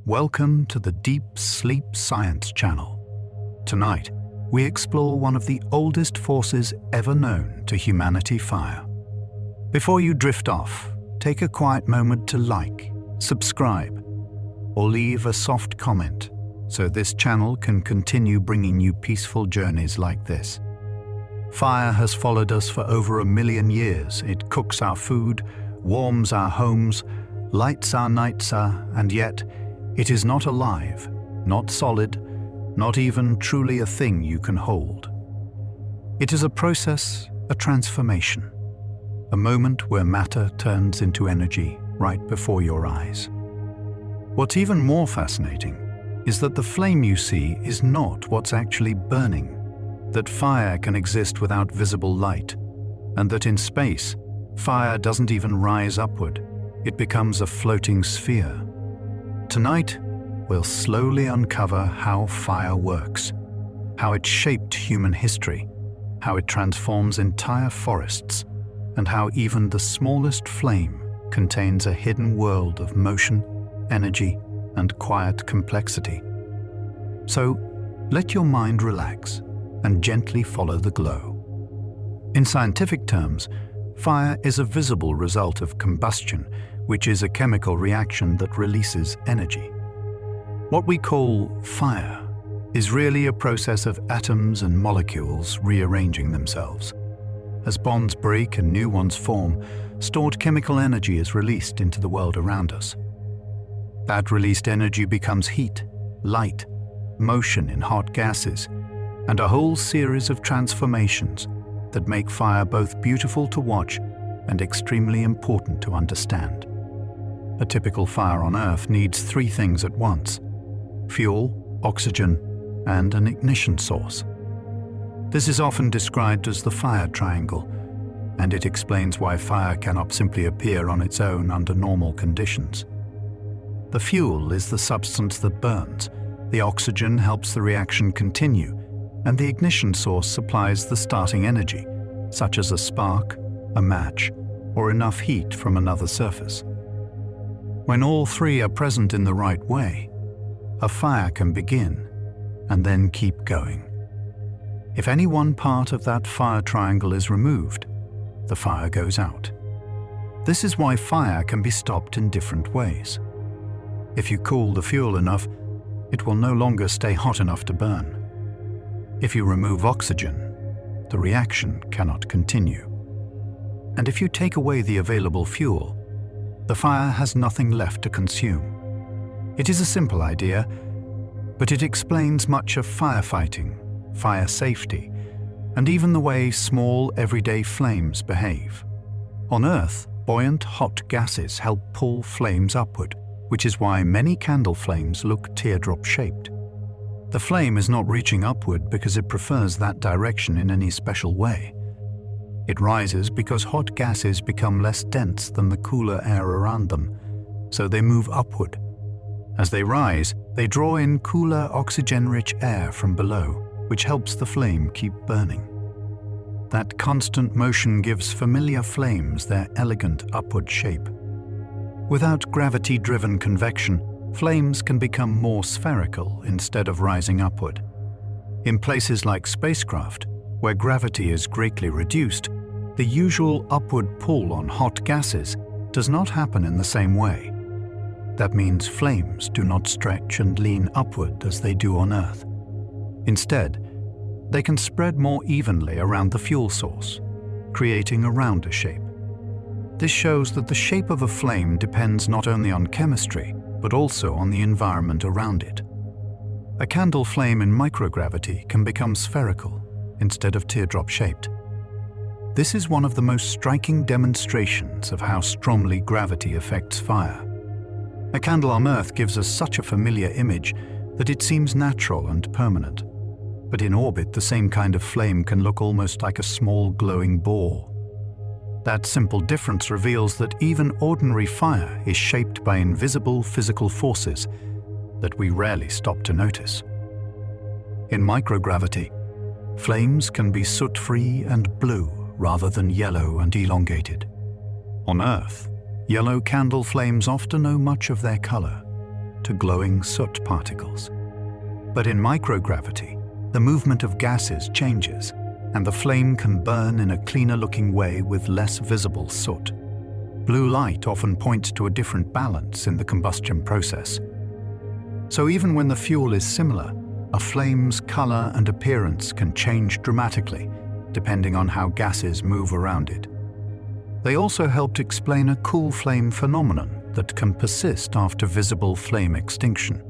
Welcome to the Deep Sleep Science channel. Tonight, we explore one of the oldest forces ever known to humanity: fire. Before you drift off, take a quiet moment to like, subscribe, or leave a soft comment so this channel can continue bringing you peaceful journeys like this. Fire has followed us for over 1 million years. It cooks our food, warms our homes, lights our nights, and yet it is not alive, not solid, not even truly a thing you can hold. It is a process, a transformation, a moment where matter turns into energy right before your eyes. What's even more fascinating is that the flame you see is not what's actually burning, that fire can exist without visible light, and that in space, fire doesn't even rise upward, it becomes a floating sphere. Tonight, we'll slowly uncover how fire works, how it shaped human history, how it transforms entire forests, and how even the smallest flame contains a hidden world of motion, energy, and quiet complexity. So, let your mind relax and gently follow the glow. In scientific terms, fire is a visible result of combustion, which is a chemical reaction that releases energy. What we call fire is really a process of atoms and molecules rearranging themselves. As bonds break and new ones form, stored chemical energy is released into the world around us. That released energy becomes heat, light, motion in hot gases, and a whole series of transformations that make fire both beautiful to watch and extremely important to understand. A typical fire on Earth needs 3 things at once: fuel, oxygen, and an ignition source. This is often described as the fire triangle, and it explains why fire cannot simply appear on its own under normal conditions. The fuel is the substance that burns, the oxygen helps the reaction continue, and the ignition source supplies the starting energy, such as a spark, a match, or enough heat from another surface. When all 3 are present in the right way, a fire can begin and then keep going. If any one part of that fire triangle is removed, the fire goes out. This is why fire can be stopped in different ways. If you cool the fuel enough, it will no longer stay hot enough to burn. If you remove oxygen, the reaction cannot continue. And if you take away the available fuel, the fire has nothing left to consume. It is a simple idea, but it explains much of firefighting, fire safety, and even the way small everyday flames behave. On Earth, buoyant hot gases help pull flames upward, which is why many candle flames look teardrop-shaped. The flame is not reaching upward because it prefers that direction in any special way. It rises because hot gases become less dense than the cooler air around them, so they move upward. As they rise, they draw in cooler oxygen-rich air from below, which helps the flame keep burning. That constant motion gives familiar flames their elegant upward shape. Without gravity-driven convection, flames can become more spherical instead of rising upward. In places like spacecraft, where gravity is greatly reduced, the usual upward pull on hot gases does not happen in the same way. That means flames do not stretch and lean upward as they do on Earth. Instead, they can spread more evenly around the fuel source, creating a rounder shape. This shows that the shape of a flame depends not only on chemistry, but also on the environment around it. A candle flame in microgravity can become spherical instead of teardrop-shaped. This is one of the most striking demonstrations of how strongly gravity affects fire. A candle on Earth gives us such a familiar image that it seems natural and permanent. But in orbit, the same kind of flame can look almost like a small glowing ball. That simple difference reveals that even ordinary fire is shaped by invisible physical forces that we rarely stop to notice. In microgravity, flames can be soot-free and blue rather than yellow and elongated. On Earth, yellow candle flames often owe much of their color. to glowing soot particles. But in microgravity, the movement of gases changes, and the flame can burn in a cleaner-looking way with less visible soot. Blue light often points to a different balance in the combustion process. So even when the fuel is similar, a flame's color and appearance can change dramatically, depending on how gases move around it. They also helped explain a cool flame phenomenon that can persist after visible flame extinction.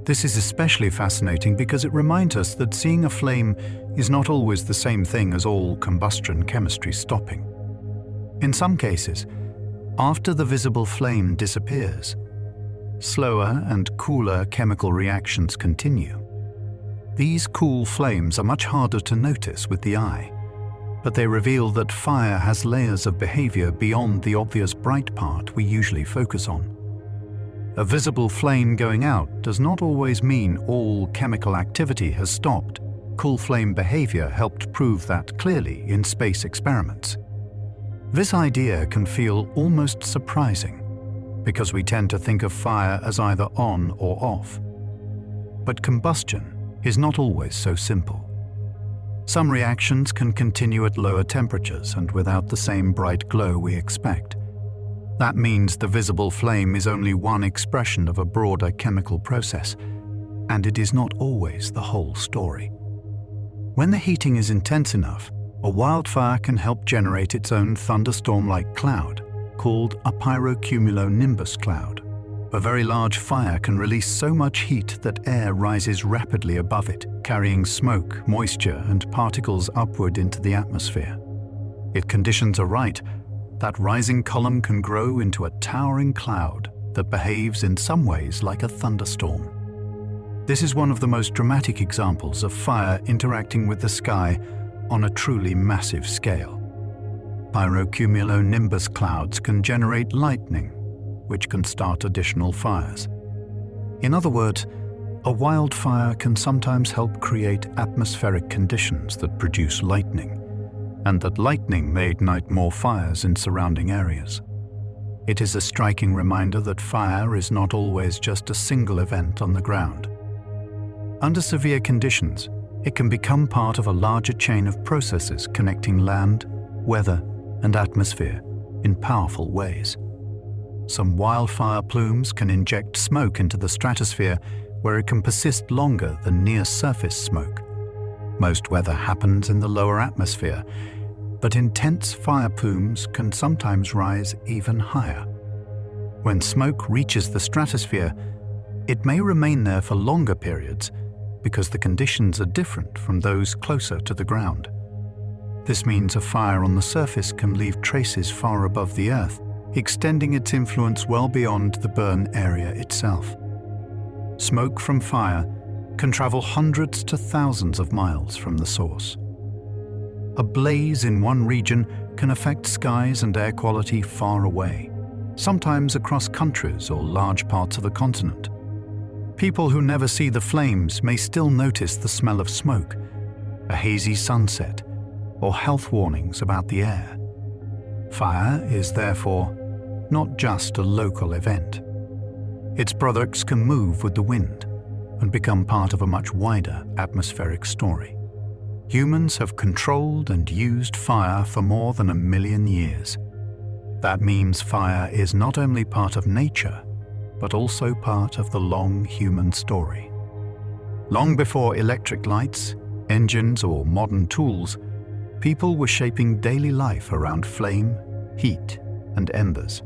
This is especially fascinating because it reminds us that seeing a flame is not always the same thing as all combustion chemistry stopping. In some cases, after the visible flame disappears, slower and cooler chemical reactions continue. These cool flames are much harder to notice with the eye, but they reveal that fire has layers of behavior beyond the obvious bright part we usually focus on. A visible flame going out does not always mean all chemical activity has stopped. Cool flame behavior helped prove that clearly in space experiments. This idea can feel almost surprising, because we tend to think of fire as either on or off. But combustion is not always so simple. Some reactions can continue at lower temperatures and without the same bright glow we expect. That means the visible flame is only one expression of a broader chemical process, and it is not always the whole story. When the heating is intense enough, a wildfire can help generate its own thunderstorm-like cloud, called a pyrocumulonimbus cloud. A very large fire can release so much heat that air rises rapidly above it, carrying smoke, moisture, and particles upward into the atmosphere. If conditions are right, that rising column can grow into a towering cloud that behaves in some ways like a thunderstorm. This is one of the most dramatic examples of fire interacting with the sky on a truly massive scale. Pyrocumulonimbus clouds can generate lightning, which can start additional fires. In other words, a wildfire can sometimes help create atmospheric conditions that produce lightning, and that lightning may ignite more fires in surrounding areas. It is a striking reminder that fire is not always just a single event on the ground. Under severe conditions, it can become part of a larger chain of processes connecting land, weather, and atmosphere in powerful ways. Some wildfire plumes can inject smoke into the stratosphere where it can persist longer than near-surface smoke. Most weather happens in the lower atmosphere, but intense fire plumes can sometimes rise even higher. When smoke reaches the stratosphere, it may remain there for longer periods because the conditions are different from those closer to the ground. This means a fire on the surface can leave traces far above the Earth, extending its influence well beyond the burn area itself. Smoke from fire can travel hundreds to thousands of miles from the source. A blaze in one region can affect skies and air quality far away, sometimes across countries or large parts of a continent. People who never see the flames may still notice the smell of smoke, a hazy sunset, or health warnings about the air. Fire is therefore not just a local event. Its products can move with the wind and become part of a much wider atmospheric story. Humans have controlled and used fire for more than 1 million years. That means fire is not only part of nature, but also part of the long human story. Long before electric lights, engines, or modern tools, people were shaping daily life around flame, heat, and embers.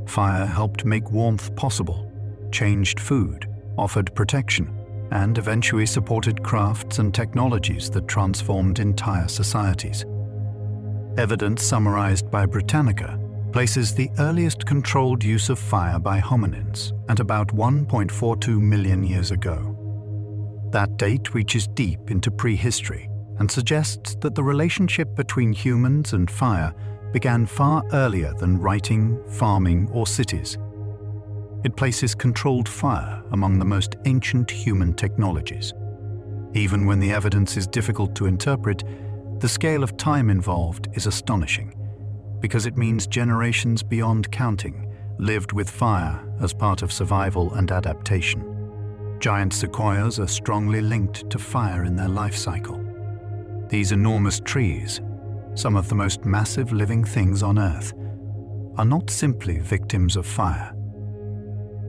Fire helped make warmth possible, changed food, offered protection, and eventually supported crafts and technologies that transformed entire societies. Evidence summarized by Britannica places the earliest controlled use of fire by hominins at about 1.42 million years ago. That date reaches deep into prehistory and suggests that the relationship between humans and fire began far earlier than writing, farming, or cities. It places controlled fire among the most ancient human technologies. Even when the evidence is difficult to interpret, the scale of time involved is astonishing, because it means generations beyond counting lived with fire as part of survival and adaptation. Giant sequoias are strongly linked to fire in their life cycle. These enormous trees, some of the most massive living things on Earth, are not simply victims of fire.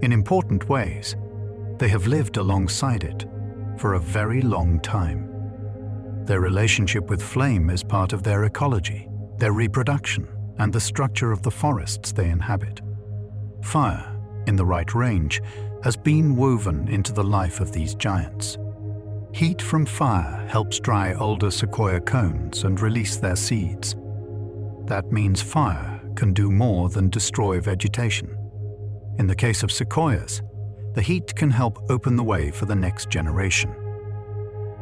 In important ways, they have lived alongside it for a very long time. Their relationship with flame is part of their ecology, their reproduction, and the structure of the forests they inhabit. Fire, in the right range, has been woven into the life of these giants. Heat from fire helps dry older sequoia cones and release their seeds. That means fire can do more than destroy vegetation. In the case of sequoias, the heat can help open the way for the next generation.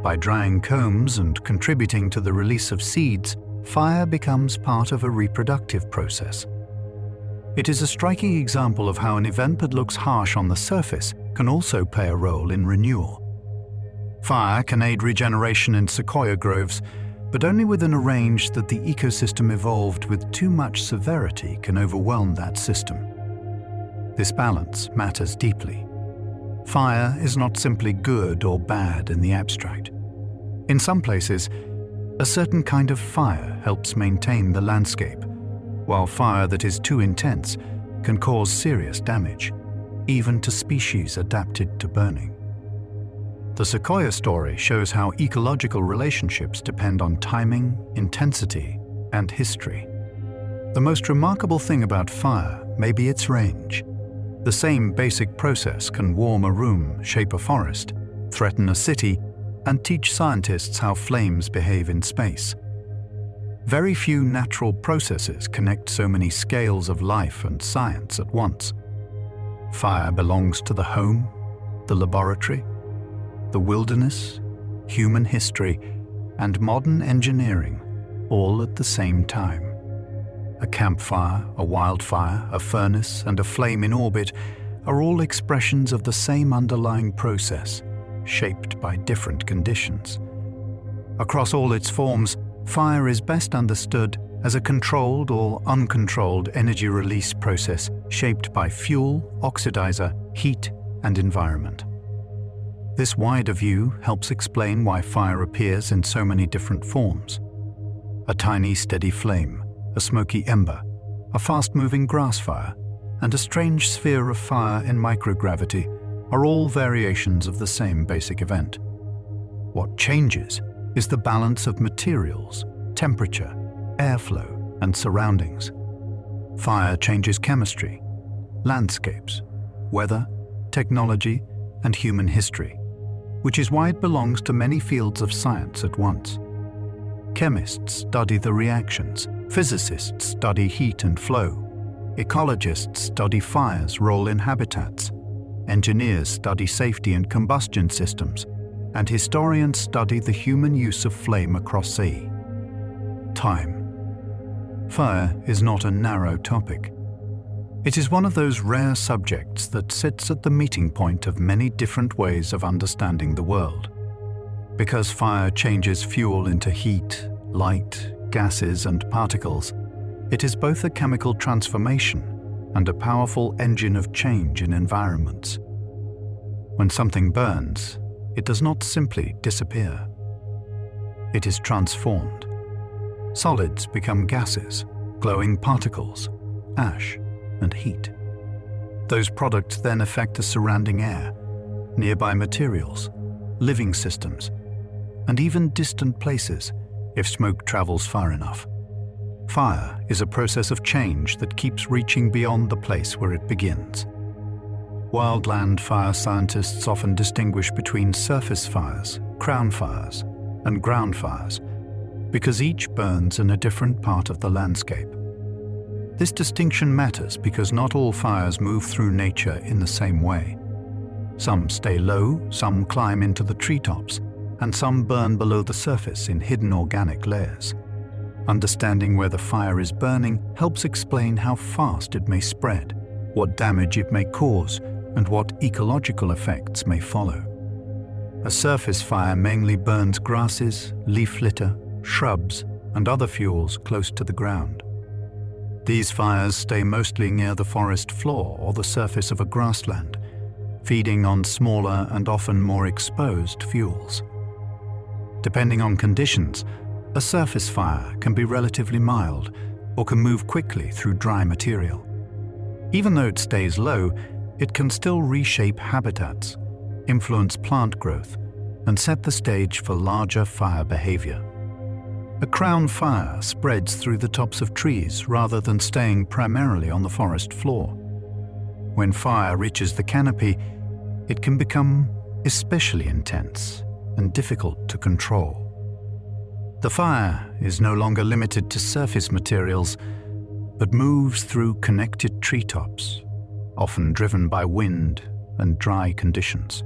By drying cones and contributing to the release of seeds, fire becomes part of a reproductive process. It is a striking example of how an event that looks harsh on the surface can also play a role in renewal. Fire can aid regeneration in sequoia groves, but only within a range that the ecosystem evolved with too much severity can overwhelm that system. This balance matters deeply. Fire is not simply good or bad in the abstract. In some places, a certain kind of fire helps maintain the landscape, while fire that is too intense can cause serious damage, even to species adapted to burning. The sequoia story shows how ecological relationships depend on timing, intensity, and history. The most remarkable thing about fire may be its range. The same basic process can warm a room, shape a forest, threaten a city, and teach scientists how flames behave in space. Very few natural processes connect so many scales of life and science at once. Fire belongs to the home, the laboratory, the wilderness, human history, and modern engineering, all at the same time. A campfire, a wildfire, a furnace, and a flame in orbit are all expressions of the same underlying process, shaped by different conditions. Across all its forms, fire is best understood as a controlled or uncontrolled energy release process shaped by fuel, oxidizer, heat, and environment. This wider view helps explain why fire appears in so many different forms. A tiny steady flame, a smoky ember, a fast-moving grass fire, and a strange sphere of fire in microgravity are all variations of the same basic event. What changes is the balance of materials, temperature, airflow, and surroundings. Fire changes chemistry, landscapes, weather, technology, and human history, which is why it belongs to many fields of science at once. Chemists study the reactions, physicists study heat and flow, ecologists study fire's role in habitats, engineers study safety and combustion systems, and historians study the human use of flame across sea. Time. Fire is not a narrow topic. It is one of those rare subjects that sits at the meeting point of many different ways of understanding the world. Because fire changes fuel into heat, light, gases, and particles, it is both a chemical transformation and a powerful engine of change in environments. When something burns, it does not simply disappear. It is transformed. Solids become gases, glowing particles, ash, and heat. Those products then affect the surrounding air, nearby materials, living systems, and even distant places if smoke travels far enough. Fire is a process of change that keeps reaching beyond the place where it begins. Wildland fire scientists often distinguish between surface fires, crown fires, and ground fires, because each burns in a different part of the landscape. This distinction matters because not all fires move through nature in the same way. Some stay low, some climb into the treetops, and some burn below the surface in hidden organic layers. Understanding where the fire is burning helps explain how fast it may spread, what damage it may cause, and what ecological effects may follow. A surface fire mainly burns grasses, leaf litter, shrubs, and other fuels close to the ground. These fires stay mostly near the forest floor or the surface of a grassland, feeding on smaller and often more exposed fuels. Depending on conditions, a surface fire can be relatively mild or can move quickly through dry material. Even though it stays low, it can still reshape habitats, influence plant growth, and set the stage for larger fire behavior. A crown fire spreads through the tops of trees rather than staying primarily on the forest floor. When fire reaches the canopy, it can become especially intense and difficult to control. The fire is no longer limited to surface materials, but moves through connected treetops, often driven by wind and dry conditions.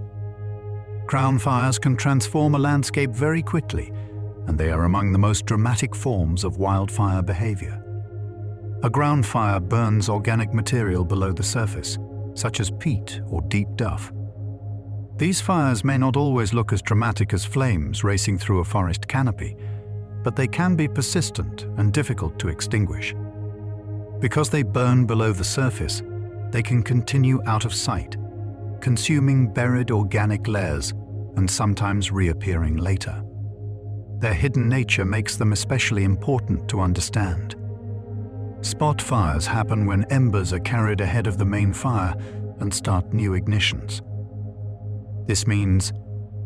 Crown fires can transform a landscape very quickly, and they are among the most dramatic forms of wildfire behavior. A ground fire burns organic material below the surface, such as peat or deep duff. These fires may not always look as dramatic as flames racing through a forest canopy, but they can be persistent and difficult to extinguish. Because they burn below the surface, they can continue out of sight, consuming buried organic layers and sometimes reappearing later. Their hidden nature makes them especially important to understand. Spot fires happen when embers are carried ahead of the main fire and start new ignitions. This means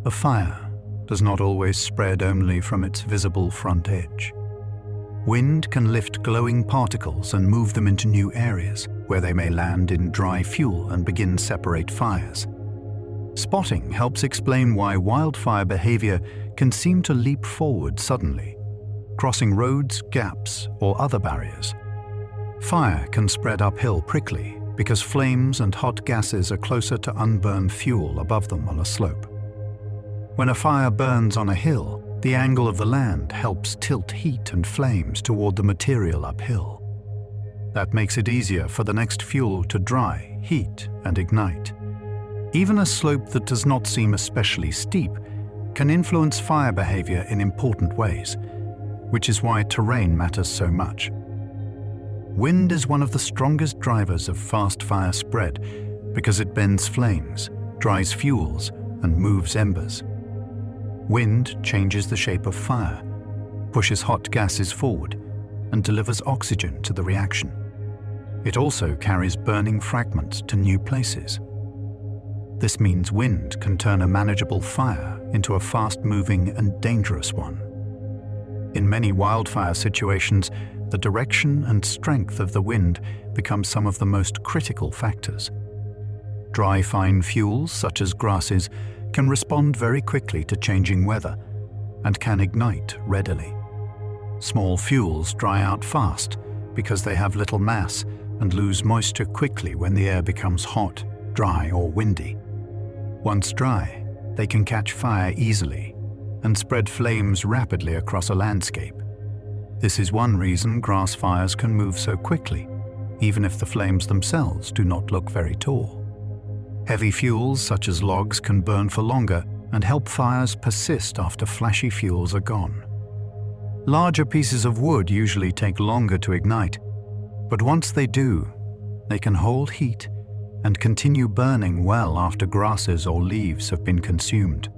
a fire does not always spread only from its visible front edge. Wind can lift glowing particles and move them into new areas, where they may land in dry fuel and begin separate fires. Spotting helps explain why wildfire behavior can seem to leap forward suddenly, crossing roads, gaps, or other barriers. Fire can spread uphill prickly because flames and hot gases are closer to unburned fuel above them on a slope. When a fire burns on a hill, the angle of the land helps tilt heat and flames toward the material uphill. That makes it easier for the next fuel to dry, heat, and ignite. Even a slope that does not seem especially steep can influence fire behavior in important ways, which is why terrain matters so much. Wind is one of the strongest drivers of fast fire spread because it bends flames, dries fuels, and moves embers. Wind changes the shape of fire, pushes hot gases forward, and delivers oxygen to the reaction. It also carries burning fragments to new places. This means wind can turn a manageable fire into a fast-moving and dangerous one. In many wildfire situations, the direction and strength of the wind become some of the most critical factors. Dry, fine fuels, such as grasses, can respond very quickly to changing weather and can ignite readily. Small fuels dry out fast because they have little mass and lose moisture quickly when the air becomes hot, dry, or windy. Once dry, they can catch fire easily and spread flames rapidly across a landscape. This is one reason grass fires can move so quickly, even if the flames themselves do not look very tall. Heavy fuels such as logs can burn for longer and help fires persist after flashy fuels are gone. Larger pieces of wood usually take longer to ignite, but once they do, they can hold heat and continue burning well after grasses or leaves have been consumed.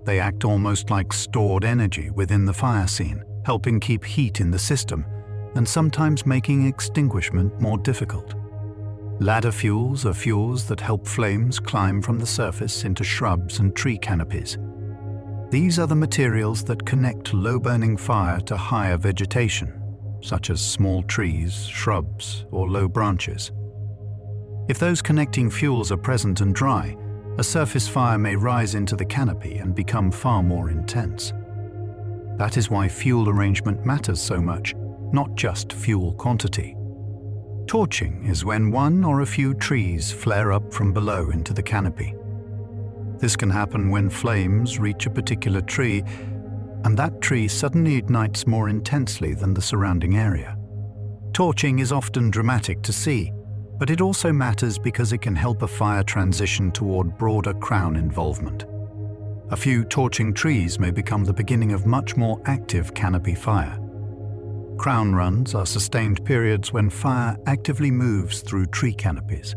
They act almost like stored energy within the fire scene, helping keep heat in the system and sometimes making extinguishment more difficult. Ladder fuels are fuels that help flames climb from the surface into shrubs and tree canopies. These are the materials that connect low-burning fire to higher vegetation, such as small trees, shrubs, or low branches. If those connecting fuels are present and dry, a surface fire may rise into the canopy and become far more intense. That is why fuel arrangement matters so much, not just fuel quantity. Torching is when one or a few trees flare up from below into the canopy. This can happen when flames reach a particular tree, and that tree suddenly ignites more intensely than the surrounding area. Torching is often dramatic to see, but it also matters because it can help a fire transition toward broader crown involvement. A few torching trees may become the beginning of much more active canopy fire. Crown runs are sustained periods when fire actively moves through tree canopies.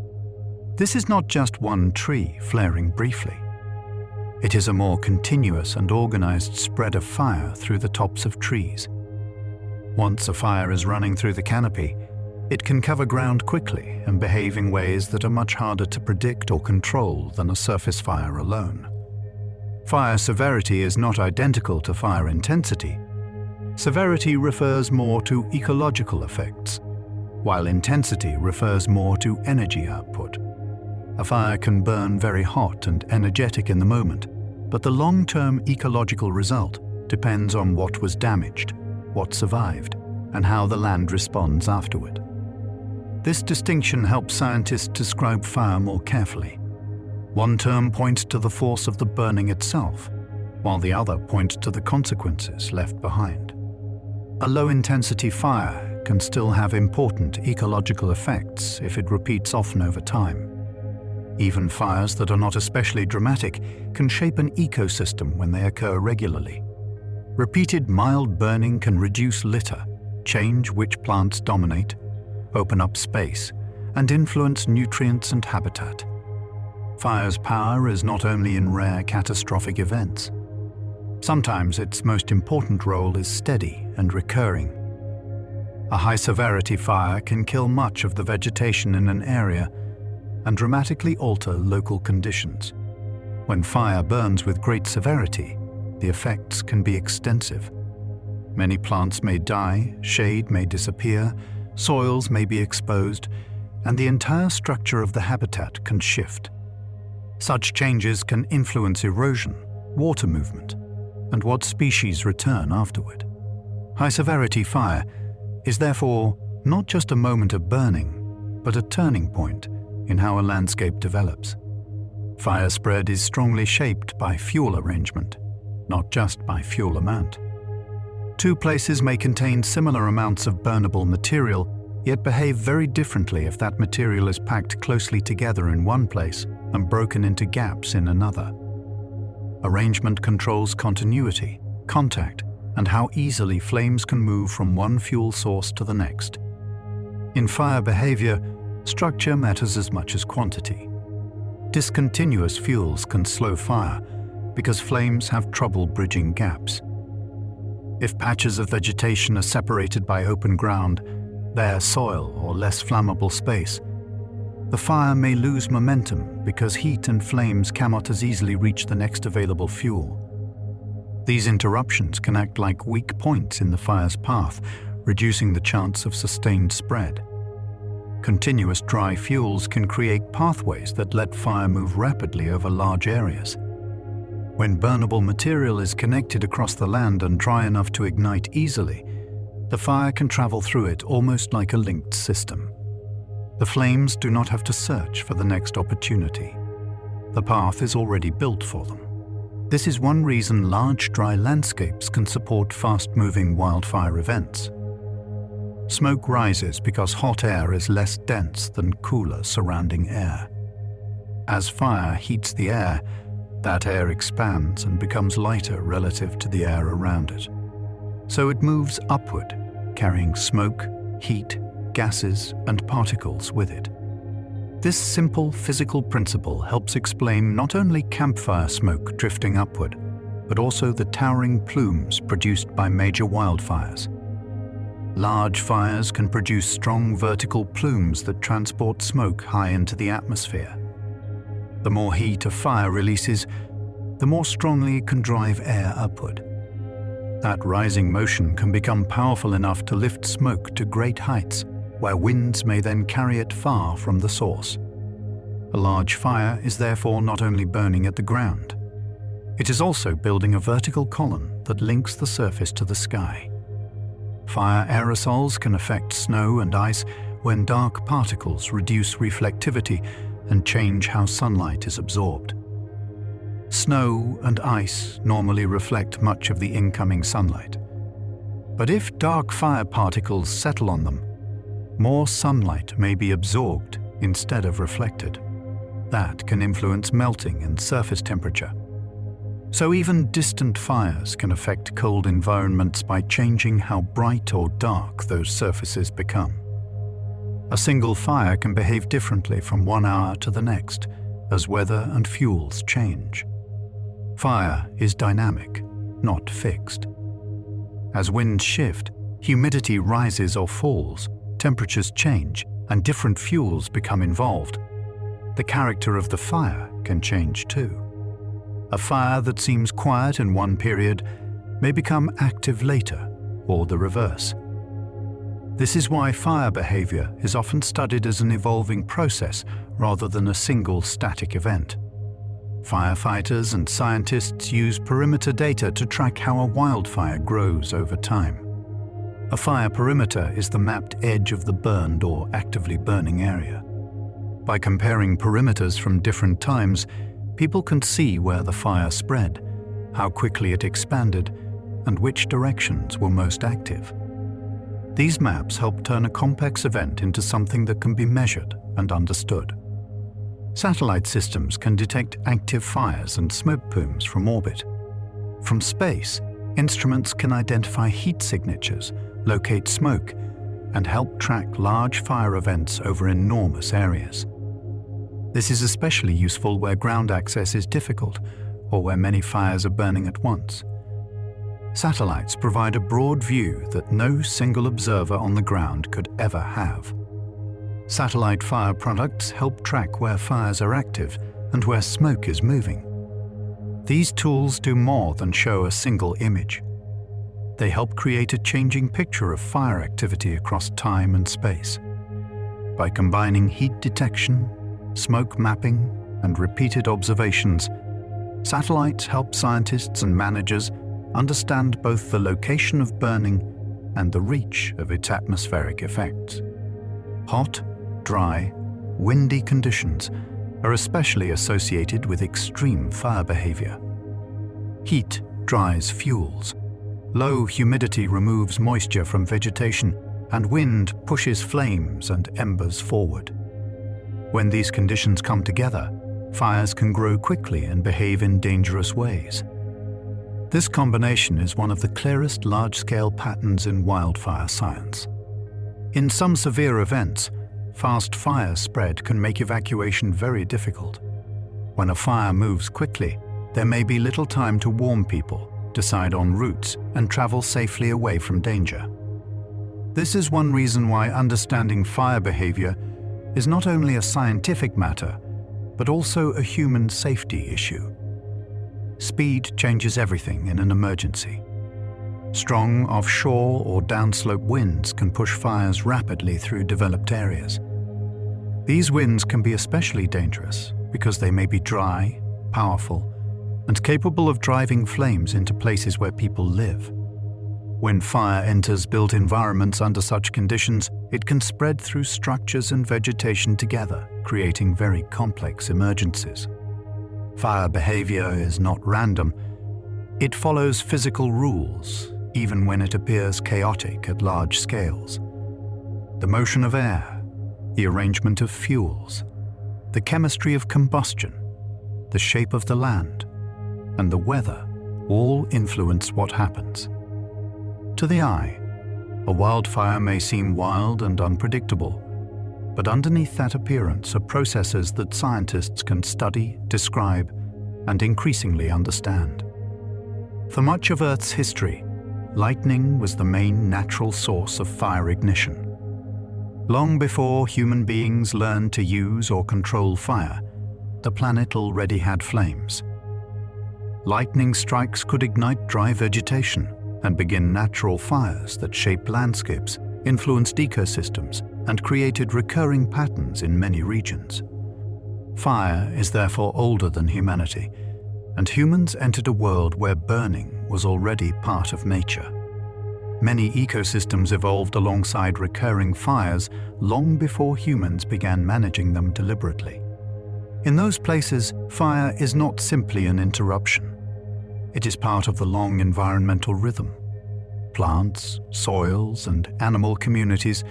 This is not just one tree flaring briefly. It is a more continuous and organized spread of fire through the tops of trees. Once a fire is running through the canopy, it can cover ground quickly and behave in ways that are much harder to predict or control than a surface fire alone. Fire severity is not identical to fire intensity. Severity refers more to ecological effects, while intensity refers more to energy output. A fire can burn very hot and energetic in the moment, but the long-term ecological result depends on what was damaged, what survived, and how the land responds afterward. This distinction helps scientists describe fire more carefully. One term points to the force of the burning itself, while the other points to the consequences left behind. A low-intensity fire can still have important ecological effects if it repeats often over time. Even fires that are not especially dramatic can shape an ecosystem when they occur regularly. Repeated mild burning can reduce litter, change which plants dominate, open up space, and influence nutrients and habitat. Fire's power is not only in rare catastrophic events. Sometimes its most important role is steady and recurring. A high-severity fire can kill much of the vegetation in an area and dramatically alter local conditions. When fire burns with great severity, the effects can be extensive. Many plants may die, shade may disappear, soils may be exposed, and the entire structure of the habitat can shift. Such changes can influence erosion, water movement, and what species return afterward. High-severity fire is therefore not just a moment of burning, but a turning point in how a landscape develops. Fire spread is strongly shaped by fuel arrangement, not just by fuel amount. Two places may contain similar amounts of burnable material, yet behave very differently if that material is packed closely together in one place and broken into gaps in another. Arrangement controls continuity, contact, and how easily flames can move from one fuel source to the next. In fire behavior, structure matters as much as quantity. Discontinuous fuels can slow fire because flames have trouble bridging gaps. If patches of vegetation are separated by open ground, bare soil, or less flammable space, the fire may lose momentum because heat and flames cannot as easily reach the next available fuel. These interruptions can act like weak points in the fire's path, reducing the chance of sustained spread. Continuous dry fuels can create pathways that let fire move rapidly over large areas. When burnable material is connected across the land and dry enough to ignite easily, the fire can travel through it almost like a linked system. The flames do not have to search for the next opportunity. The path is already built for them. This is one reason large dry landscapes can support fast-moving wildfire events. Smoke rises because hot air is less dense than cooler surrounding air. As fire heats the air, that air expands and becomes lighter relative to the air around it. So it moves upward, carrying smoke, heat, gases, and particles with it. This simple physical principle helps explain not only campfire smoke drifting upward, but also the towering plumes produced by major wildfires. Large fires can produce strong vertical plumes that transport smoke high into the atmosphere. The more heat a fire releases, the more strongly it can drive air upward. That rising motion can become powerful enough to lift smoke to great heights, where winds may then carry it far from the source. A large fire is therefore not only burning at the ground, it is also building a vertical column that links the surface to the sky. Fire aerosols can affect snow and ice when dark particles reduce reflectivity and change how sunlight is absorbed. Snow and ice normally reflect much of the incoming sunlight. But if dark fire particles settle on them, more sunlight may be absorbed instead of reflected. That can influence melting and surface temperature. So even distant fires can affect cold environments by changing how bright or dark those surfaces become. A single fire can behave differently from one hour to the next as weather and fuels change. Fire is dynamic, not fixed. As winds shift, humidity rises or falls, temperatures change, and different fuels become involved. The character of the fire can change too. A fire that seems quiet in one period may become active later, or the reverse. This is why fire behavior is often studied as an evolving process rather than a single static event. Firefighters and scientists use perimeter data to track how a wildfire grows over time. A fire perimeter is the mapped edge of the burned or actively burning area. By comparing perimeters from different times, people can see where the fire spread, how quickly it expanded, and which directions were most active. These maps help turn a complex event into something that can be measured and understood. Satellite systems can detect active fires and smoke plumes from orbit. From space, instruments can identify heat signatures, locate smoke, and help track large fire events over enormous areas. This is especially useful where ground access is difficult or where many fires are burning at once. Satellites provide a broad view that no single observer on the ground could ever have. Satellite fire products help track where fires are active and where smoke is moving. These tools do more than show a single image. They help create a changing picture of fire activity across time and space. By combining heat detection, smoke mapping, and repeated observations, satellites help scientists and managers understand both the location of burning and the reach of its atmospheric effects. Hot, dry, windy conditions are especially associated with extreme fire behavior. Heat dries fuels. Low humidity removes moisture from vegetation, and wind pushes flames and embers forward. When these conditions come together, fires can grow quickly and behave in dangerous ways. This combination is one of the clearest large-scale patterns in wildfire science. In some severe events, fast fire spread can make evacuation very difficult. When a fire moves quickly, there may be little time to warn people, decide on routes, and travel safely away from danger. This is one reason why understanding fire behavior is not only a scientific matter, but also a human safety issue. Speed changes everything in an emergency. Strong offshore or downslope winds can push fires rapidly through developed areas. These winds can be especially dangerous because they may be dry, powerful, and capable of driving flames into places where people live. When fire enters built environments under such conditions, it can spread through structures and vegetation together, creating very complex emergencies. Fire behavior is not random. It follows physical rules, even when it appears chaotic at large scales. The motion of air, the arrangement of fuels, the chemistry of combustion, the shape of the land, and the weather all influence what happens. To the eye, a wildfire may seem wild and unpredictable, but underneath that appearance are processes that scientists can study, describe, and increasingly understand. For much of Earth's history, lightning was the main natural source of fire ignition. Long before human beings learned to use or control fire, the planet already had flames. Lightning strikes could ignite dry vegetation and begin natural fires that shaped landscapes, influenced ecosystems, and created recurring patterns in many regions. Fire is therefore older than humanity, and humans entered a world where burning was already part of nature. Many ecosystems evolved alongside recurring fires long before humans began managing them deliberately. In those places, fire is not simply an interruption. It is part of the long environmental rhythm. Plants, soils, and animal communities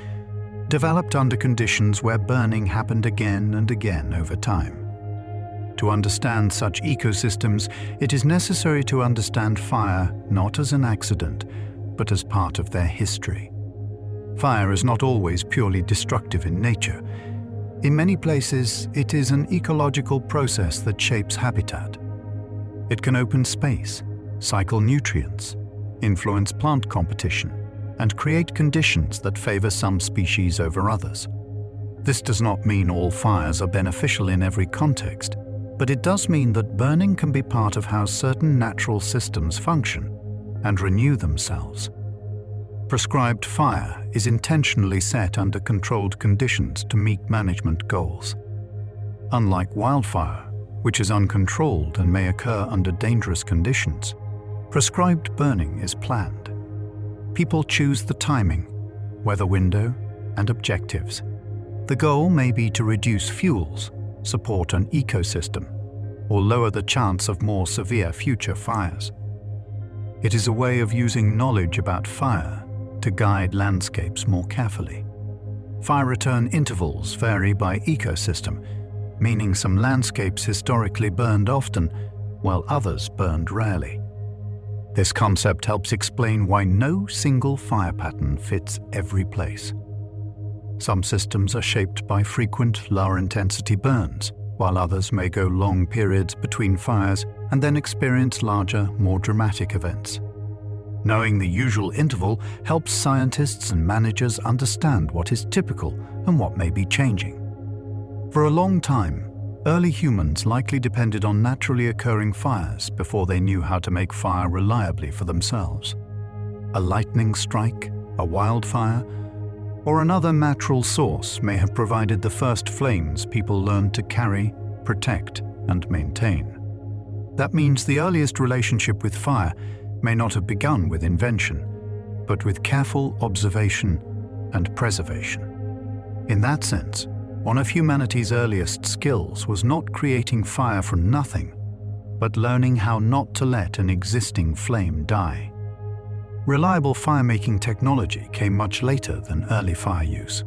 developed under conditions where burning happened again and again over time. To understand such ecosystems, it is necessary to understand fire not as an accident, but as part of their history. Fire is not always purely destructive in nature. In many places, it is an ecological process that shapes habitat. It can open space, cycle nutrients, influence plant competition, and create conditions that favor some species over others. This does not mean all fires are beneficial in every context, but it does mean that burning can be part of how certain natural systems function and renew themselves. Prescribed fire is intentionally set under controlled conditions to meet management goals. Unlike wildfire, which is uncontrolled and may occur under dangerous conditions, prescribed burning is planned. People choose the timing, weather window, and objectives. The goal may be to reduce fuels, support an ecosystem, or lower the chance of more severe future fires. It is a way of using knowledge about fire to guide landscapes more carefully. Fire return intervals vary by ecosystem, meaning some landscapes historically burned often, while others burned rarely. This concept helps explain why no single fire pattern fits every place. Some systems are shaped by frequent, lower-intensity burns, while others may go long periods between fires and then experience larger, more dramatic events. Knowing the usual interval helps scientists and managers understand what is typical and what may be changing. For a long time, early humans likely depended on naturally occurring fires before they knew how to make fire reliably for themselves. A lightning strike, a wildfire, or another natural source may have provided the first flames people learned to carry, protect, and maintain. That means the earliest relationship with fire may not have begun with invention, but with careful observation and preservation. In that sense, one of humanity's earliest skills was not creating fire from nothing, but learning how not to let an existing flame die. Reliable fire-making technology came much later than early fire use.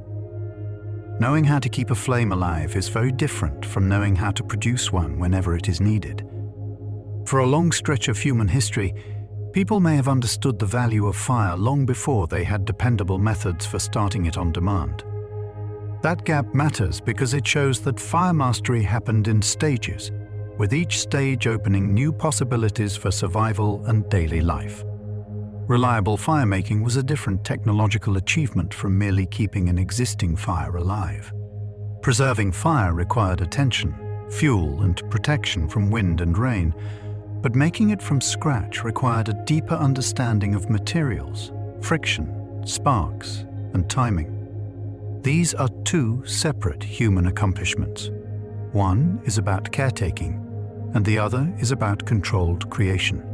Knowing how to keep a flame alive is very different from knowing how to produce one whenever it is needed. For a long stretch of human history, people may have understood the value of fire long before they had dependable methods for starting it on demand. That gap matters because it shows that fire mastery happened in stages, with each stage opening new possibilities for survival and daily life. Reliable firemaking was a different technological achievement from merely keeping an existing fire alive. Preserving fire required attention, fuel, and protection from wind and rain, but making it from scratch required a deeper understanding of materials, friction, sparks, and timing. These are two separate human accomplishments. One is about caretaking, and the other is about controlled creation.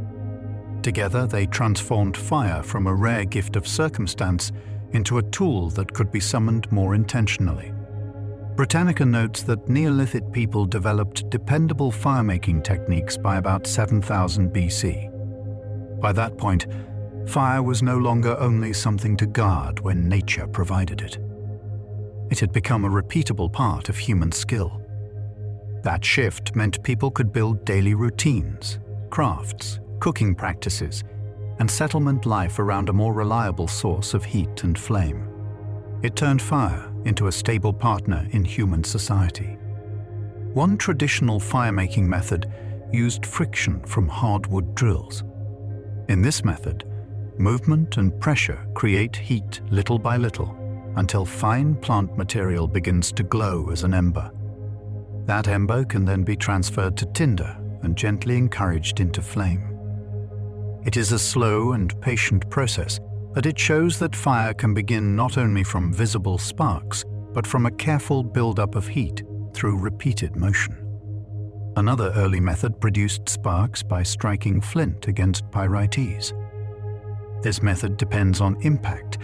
Together, they transformed fire from a rare gift of circumstance into a tool that could be summoned more intentionally. Britannica notes that Neolithic people developed dependable firemaking techniques by about 7000 BC. By that point, fire was no longer only something to guard when nature provided it. It had become a repeatable part of human skill. That shift meant people could build daily routines, crafts, cooking practices, and settlement life around a more reliable source of heat and flame. It turned fire into a stable partner in human society. One traditional firemaking method used friction from hardwood drills. In this method, movement and pressure create heat little by little until fine plant material begins to glow as an ember. That ember can then be transferred to tinder and gently encouraged into flame. It is a slow and patient process, but it shows that fire can begin not only from visible sparks, but from a careful build-up of heat through repeated motion. Another early method produced sparks by striking flint against pyrites. This method depends on impact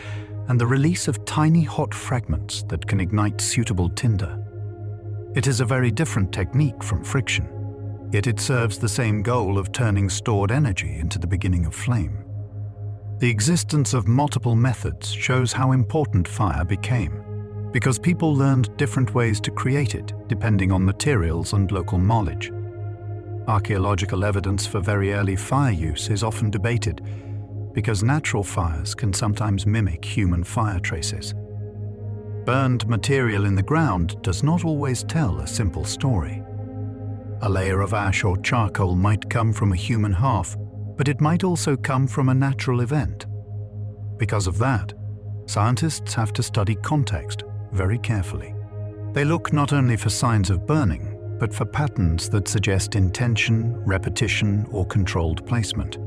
and the release of tiny hot fragments that can ignite suitable tinder. It is a very different technique from friction, yet it serves the same goal of turning stored energy into the beginning of flame. The existence of multiple methods shows how important fire became, because people learned different ways to create it depending on materials and local knowledge. Archaeological evidence for very early fire use is often debated because natural fires can sometimes mimic human fire traces. Burned material in the ground does not always tell a simple story. A layer of ash or charcoal might come from a human hearth, but it might also come from a natural event. Because of that, scientists have to study context very carefully. They look not only for signs of burning, but for patterns that suggest intention, repetition, or controlled placement.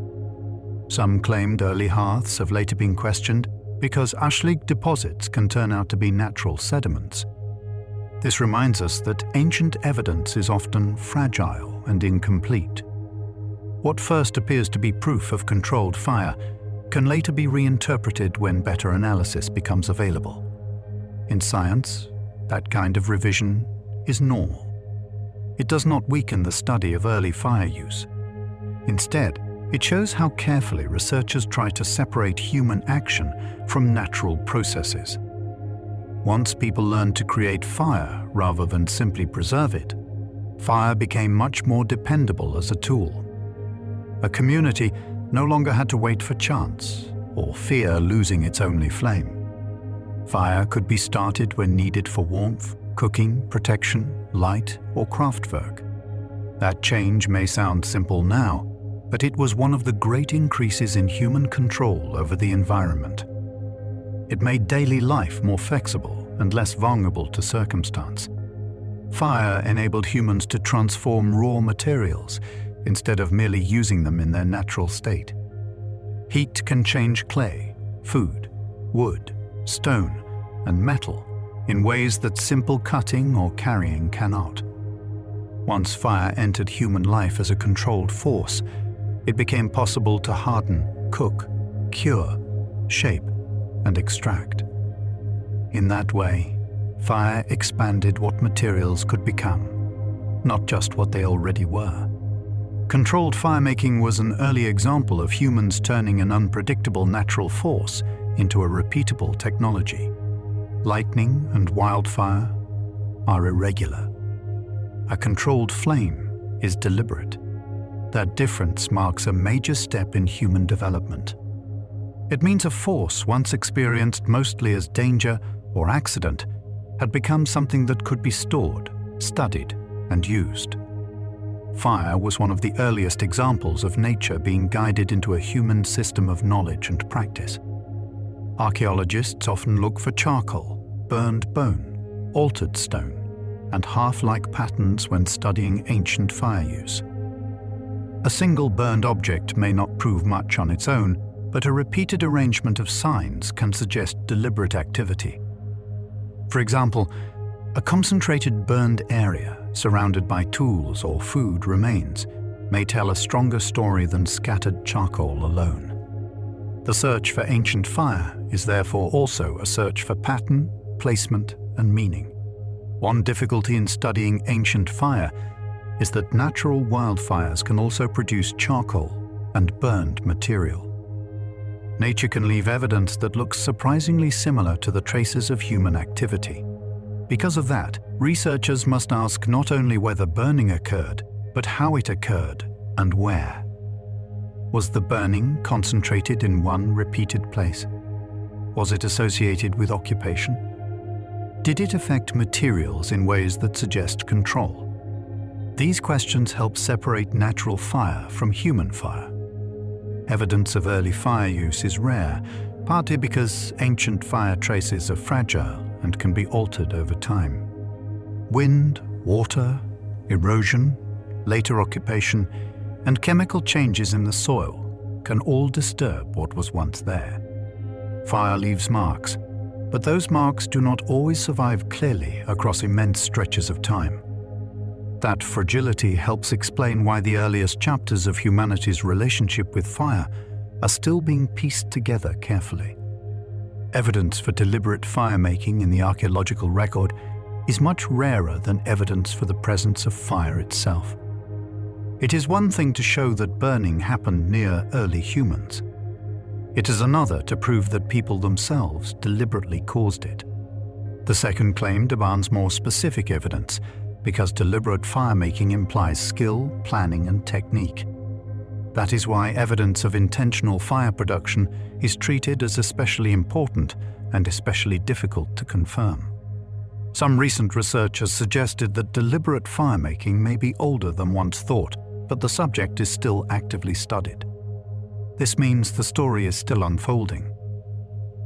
Some claimed early hearths have later been questioned because ashlig deposits can turn out to be natural sediments. This reminds us that ancient evidence is often fragile and incomplete. What first appears to be proof of controlled fire can later be reinterpreted when better analysis becomes available. In science, that kind of revision is normal. It does not weaken the study of early fire use. Instead, it shows how carefully researchers try to separate human action from natural processes. Once people learned to create fire rather than simply preserve it, fire became much more dependable as a tool. A community no longer had to wait for chance or fear losing its only flame. Fire could be started when needed for warmth, cooking, protection, light, or craftwork. That change may sound simple now, but it was one of the great increases in human control over the environment. It made daily life more flexible and less vulnerable to circumstance. Fire enabled humans to transform raw materials instead of merely using them in their natural state. Heat can change clay, food, wood, stone, and metal in ways that simple cutting or carrying cannot. Once fire entered human life as a controlled force, it became possible to harden, cook, cure, shape, and extract. In that way, fire expanded what materials could become, not just what they already were. Controlled firemaking was an early example of humans turning an unpredictable natural force into a repeatable technology. Lightning and wildfire are irregular. A controlled flame is deliberate. That difference marks a major step in human development. It means a force once experienced mostly as danger or accident had become something that could be stored, studied, and used. Fire was one of the earliest examples of nature being guided into a human system of knowledge and practice. Archaeologists often look for charcoal, burned bone, altered stone, and hearth-like patterns when studying ancient fire use. A single burned object may not prove much on its own, but a repeated arrangement of signs can suggest deliberate activity. For example, a concentrated burned area surrounded by tools or food remains may tell a stronger story than scattered charcoal alone. The search for ancient fire is therefore also a search for pattern, placement, and meaning. One difficulty in studying ancient fire is that natural wildfires can also produce charcoal and burned material. Nature can leave evidence that looks surprisingly similar to the traces of human activity. Because of that, researchers must ask not only whether burning occurred, but how it occurred and where. Was the burning concentrated in one repeated place? Was it associated with occupation? Did it affect materials in ways that suggest control? These questions help separate natural fire from human fire. Evidence of early fire use is rare, partly because ancient fire traces are fragile and can be altered over time. Wind, water, erosion, later occupation, and chemical changes in the soil can all disturb what was once there. Fire leaves marks, but those marks do not always survive clearly across immense stretches of time. That fragility helps explain why the earliest chapters of humanity's relationship with fire are still being pieced together carefully. Evidence for deliberate fire-making in the archaeological record is much rarer than evidence for the presence of fire itself. It is one thing to show that burning happened near early humans. It is another to prove that people themselves deliberately caused it. The second claim demands more specific evidence, because deliberate fire-making implies skill, planning, and technique. That is why evidence of intentional fire production is treated as especially important and especially difficult to confirm. Some recent research has suggested that deliberate fire-making may be older than once thought, but the subject is still actively studied. This means the story is still unfolding.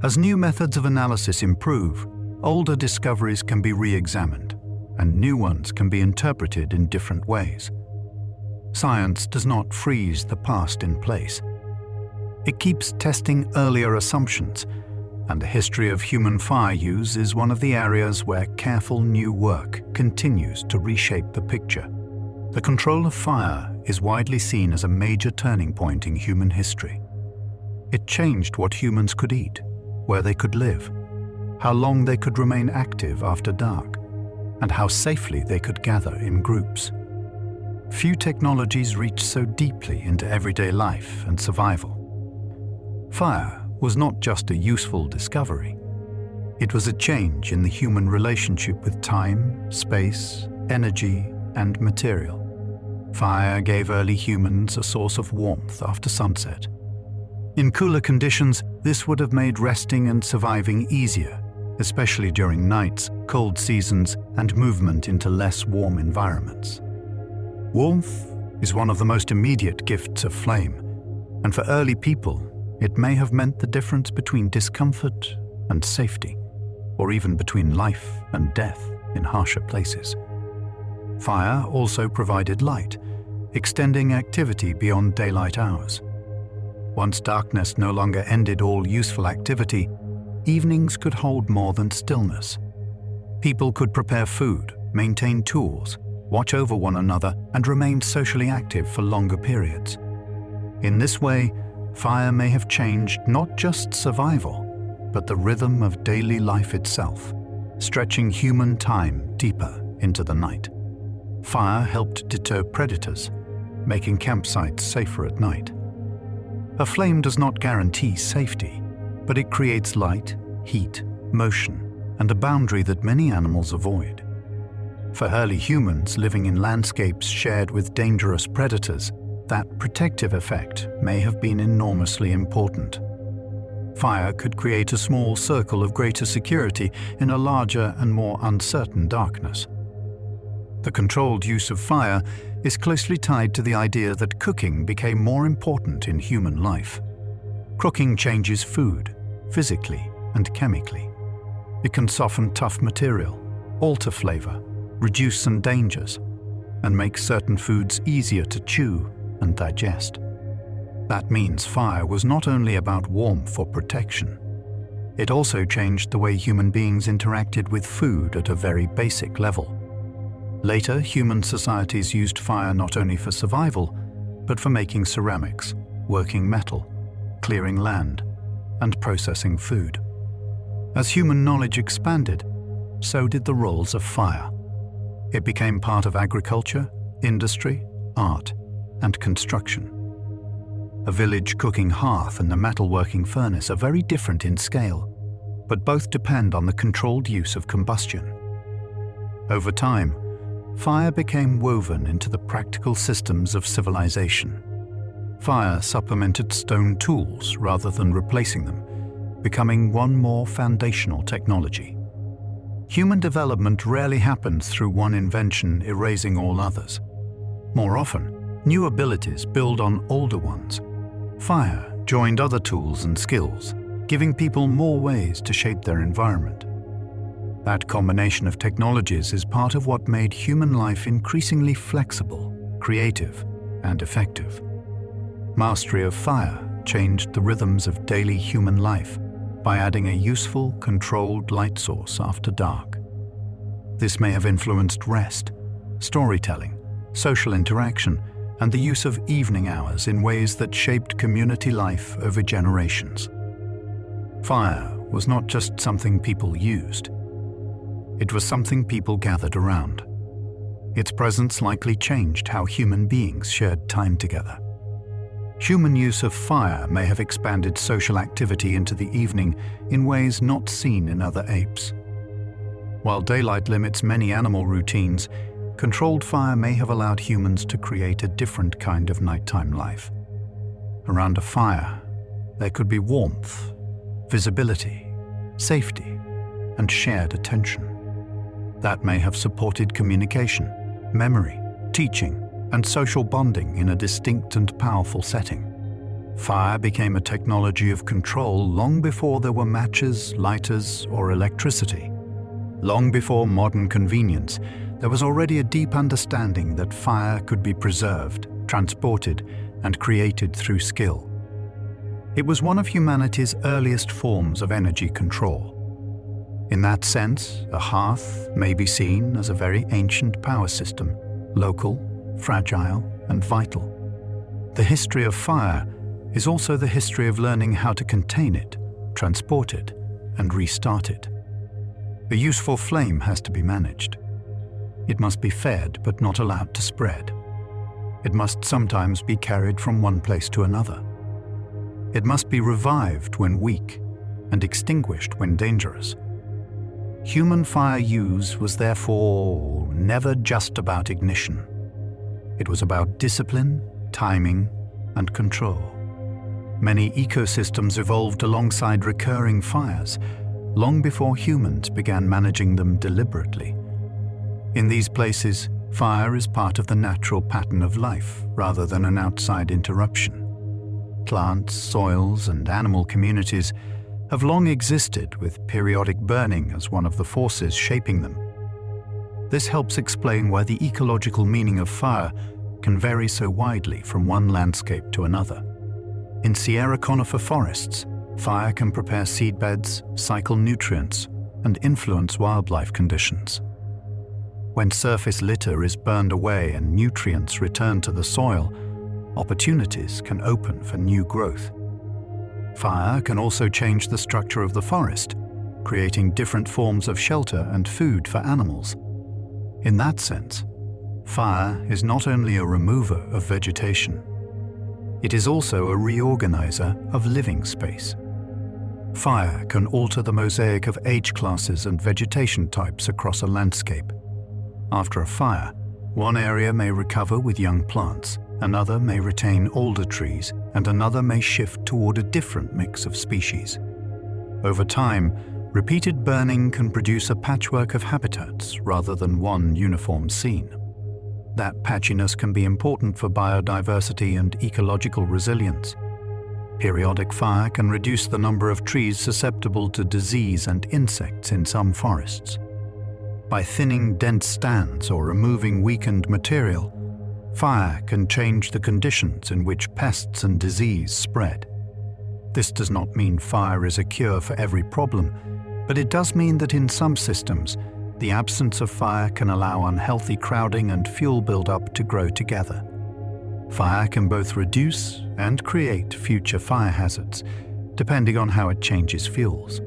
As new methods of analysis improve, older discoveries can be re-examined, and new ones can be interpreted in different ways. Science does not freeze the past in place. It keeps testing earlier assumptions, and the history of human fire use is one of the areas where careful new work continues to reshape the picture. The control of fire is widely seen as a major turning point in human history. It changed what humans could eat, where they could live, how long they could remain active after dark, and how safely they could gather in groups. Few technologies reach so deeply into everyday life and survival. Fire was not just a useful discovery. It was a change in the human relationship with time, space, energy, and material. Fire gave early humans a source of warmth after sunset. In cooler conditions, this would have made resting and surviving easier, especially during nights, cold seasons, and movement into less warm environments. Warmth is one of the most immediate gifts of flame, and for early people, it may have meant the difference between discomfort and safety, or even between life and death in harsher places. Fire also provided light, extending activity beyond daylight hours. Once darkness no longer ended all useful activity, evenings could hold more than stillness. People could prepare food, maintain tools, watch over one another, and remain socially active for longer periods. In this way, fire may have changed not just survival, but the rhythm of daily life itself, stretching human time deeper into the night. Fire helped deter predators, making campsites safer at night. A flame does not guarantee safety, but it creates light, heat, motion, and a boundary that many animals avoid. For early humans living in landscapes shared with dangerous predators, that protective effect may have been enormously important. Fire could create a small circle of greater security in a larger and more uncertain darkness. The controlled use of fire is closely tied to the idea that cooking became more important in human life. Cooking changes food, physically and chemically. It can soften tough material, alter flavor, reduce some dangers, and make certain foods easier to chew and digest. That means fire was not only about warmth or protection. It also changed the way human beings interacted with food at a very basic level. Later, human societies used fire not only for survival, but for making ceramics, working metal, clearing land, and processing food. As human knowledge expanded, so did the roles of fire. It became part of agriculture, industry, art, and construction. A village cooking hearth and a metalworking furnace are very different in scale, but both depend on the controlled use of combustion. Over time, fire became woven into the practical systems of civilization. Fire supplemented stone tools rather than replacing them, becoming one more foundational technology. Human development rarely happened through one invention erasing all others. More often, new abilities build on older ones. Fire joined other tools and skills, giving people more ways to shape their environment. That combination of technologies is part of what made human life increasingly flexible, creative, and effective. Mastery of fire changed the rhythms of daily human life by adding a useful, controlled light source after dark. This may have influenced rest, storytelling, social interaction, and the use of evening hours in ways that shaped community life over generations. Fire was not just something people used. It was something people gathered around. Its presence likely changed how human beings shared time together. Human use of fire may have expanded social activity into the evening in ways not seen in other apes. While daylight limits many animal routines, controlled fire may have allowed humans to create a different kind of nighttime life. Around a fire, there could be warmth, visibility, safety, and shared attention. That may have supported communication, memory, teaching, and social bonding in a distinct and powerful setting. Fire became a technology of control long before there were matches, lighters, or electricity. Long before modern convenience, there was already a deep understanding that fire could be preserved, transported, and created through skill. It was one of humanity's earliest forms of energy control. In that sense, a hearth may be seen as a very ancient power system, local, fragile, and vital. The history of fire is also the history of learning how to contain it, transport it, and restart it. A useful flame has to be managed. It must be fed but not allowed to spread. It must sometimes be carried from one place to another. It must be revived when weak and extinguished when dangerous. Human fire use was therefore never just about ignition. It was about discipline, timing, and control. Many ecosystems evolved alongside recurring fires, long before humans began managing them deliberately. In these places, fire is part of the natural pattern of life rather than an outside interruption. Plants, soils, and animal communities have long existed with periodic burning as one of the forces shaping them. This helps explain why the ecological meaning of fire can vary so widely from one landscape to another. In Sierra conifer forests, fire can prepare seedbeds, cycle nutrients, and influence wildlife conditions. When surface litter is burned away and nutrients return to the soil, opportunities can open for new growth. Fire can also change the structure of the forest, creating different forms of shelter and food for animals. In that sense, fire is not only a remover of vegetation, it is also a reorganizer of living space. Fire can alter the mosaic of age classes and vegetation types across a landscape. After a fire, one area may recover with young plants, another may retain older trees, and another may shift toward a different mix of species. Over time, repeated burning can produce a patchwork of habitats rather than one uniform scene. That patchiness can be important for biodiversity and ecological resilience. Periodic fire can reduce the number of trees susceptible to disease and insects in some forests. By thinning dense stands or removing weakened material, fire can change the conditions in which pests and disease spread. This does not mean fire is a cure for every problem, but it does mean that in some systems, the absence of fire can allow unhealthy crowding and fuel buildup to grow together. Fire can both reduce and create future fire hazards, depending on how it changes fuels.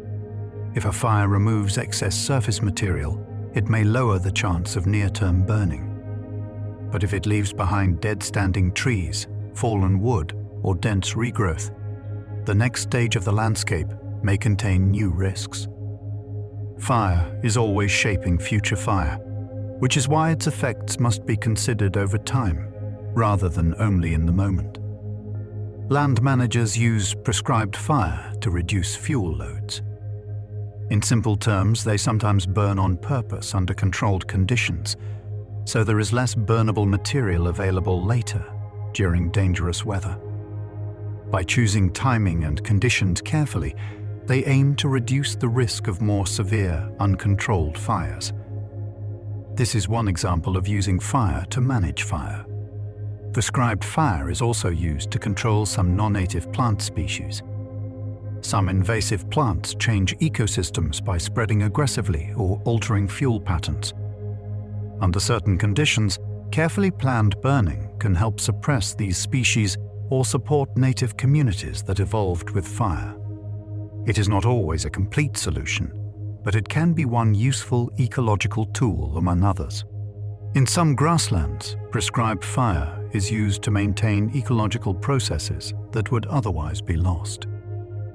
If a fire removes excess surface material, it may lower the chance of near-term burning. But if it leaves behind dead-standing trees, fallen wood, or dense regrowth, the next stage of the landscape may contain new risks. Fire is always shaping future fire, which is why its effects must be considered over time, rather than only in the moment. Land managers use prescribed fire to reduce fuel loads. In simple terms, they sometimes burn on purpose under controlled conditions, so there is less burnable material available later during dangerous weather. By choosing timing and conditions carefully, they aim to reduce the risk of more severe, uncontrolled fires. This is one example of using fire to manage fire. Prescribed fire is also used to control some non-native plant species. Some invasive plants change ecosystems by spreading aggressively or altering fuel patterns. Under certain conditions, carefully planned burning can help suppress these species or support native communities that evolved with fire. It is not always a complete solution, but it can be one useful ecological tool among others. In some grasslands, prescribed fire is used to maintain ecological processes that would otherwise be lost.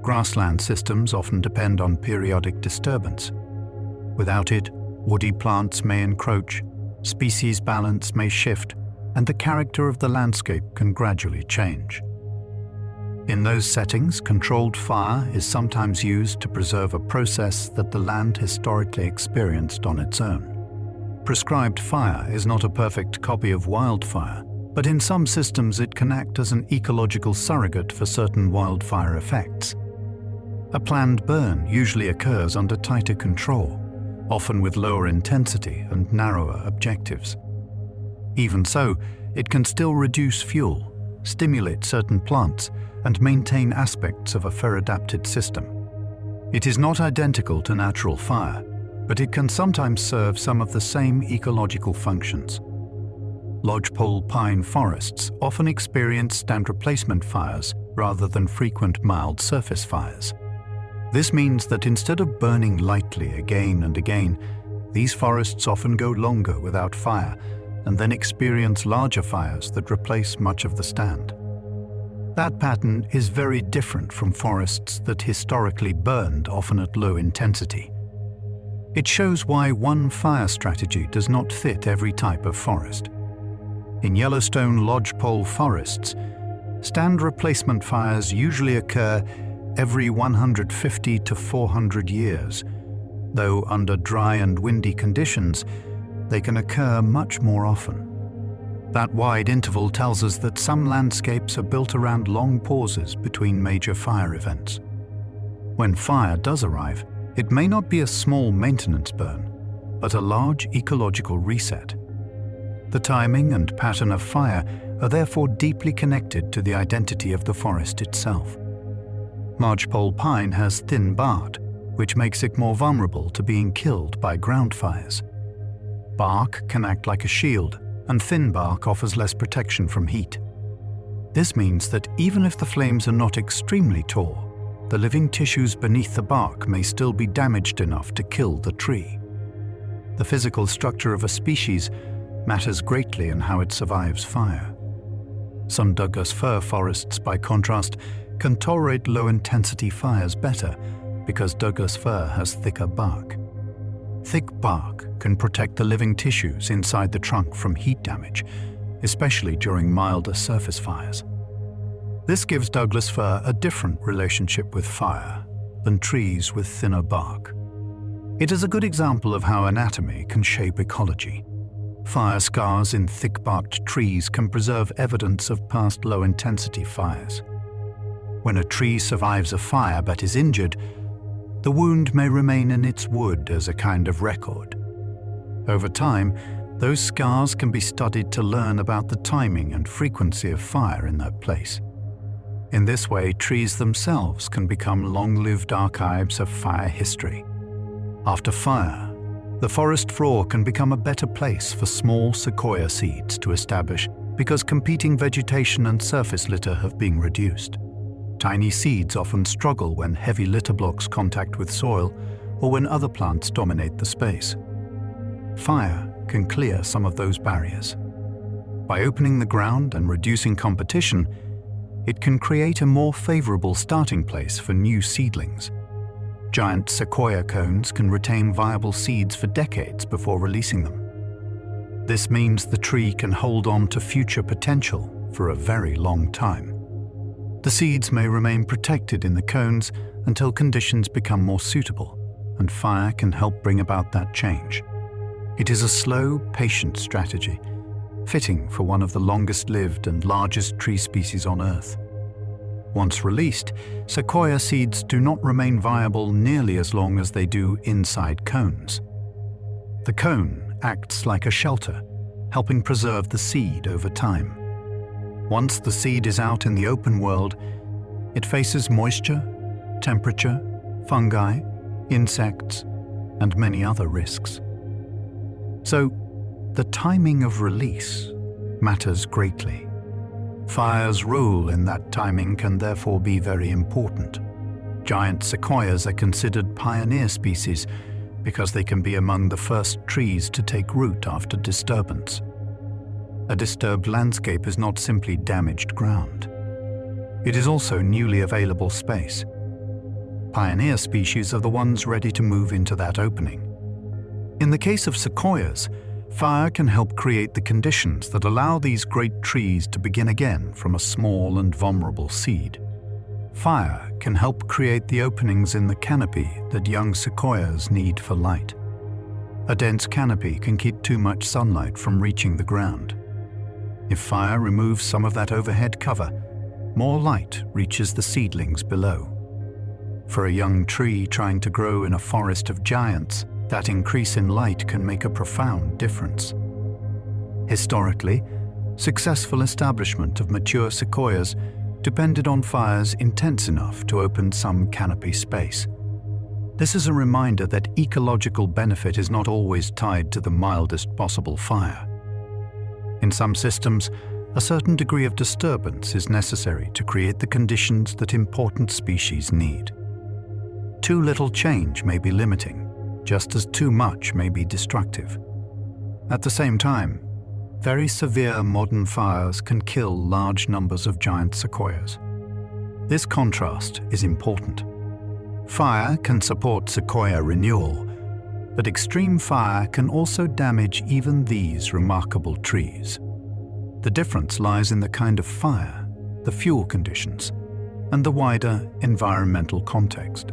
Grassland systems often depend on periodic disturbance. Without it, woody plants may encroach, Species balance may shift, and the character of the landscape can gradually change. In those settings, controlled fire is sometimes used to preserve a process that the land historically experienced on its own. Prescribed fire is not a perfect copy of wildfire, but in some systems it can act as an ecological surrogate for certain wildfire effects. A planned burn usually occurs under tighter control, often with lower intensity and narrower objectives. Even so, it can still reduce fuel, stimulate certain plants, and maintain aspects of a fair-adapted system. It is not identical to natural fire, but it can sometimes serve some of the same ecological functions. Lodgepole pine forests often experience stand replacement fires rather than frequent mild surface fires. This means that instead of burning lightly again and again, these forests often go longer without fire and then experience larger fires that replace much of the stand. That pattern is very different from forests that historically burned, often at low intensity. It shows why one fire strategy does not fit every type of forest. In Yellowstone lodgepole forests, stand replacement fires usually occur every 150 to 400 years, though under dry and windy conditions, they can occur much more often. That wide interval tells us that some landscapes are built around long pauses between major fire events. When fire does arrive, it may not be a small maintenance burn, but a large ecological reset. The timing and pattern of fire are therefore deeply connected to the identity of the forest itself. Lodgepole pine has thin bark, which makes it more vulnerable to being killed by ground fires. Bark can act like a shield, and thin bark offers less protection from heat. This means that even if the flames are not extremely tall, the living tissues beneath the bark may still be damaged enough to kill the tree. The physical structure of a species matters greatly in how it survives fire. Some Douglas fir forests, by contrast, can tolerate low-intensity fires better because Douglas fir has thicker bark. Thick bark can protect the living tissues inside the trunk from heat damage, especially during milder surface fires. This gives Douglas fir a different relationship with fire than trees with thinner bark. It is a good example of how anatomy can shape ecology. Fire scars in thick-barked trees can preserve evidence of past low-intensity fires. When a tree survives a fire but is injured, the wound may remain in its wood as a kind of record. Over time, those scars can be studied to learn about the timing and frequency of fire in that place. In this way, trees themselves can become long-lived archives of fire history. After fire, the forest floor can become a better place for small sequoia seeds to establish because competing vegetation and surface litter have been reduced. Tiny seeds often struggle when heavy litter blocks contact with soil or when other plants dominate the space. Fire can clear some of those barriers. By opening the ground and reducing competition, it can create a more favorable starting place for new seedlings. Giant sequoia cones can retain viable seeds for decades before releasing them. This means the tree can hold on to future potential for a very long time. The seeds may remain protected in the cones until conditions become more suitable, and fire can help bring about that change. It is a slow, patient strategy, fitting for one of the longest-lived and largest tree species on Earth. Once released, sequoia seeds do not remain viable nearly as long as they do inside cones. The cone acts like a shelter, helping preserve the seed over time. Once the seed is out in the open world, it faces moisture, temperature, fungi, insects, and many other risks. So, the timing of release matters greatly. Fire's role in that timing can therefore be very important. Giant sequoias are considered pioneer species because they can be among the first trees to take root after disturbance. A disturbed landscape is not simply damaged ground. It is also newly available space. Pioneer species are the ones ready to move into that opening. In the case of sequoias, Fire can help create the conditions that allow these great trees to begin again from a small and vulnerable seed. Fire can help create the openings in the canopy that young sequoias need for light. A dense canopy can keep too much sunlight from reaching the ground. If fire removes some of that overhead cover, more light reaches the seedlings below. For a young tree trying to grow in a forest of giants, that increase in light can make a profound difference. Historically, successful establishment of mature sequoias depended on fires intense enough to open some canopy space. This is a reminder that ecological benefit is not always tied to the mildest possible fire. In some systems, a certain degree of disturbance is necessary to create the conditions that important species need. Too little change may be limiting, just as too much may be destructive. At the same time, very severe modern fires can kill large numbers of giant sequoias. This contrast is important. Fire can support sequoia renewal, but extreme fire can also damage even these remarkable trees. The difference lies in the kind of fire, the fuel conditions, and the wider environmental context.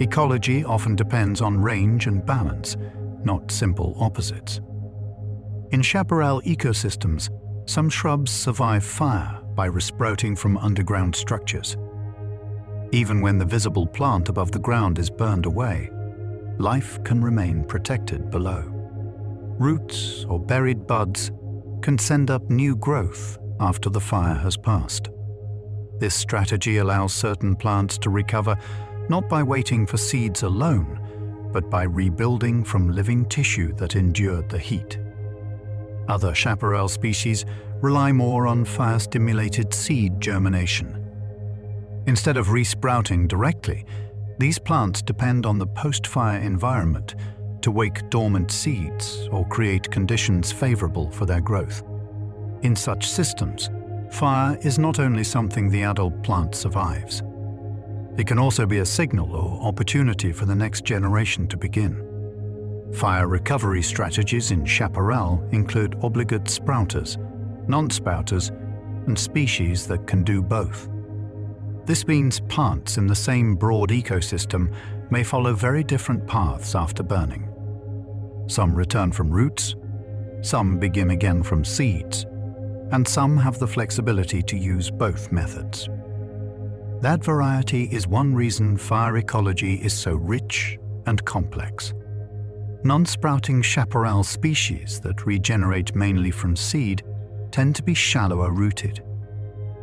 Ecology often depends on range and balance, not simple opposites. In chaparral ecosystems, some shrubs survive fire by resprouting from underground structures. Even when the visible plant above the ground is burned away, life can remain protected below. Roots or buried buds can send up new growth after the fire has passed. This strategy allows certain plants to recover not by waiting for seeds alone, but by rebuilding from living tissue that endured the heat. Other chaparral species rely more on fire-stimulated seed germination. Instead of resprouting directly, these plants depend on the post-fire environment to wake dormant seeds or create conditions favorable for their growth. In such systems, fire is not only something the adult plant survives. It can also be a signal or opportunity for the next generation to begin. Fire recovery strategies in chaparral include obligate sprouters, non-sprouters, and species that can do both. This means plants in the same broad ecosystem may follow very different paths after burning. Some return from roots, some begin again from seeds, and some have the flexibility to use both methods. That variety is one reason fire ecology is so rich and complex. Non-sprouting chaparral species that regenerate mainly from seed tend to be shallower rooted.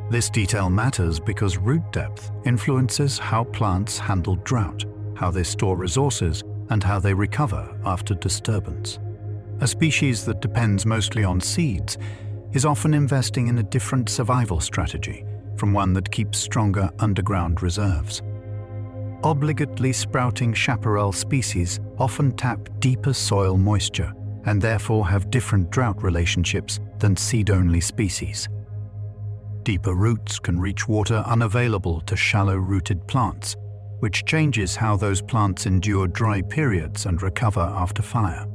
This detail matters because root depth influences how plants handle drought, how they store resources, and how they recover after disturbance. A species that depends mostly on seeds is often investing in a different survival strategy from one that keeps stronger underground reserves. Obligately sprouting chaparral species often tap deeper soil moisture and therefore have different drought relationships than seed-only species. Deeper roots can reach water unavailable to shallow-rooted plants, which changes how those plants endure dry periods and recover after fire.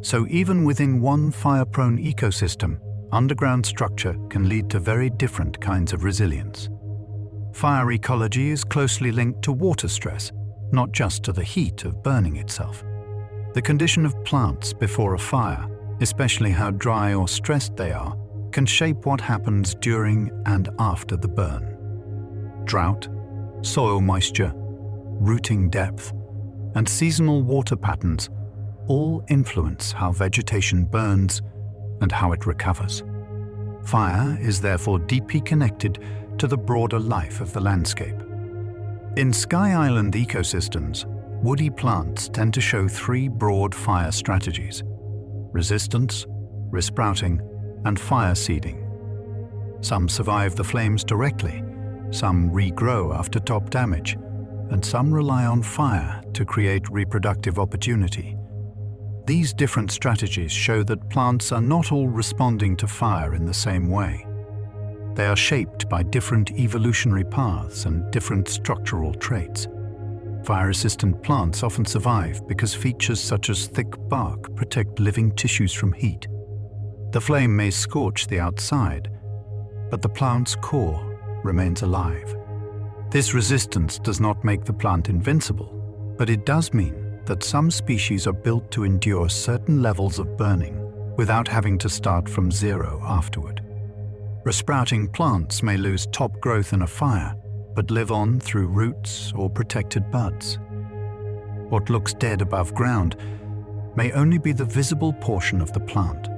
So even within one fire-prone ecosystem, underground structure can lead to very different kinds of resilience. Fire ecology is closely linked to water stress, not just to the heat of burning itself. The condition of plants before a fire, especially how dry or stressed they are, can shape what happens during and after the burn. Drought, soil moisture, rooting depth, and seasonal water patterns all influence how vegetation burns and how it recovers. Fire is therefore deeply connected to the broader life of the landscape. In Sky Island ecosystems, woody plants tend to show three broad fire strategies: resistance, resprouting, and fire seeding. Some survive the flames directly, some regrow after top damage, and some rely on fire to create reproductive opportunity. These different strategies show that plants are not all responding to fire in the same way. They are shaped by different evolutionary paths and different structural traits. Fire-resistant plants often survive because features such as thick bark protect living tissues from heat. The flame may scorch the outside, but the plant's core remains alive. This resistance does not make the plant invincible, but it does mean that some species are built to endure certain levels of burning without having to start from zero afterward. Resprouting plants may lose top growth in a fire, but live on through roots or protected buds. What looks dead above ground may only be the visible portion of the plant.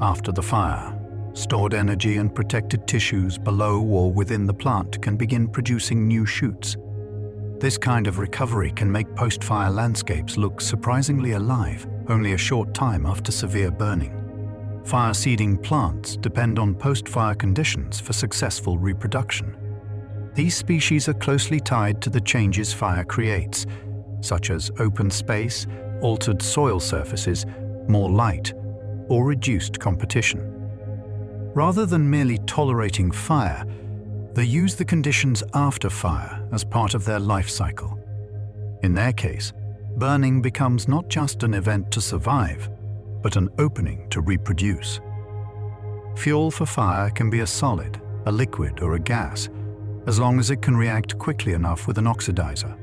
After the fire, stored energy and protected tissues below or within the plant can begin producing new shoots. This kind of recovery can make post-fire landscapes look surprisingly alive only a short time after severe burning. Fire-seeding plants depend on post-fire conditions for successful reproduction. These species are closely tied to the changes fire creates, such as open space, altered soil surfaces, more light, or reduced competition. Rather than merely tolerating fire, they use the conditions after fire as part of their life cycle. In their case, burning becomes not just an event to survive, but an opening to reproduce. Fuel for fire can be a solid, a liquid, or a gas, as long as it can react quickly enough with an oxidizer.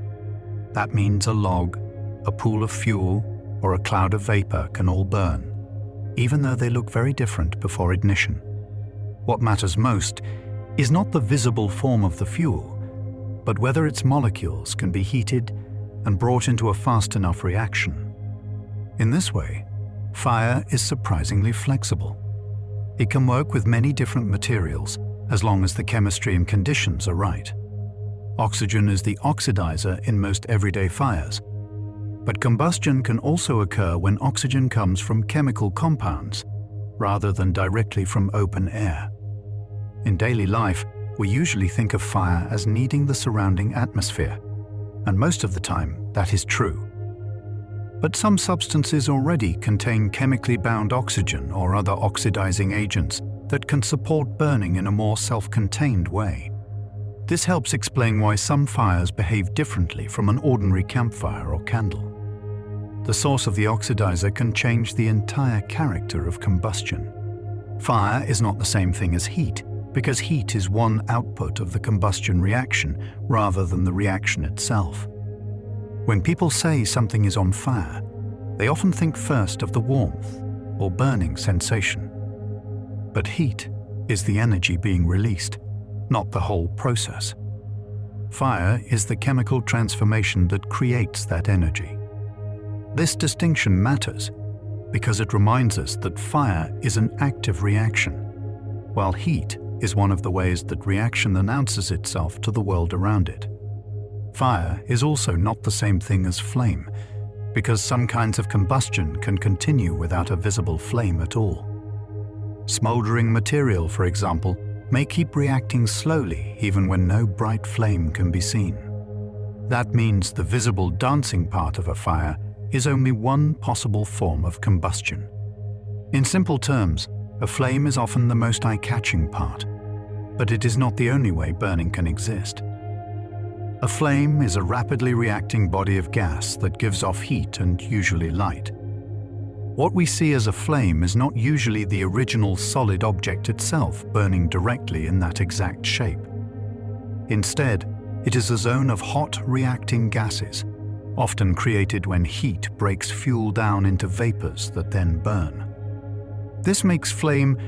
That means a log, a pool of fuel, or a cloud of vapor can all burn, even though they look very different before ignition. What matters most is not the visible form of the fuel, but whether its molecules can be heated and brought into a fast enough reaction. In this way, fire is surprisingly flexible. It can work with many different materials as long as the chemistry and conditions are right. Oxygen is the oxidizer in most everyday fires, but combustion can also occur when oxygen comes from chemical compounds rather than directly from open air. In daily life, we usually think of fire as needing the surrounding atmosphere, and most of the time that is true. But some substances already contain chemically bound oxygen or other oxidizing agents that can support burning in a more self-contained way. This helps explain why some fires behave differently from an ordinary campfire or candle. The source of the oxidizer can change the entire character of combustion. Fire is not the same thing as heat, because heat is one output of the combustion reaction rather than the reaction itself. When people say something is on fire, they often think first of the warmth or burning sensation. But heat is the energy being released, not the whole process. Fire is the chemical transformation that creates that energy. This distinction matters because it reminds us that fire is an active reaction, while heat is one of the ways that reaction announces itself to the world around it. Fire is also not the same thing as flame, because some kinds of combustion can continue without a visible flame at all. Smoldering material, for example, may keep reacting slowly even when no bright flame can be seen. That means the visible dancing part of a fire is only one possible form of combustion. In simple terms, a flame is often the most eye-catching part, but it is not the only way burning can exist. A flame is a rapidly reacting body of gas that gives off heat and usually light. What we see as a flame is not usually the original solid object itself burning directly in that exact shape. Instead, it is a zone of hot reacting gases, often created when heat breaks fuel down into vapors that then burn. This makes flame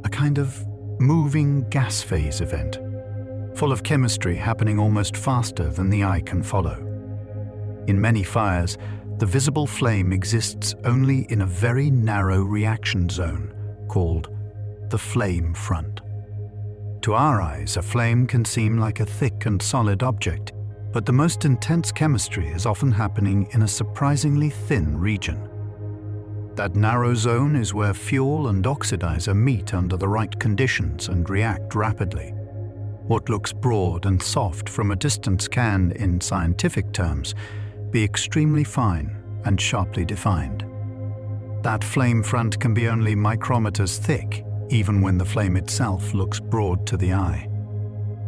a kind of moving gas phase event, full of chemistry happening almost faster than the eye can follow. In many fires, the visible flame exists only in a very narrow reaction zone called the flame front. To our eyes, a flame can seem like a thick and solid object, but the most intense chemistry is often happening in a surprisingly thin region. That narrow zone is where fuel and oxidizer meet under the right conditions and react rapidly. What looks broad and soft from a distance can, in scientific terms, be extremely fine and sharply defined. That flame front can be only micrometers thick, even when the flame itself looks broad to the eye.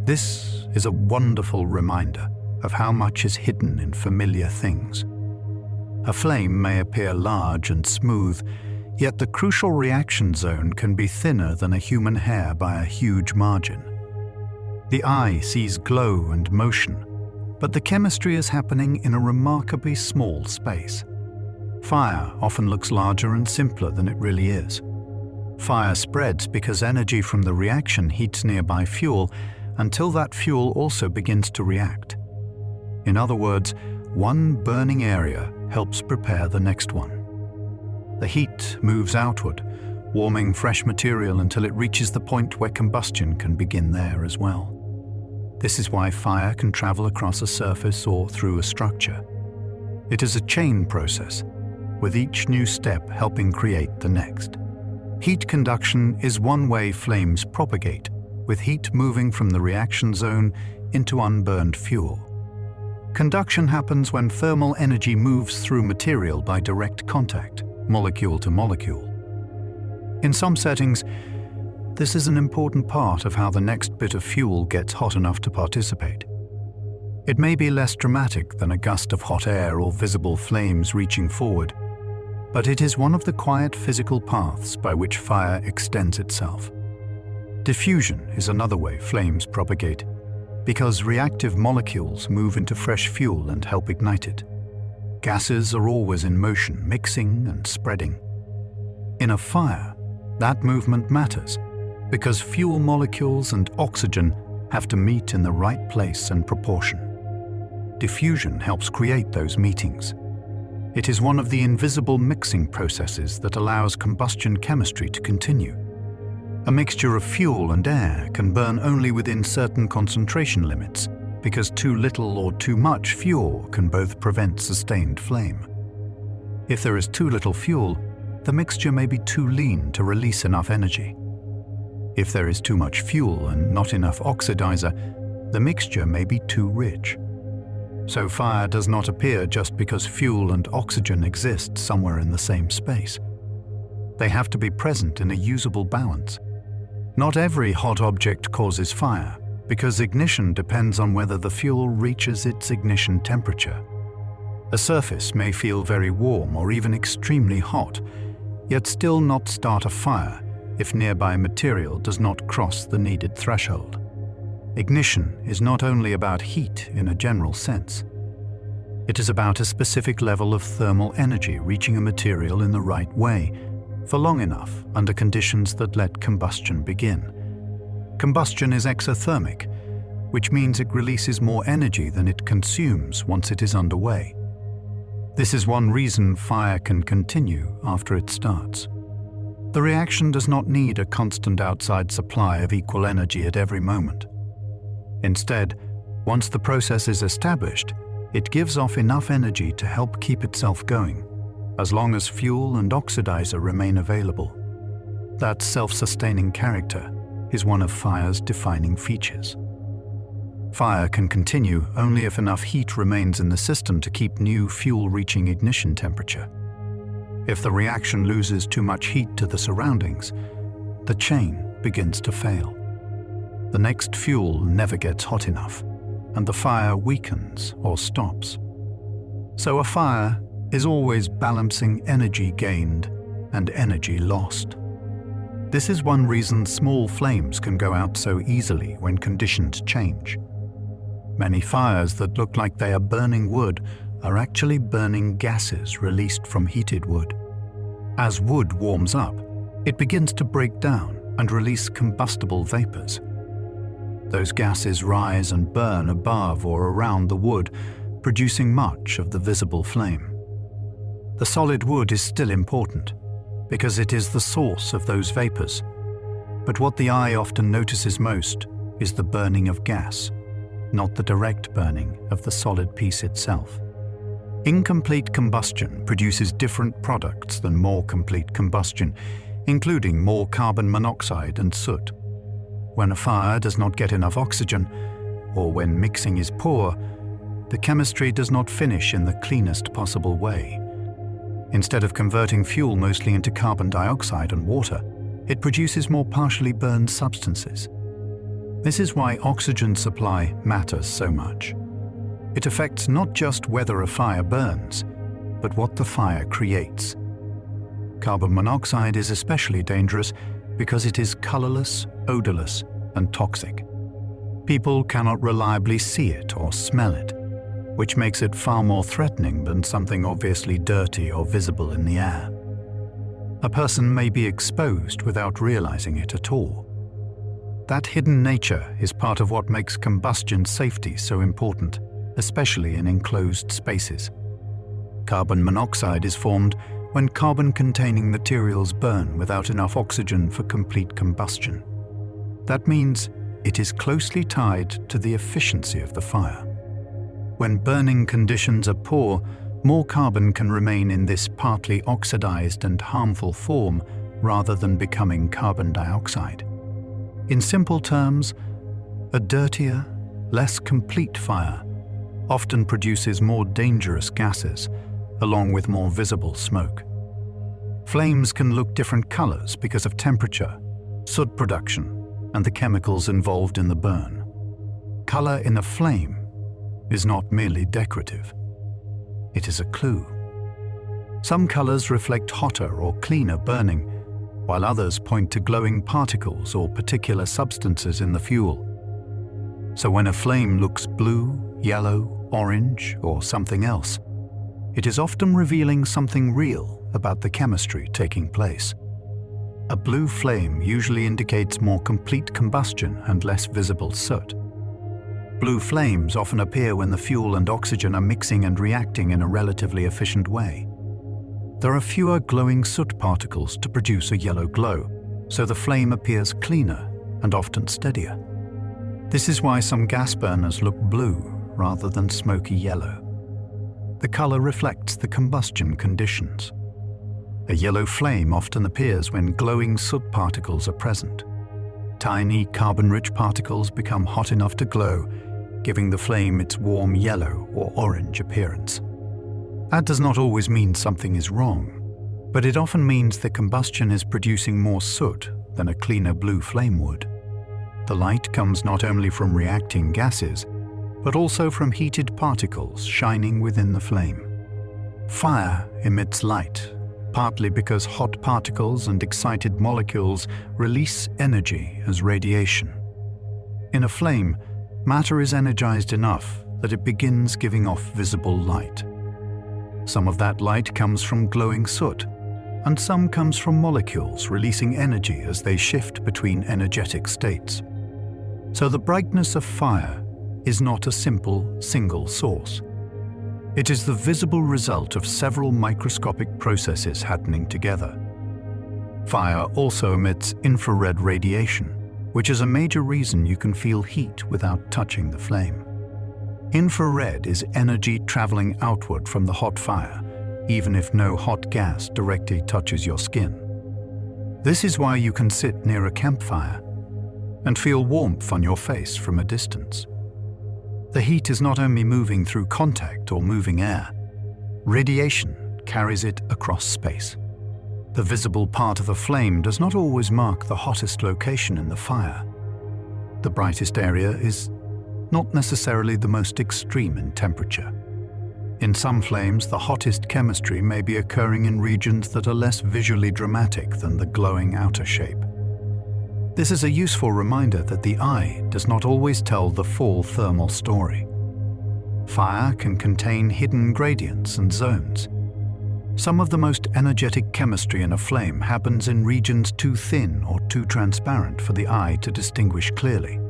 This is a wonderful reminder of how much is hidden in familiar things. A flame may appear large and smooth, yet the crucial reaction zone can be thinner than a human hair by a huge margin. The eye sees glow and motion, but the chemistry is happening in a remarkably small space. Fire often looks larger and simpler than it really is. Fire spreads because energy from the reaction heats nearby fuel until that fuel also begins to react. In other words, one burning area helps prepare the next one. The heat moves outward, warming fresh material until it reaches the point where combustion can begin there as well. This is why fire can travel across a surface or through a structure. It is a chain process, with each new step helping create the next. Heat conduction is one way flames propagate, with heat moving from the reaction zone into unburned fuel. Conduction happens when thermal energy moves through material by direct contact, molecule to molecule. In some settings, this is an important part of how the next bit of fuel gets hot enough to participate. It may be less dramatic than a gust of hot air or visible flames reaching forward, but it is one of the quiet physical paths by which fire extends itself. Diffusion is another way flames propagate, because reactive molecules move into fresh fuel and help ignite it. Gases are always in motion, mixing and spreading. In a fire, that movement matters, because fuel molecules and oxygen have to meet in the right place and proportion. Diffusion helps create those meetings. It is one of the invisible mixing processes that allows combustion chemistry to continue. A mixture of fuel and air can burn only within certain concentration limits, because too little or too much fuel can both prevent sustained flame. If there is too little fuel, the mixture may be too lean to release enough energy. If there is too much fuel and not enough oxidizer, the mixture may be too rich. So fire does not appear just because fuel and oxygen exist somewhere in the same space. They have to be present in a usable balance. Not every hot object causes fire, because ignition depends on whether the fuel reaches its ignition temperature. A surface may feel very warm or even extremely hot, yet still not start a fire if nearby material does not cross the needed threshold. Ignition is not only about heat in a general sense. It is about a specific level of thermal energy reaching a material in the right way, for long enough under conditions that let combustion begin. Combustion is exothermic, which means it releases more energy than it consumes once it is underway. This is one reason fire can continue after it starts. The reaction does not need a constant outside supply of equal energy at every moment. Instead, once the process is established, it gives off enough energy to help keep itself going, as long as fuel and oxidizer remain available. That self-sustaining character is one of fire's defining features. Fire can continue only if enough heat remains in the system to keep new fuel reaching ignition temperature. If the reaction loses too much heat to the surroundings, the chain begins to fail. The next fuel never gets hot enough, and the fire weakens or stops. So a fire is always balancing energy gained and energy lost. This is one reason small flames can go out so easily when conditions change. Many fires that look like they are burning wood are actually burning gases released from heated wood. As wood warms up, it begins to break down and release combustible vapors. Those gases rise and burn above or around the wood, producing much of the visible flame. The solid wood is still important, because it is the source of those vapors. But what the eye often notices most is the burning of gas, not the direct burning of the solid piece itself. Incomplete combustion produces different products than more complete combustion, including more carbon monoxide and soot. When a fire does not get enough oxygen, or when mixing is poor, the chemistry does not finish in the cleanest possible way. Instead of converting fuel mostly into carbon dioxide and water, it produces more partially burned substances. This is why oxygen supply matters so much. It affects not just whether a fire burns, but what the fire creates. Carbon monoxide is especially dangerous because it is colorless, odorless, and toxic. People cannot reliably see it or smell it, which makes it far more threatening than something obviously dirty or visible in the air. A person may be exposed without realizing it at all. That hidden nature is part of what makes combustion safety so important, especially in enclosed spaces. Carbon monoxide is formed when carbon-containing materials burn without enough oxygen for complete combustion. That means it is closely tied to the efficiency of the fire. When burning conditions are poor, more carbon can remain in this partly oxidized and harmful form rather than becoming carbon dioxide. In simple terms, a dirtier, less complete fire often produces more dangerous gases, along with more visible smoke. Flames can look different colors because of temperature, soot production, and the chemicals involved in the burn. Color in a flame is not merely decorative. It is a clue. Some colors reflect hotter or cleaner burning, while others point to glowing particles or particular substances in the fuel. So when a flame looks blue, yellow, orange, or something else, it is often revealing something real about the chemistry taking place. A blue flame usually indicates more complete combustion and less visible soot. Blue flames often appear when the fuel and oxygen are mixing and reacting in a relatively efficient way. There are fewer glowing soot particles to produce a yellow glow, so the flame appears cleaner and often steadier. This is why some gas burners look blue rather than smoky yellow. The color reflects the combustion conditions. A yellow flame often appears when glowing soot particles are present. Tiny carbon-rich particles become hot enough to glow, giving the flame its warm yellow or orange appearance. That does not always mean something is wrong, but it often means the combustion is producing more soot than a cleaner blue flame would. The light comes not only from reacting gases, but also from heated particles shining within the flame. Fire emits light, partly because hot particles and excited molecules release energy as radiation. In a flame, matter is energized enough that it begins giving off visible light. Some of that light comes from glowing soot, and some comes from molecules releasing energy as they shift between energetic states. So the brightness of fire is not a simple, single source. It is the visible result of several microscopic processes happening together. Fire also emits infrared radiation, which is a major reason you can feel heat without touching the flame. Infrared is energy traveling outward from the hot fire, even if no hot gas directly touches your skin. This is why you can sit near a campfire and feel warmth on your face from a distance. The heat is not only moving through contact or moving air, radiation carries it across space. The visible part of a flame does not always mark the hottest location in the fire. The brightest area is not necessarily the most extreme in temperature. In some flames, the hottest chemistry may be occurring in regions that are less visually dramatic than the glowing outer shape. This is a useful reminder that the eye does not always tell the full thermal story. Fire can contain hidden gradients and zones. Some of the most energetic chemistry in a flame happens in regions too thin or too transparent for the eye to distinguish clearly.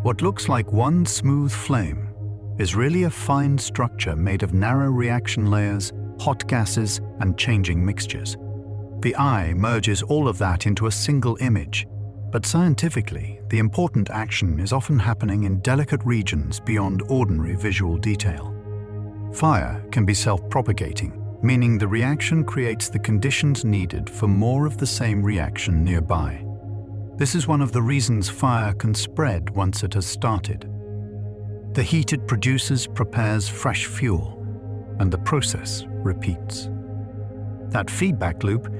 What looks like one smooth flame is really a fine structure made of narrow reaction layers, hot gases, and changing mixtures. The eye merges all of that into a single image, but scientifically, the important action is often happening in delicate regions beyond ordinary visual detail. Fire can be self-propagating, meaning the reaction creates the conditions needed for more of the same reaction nearby. This is one of the reasons fire can spread once it has started. The heat it produces prepares fresh fuel, and the process repeats. That feedback loop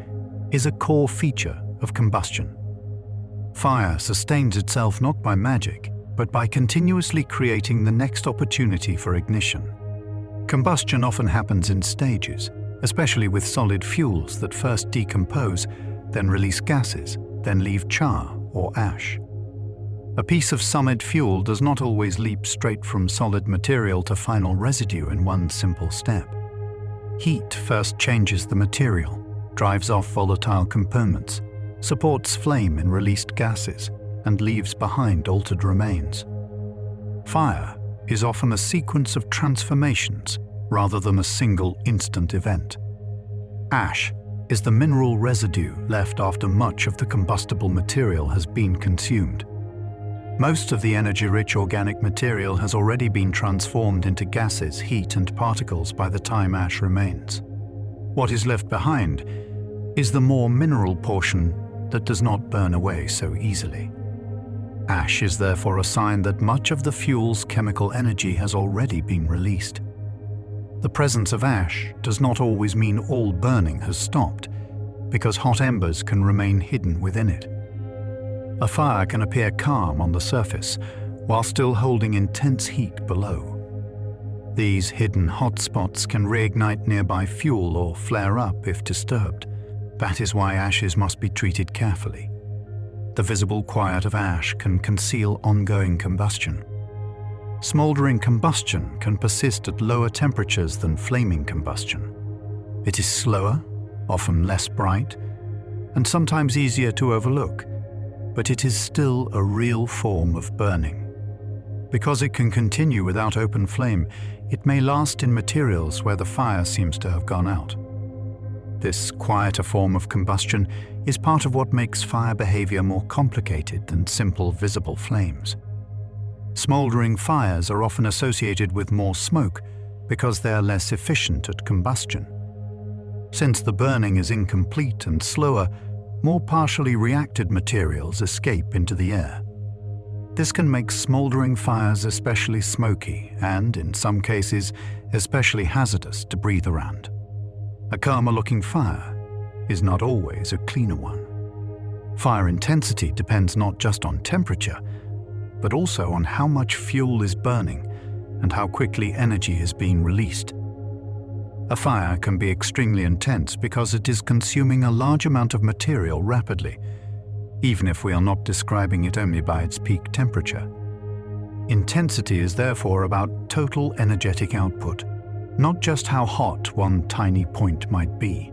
is a core feature of combustion. Fire sustains itself not by magic, but by continuously creating the next opportunity for ignition. Combustion often happens in stages, especially with solid fuels that first decompose, then release gases, then leave char or ash. A piece of solid fuel does not always leap straight from solid material to final residue in one simple step. Heat first changes the material, drives off volatile components, supports flame in released gases, and leaves behind altered remains. Fire is often a sequence of transformations rather than a single instant event. Ash is the mineral residue left after much of the combustible material has been consumed. Most of the energy-rich organic material has already been transformed into gases, heat, and particles by the time ash remains. What is left behind is the more mineral portion that does not burn away so easily. Ash is therefore a sign that much of the fuel's chemical energy has already been released. The presence of ash does not always mean all burning has stopped, because hot embers can remain hidden within it. A fire can appear calm on the surface, while still holding intense heat below. These hidden hot spots can reignite nearby fuel or flare up if disturbed. That is why ashes must be treated carefully. The visible quiet of ash can conceal ongoing combustion. Smoldering combustion can persist at lower temperatures than flaming combustion. It is slower, often less bright, and sometimes easier to overlook, but it is still a real form of burning. Because it can continue without open flame, it may last in materials where the fire seems to have gone out. This quieter form of combustion is part of what makes fire behavior more complicated than simple visible flames. Smoldering fires are often associated with more smoke because they are less efficient at combustion. Since the burning is incomplete and slower, more partially reacted materials escape into the air. This can make smoldering fires especially smoky and, in some cases, especially hazardous to breathe around. A calmer-looking fire is not always a cleaner one. Fire intensity depends not just on temperature, but also on how much fuel is burning and how quickly energy is being released. A fire can be extremely intense because it is consuming a large amount of material rapidly, even if we are not describing it only by its peak temperature. Intensity is therefore about total energetic output, not just how hot one tiny point might be.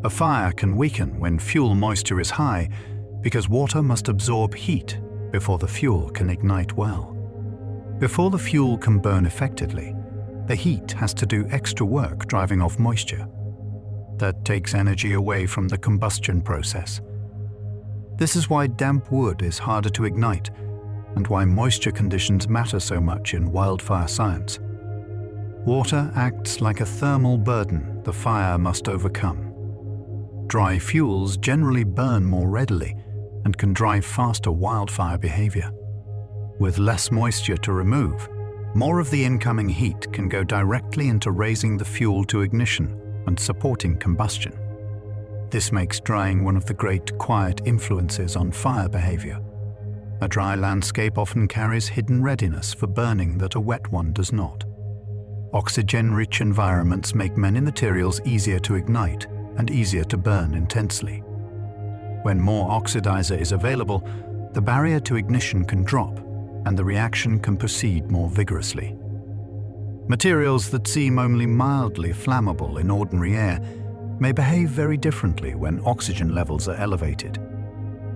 A fire can weaken when fuel moisture is high because water must absorb heat before the fuel can ignite well. Before the fuel can burn effectively, the heat has to do extra work driving off moisture. That takes energy away from the combustion process. This is why damp wood is harder to ignite and why moisture conditions matter so much in wildfire science. Water acts like a thermal burden the fire must overcome. Dry fuels generally burn more readily and can drive faster wildfire behavior. With less moisture to remove, more of the incoming heat can go directly into raising the fuel to ignition and supporting combustion. This makes drying one of the great quiet influences on fire behavior. A dry landscape often carries hidden readiness for burning that a wet one does not. Oxygen-rich environments make many materials easier to ignite and easier to burn intensely. When more oxidizer is available, the barrier to ignition can drop and the reaction can proceed more vigorously. Materials that seem only mildly flammable in ordinary air may behave very differently when oxygen levels are elevated.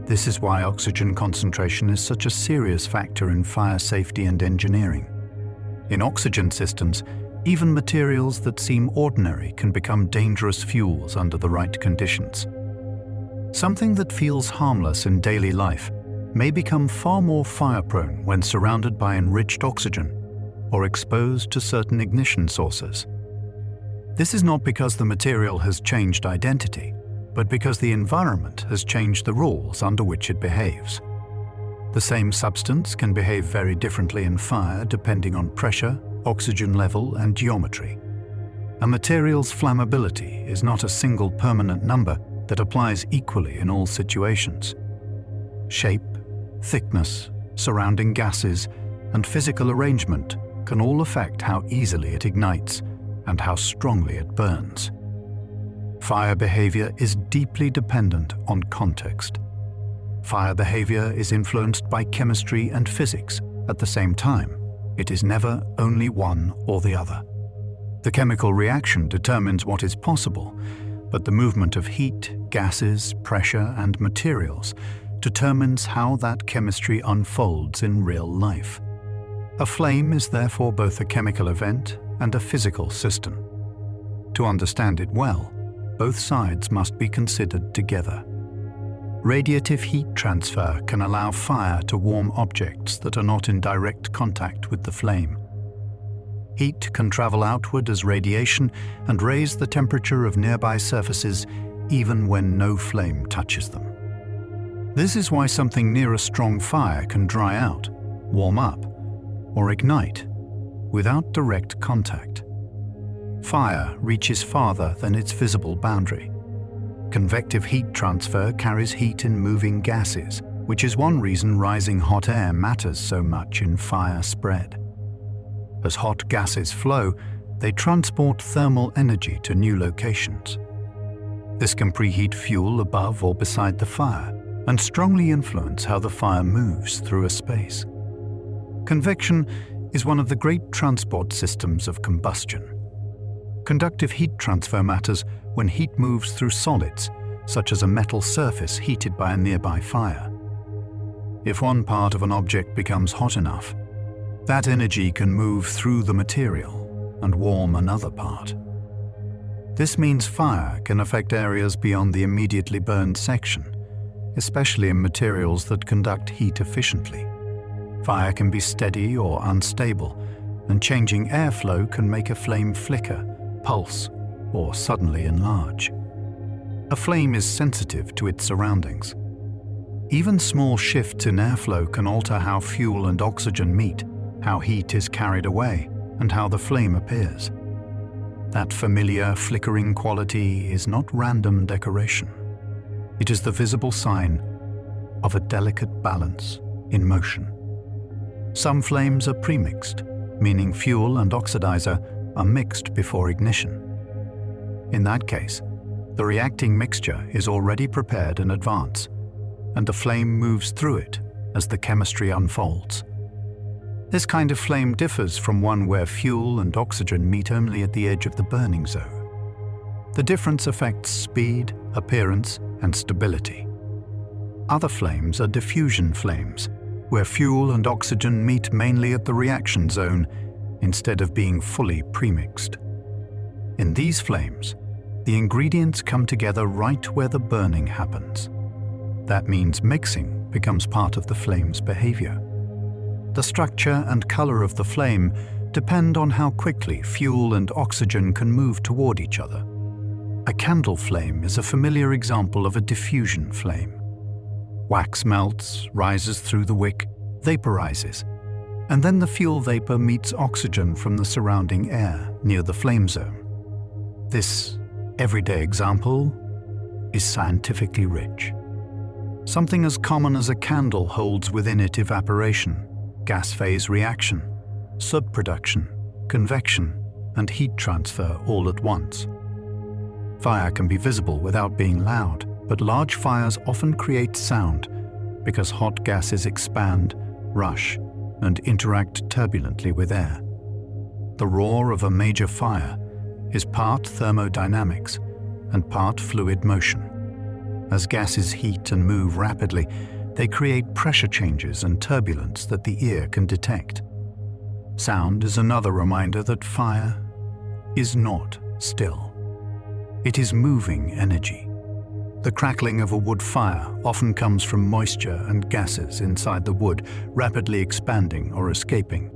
This is why oxygen concentration is such a serious factor in fire safety and engineering. In oxygen systems, even materials that seem ordinary can become dangerous fuels under the right conditions. Something that feels harmless in daily life may become far more fire-prone when surrounded by enriched oxygen or exposed to certain ignition sources. This is not because the material has changed identity, but because the environment has changed the rules under which it behaves. The same substance can behave very differently in fire depending on pressure, oxygen level, and geometry. A material's flammability is not a single permanent number that applies equally in all situations. Shape, thickness, surrounding gases, and physical arrangement can all affect how easily it ignites and how strongly it burns. Fire behavior is deeply dependent on context. Fire behavior is influenced by chemistry and physics at the same time. It is never only one or the other. The chemical reaction determines what is possible, but the movement of heat, gases, pressure, and materials determines how that chemistry unfolds in real life. A flame is therefore both a chemical event and a physical system. To understand it well, both sides must be considered together. Radiative heat transfer can allow fire to warm objects that are not in direct contact with the flame. Heat can travel outward as radiation and raise the temperature of nearby surfaces even when no flame touches them. This is why something near a strong fire can dry out, warm up, or ignite without direct contact. Fire reaches farther than its visible boundary. Convective heat transfer carries heat in moving gases, which is one reason rising hot air matters so much in fire spread. As hot gases flow, they transport thermal energy to new locations. This can preheat fuel above or beside the fire and strongly influence how the fire moves through a space. Convection is one of the great transport systems of combustion. Conductive heat transfer matters when heat moves through solids, such as a metal surface heated by a nearby fire. If one part of an object becomes hot enough, that energy can move through the material and warm another part. This means fire can affect areas beyond the immediately burned section, especially in materials that conduct heat efficiently. Fire can be steady or unstable, and changing airflow can make a flame flicker, pulse, or suddenly enlarge. A flame is sensitive to its surroundings. Even small shifts in airflow can alter how fuel and oxygen meet, how heat is carried away, and how the flame appears. That familiar flickering quality is not random decoration. It is the visible sign of a delicate balance in motion. Some flames are premixed, meaning fuel and oxidizer are mixed before ignition. In that case, the reacting mixture is already prepared in advance, and the flame moves through it as the chemistry unfolds. This kind of flame differs from one where fuel and oxygen meet only at the edge of the burning zone. The difference affects speed, appearance, and stability. Other flames are diffusion flames, where fuel and oxygen meet mainly at the reaction zone instead of being fully premixed. In these flames, the ingredients come together right where the burning happens. That means mixing becomes part of the flame's behavior. The structure and color of the flame depend on how quickly fuel and oxygen can move toward each other. A candle flame is a familiar example of a diffusion flame. Wax melts, rises through the wick, vaporizes, and then the fuel vapor meets oxygen from the surrounding air near the flame zone. This everyday example is scientifically rich. Something as common as a candle holds within it evaporation, gas phase reaction, subproduction, convection, and heat transfer all at once. Fire can be visible without being loud, but large fires often create sound because hot gases expand, rush, and interact turbulently with air. The roar of a major fire is part thermodynamics and part fluid motion. As gases heat and move rapidly, they create pressure changes and turbulence that the ear can detect. Sound is another reminder that fire is not still. It is moving energy. The crackling of a wood fire often comes from moisture and gases inside the wood rapidly expanding or escaping.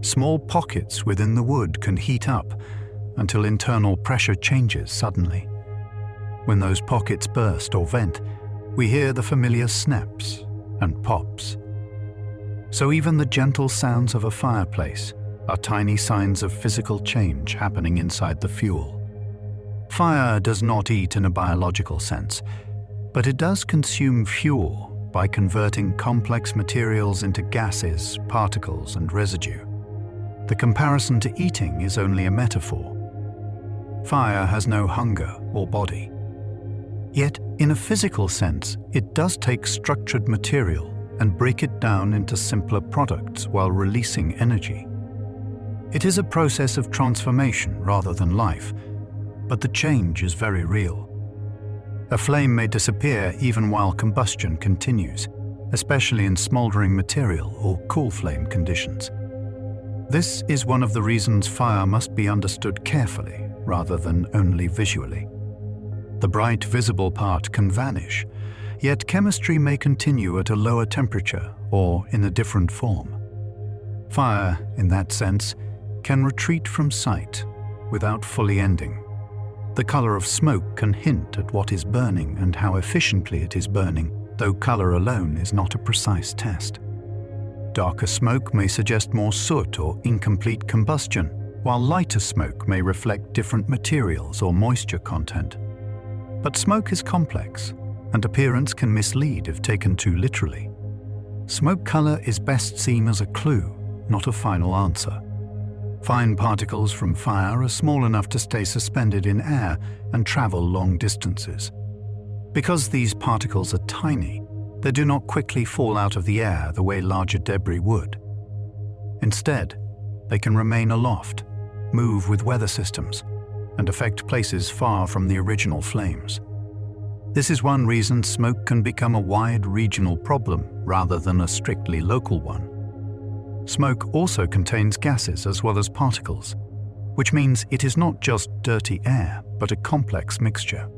Small pockets within the wood can heat up until internal pressure changes suddenly. When those pockets burst or vent, we hear the familiar snaps and pops. So even the gentle sounds of a fireplace are tiny signs of physical change happening inside the fuel. Fire does not eat in a biological sense, but it does consume fuel by converting complex materials into gases, particles, and residue. The comparison to eating is only a metaphor. Fire has no hunger or body. Yet, in a physical sense, it does take structured material and break it down into simpler products while releasing energy. It is a process of transformation rather than life, but the change is very real. A flame may disappear even while combustion continues, especially in smoldering material or cool flame conditions. This is one of the reasons fire must be understood carefully rather than only visually. The bright visible part can vanish, yet chemistry may continue at a lower temperature or in a different form. Fire, in that sense, can retreat from sight without fully ending. The color of smoke can hint at what is burning and how efficiently it is burning, though color alone is not a precise test. Darker smoke may suggest more soot or incomplete combustion, while lighter smoke may reflect different materials or moisture content. But smoke is complex, and appearance can mislead if taken too literally. Smoke color is best seen as a clue, not a final answer. Fine particles from fire are small enough to stay suspended in air and travel long distances. Because these particles are tiny, they do not quickly fall out of the air the way larger debris would. Instead, they can remain aloft, move with weather systems, and affect places far from the original flames. This is one reason smoke can become a wide regional problem rather than a strictly local one. Smoke also contains gases as well as particles, which means it is not just dirty air, but a complex mixture.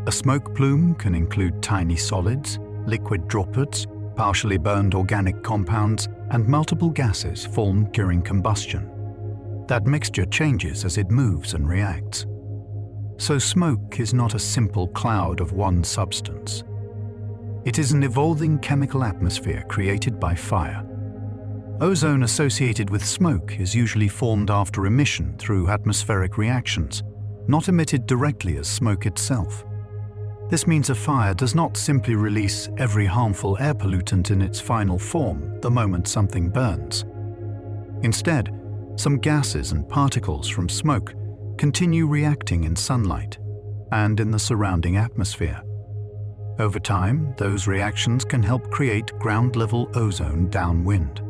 A smoke plume can include tiny solids, liquid droplets, partially burned organic compounds, and multiple gases formed during combustion. That mixture changes as it moves and reacts. So smoke is not a simple cloud of one substance. It is an evolving chemical atmosphere created by fire. Ozone associated with smoke is usually formed after emission through atmospheric reactions, not emitted directly as smoke itself. This means a fire does not simply release every harmful air pollutant in its final form the moment something burns. Instead, some gases and particles from smoke continue reacting in sunlight and in the surrounding atmosphere. Over time, those reactions can help create ground-level ozone downwind.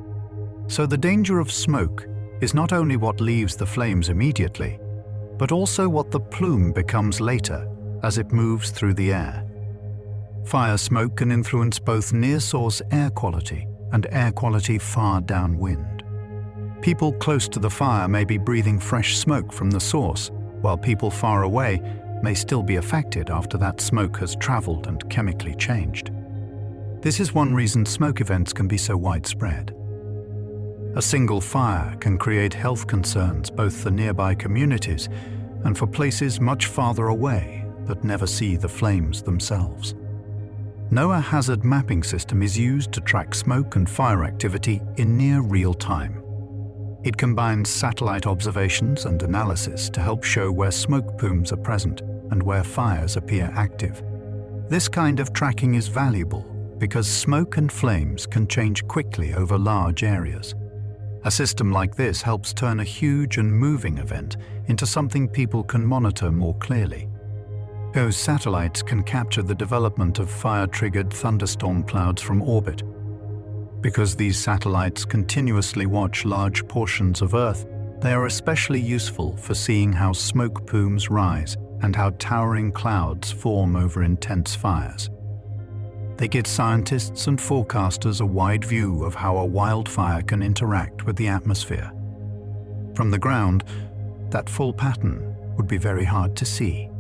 So the danger of smoke is not only what leaves the flames immediately, but also what the plume becomes later as it moves through the air. Fire smoke can influence both near-source air quality and air quality far downwind. People close to the fire may be breathing fresh smoke from the source, while people far away may still be affected after that smoke has traveled and chemically changed. This is one reason smoke events can be so widespread. A single fire can create health concerns both for nearby communities and for places much farther away that never see the flames themselves. NOAA Hazard Mapping System is used to track smoke and fire activity in near real time. It combines satellite observations and analysis to help show where smoke plumes are present and where fires appear active. This kind of tracking is valuable because smoke and flames can change quickly over large areas. A system like this helps turn a huge and moving event into something people can monitor more clearly. Those satellites can capture the development of fire-triggered thunderstorm clouds from orbit. Because these satellites continuously watch large portions of Earth, they are especially useful for seeing how smoke plumes rise and how towering clouds form over intense fires. They give scientists and forecasters a wide view of how a wildfire can interact with the atmosphere. From the ground, that full pattern would be very hard to see.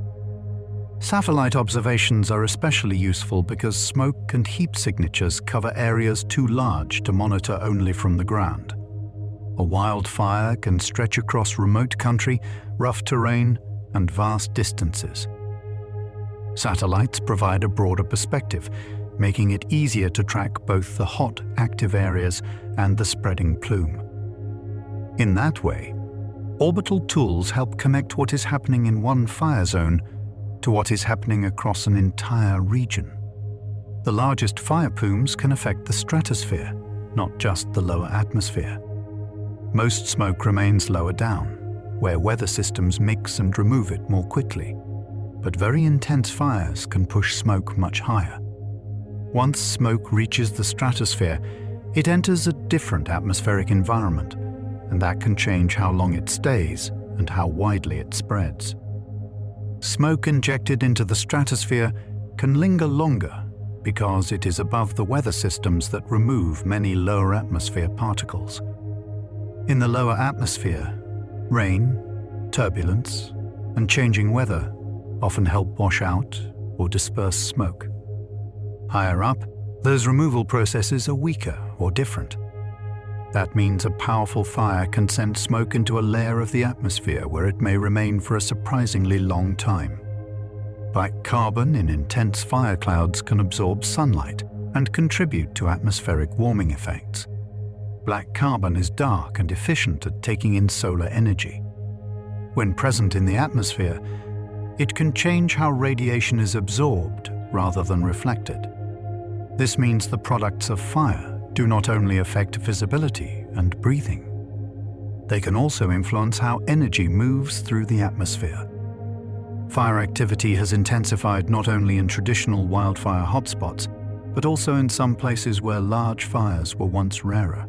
Satellite observations are especially useful because smoke and heat signatures cover areas too large to monitor only from the ground. A wildfire can stretch across remote country, rough terrain, and vast distances. Satellites provide a broader perspective, making it easier to track both the hot, active areas and the spreading plume. In that way, orbital tools help connect what is happening in one fire zone to what is happening across an entire region. The largest fire plumes can affect the stratosphere, not just the lower atmosphere. Most smoke remains lower down, where weather systems mix and remove it more quickly. But very intense fires can push smoke much higher. Once smoke reaches the stratosphere, it enters a different atmospheric environment, and that can change how long it stays and how widely it spreads. Smoke injected into the stratosphere can linger longer because it is above the weather systems that remove many lower atmosphere particles. In the lower atmosphere, rain, turbulence, and changing weather often help wash out or disperse smoke. Higher up, those removal processes are weaker or different. That means a powerful fire can send smoke into a layer of the atmosphere where it may remain for a surprisingly long time. Black carbon in intense fire clouds can absorb sunlight and contribute to atmospheric warming effects. Black carbon is dark and efficient at taking in solar energy. When present in the atmosphere, it can change how radiation is absorbed rather than reflected. This means the products of fire do not only affect visibility and breathing. They can also influence how energy moves through the atmosphere. Fire activity has intensified not only in traditional wildfire hotspots, but also in some places where large fires were once rarer.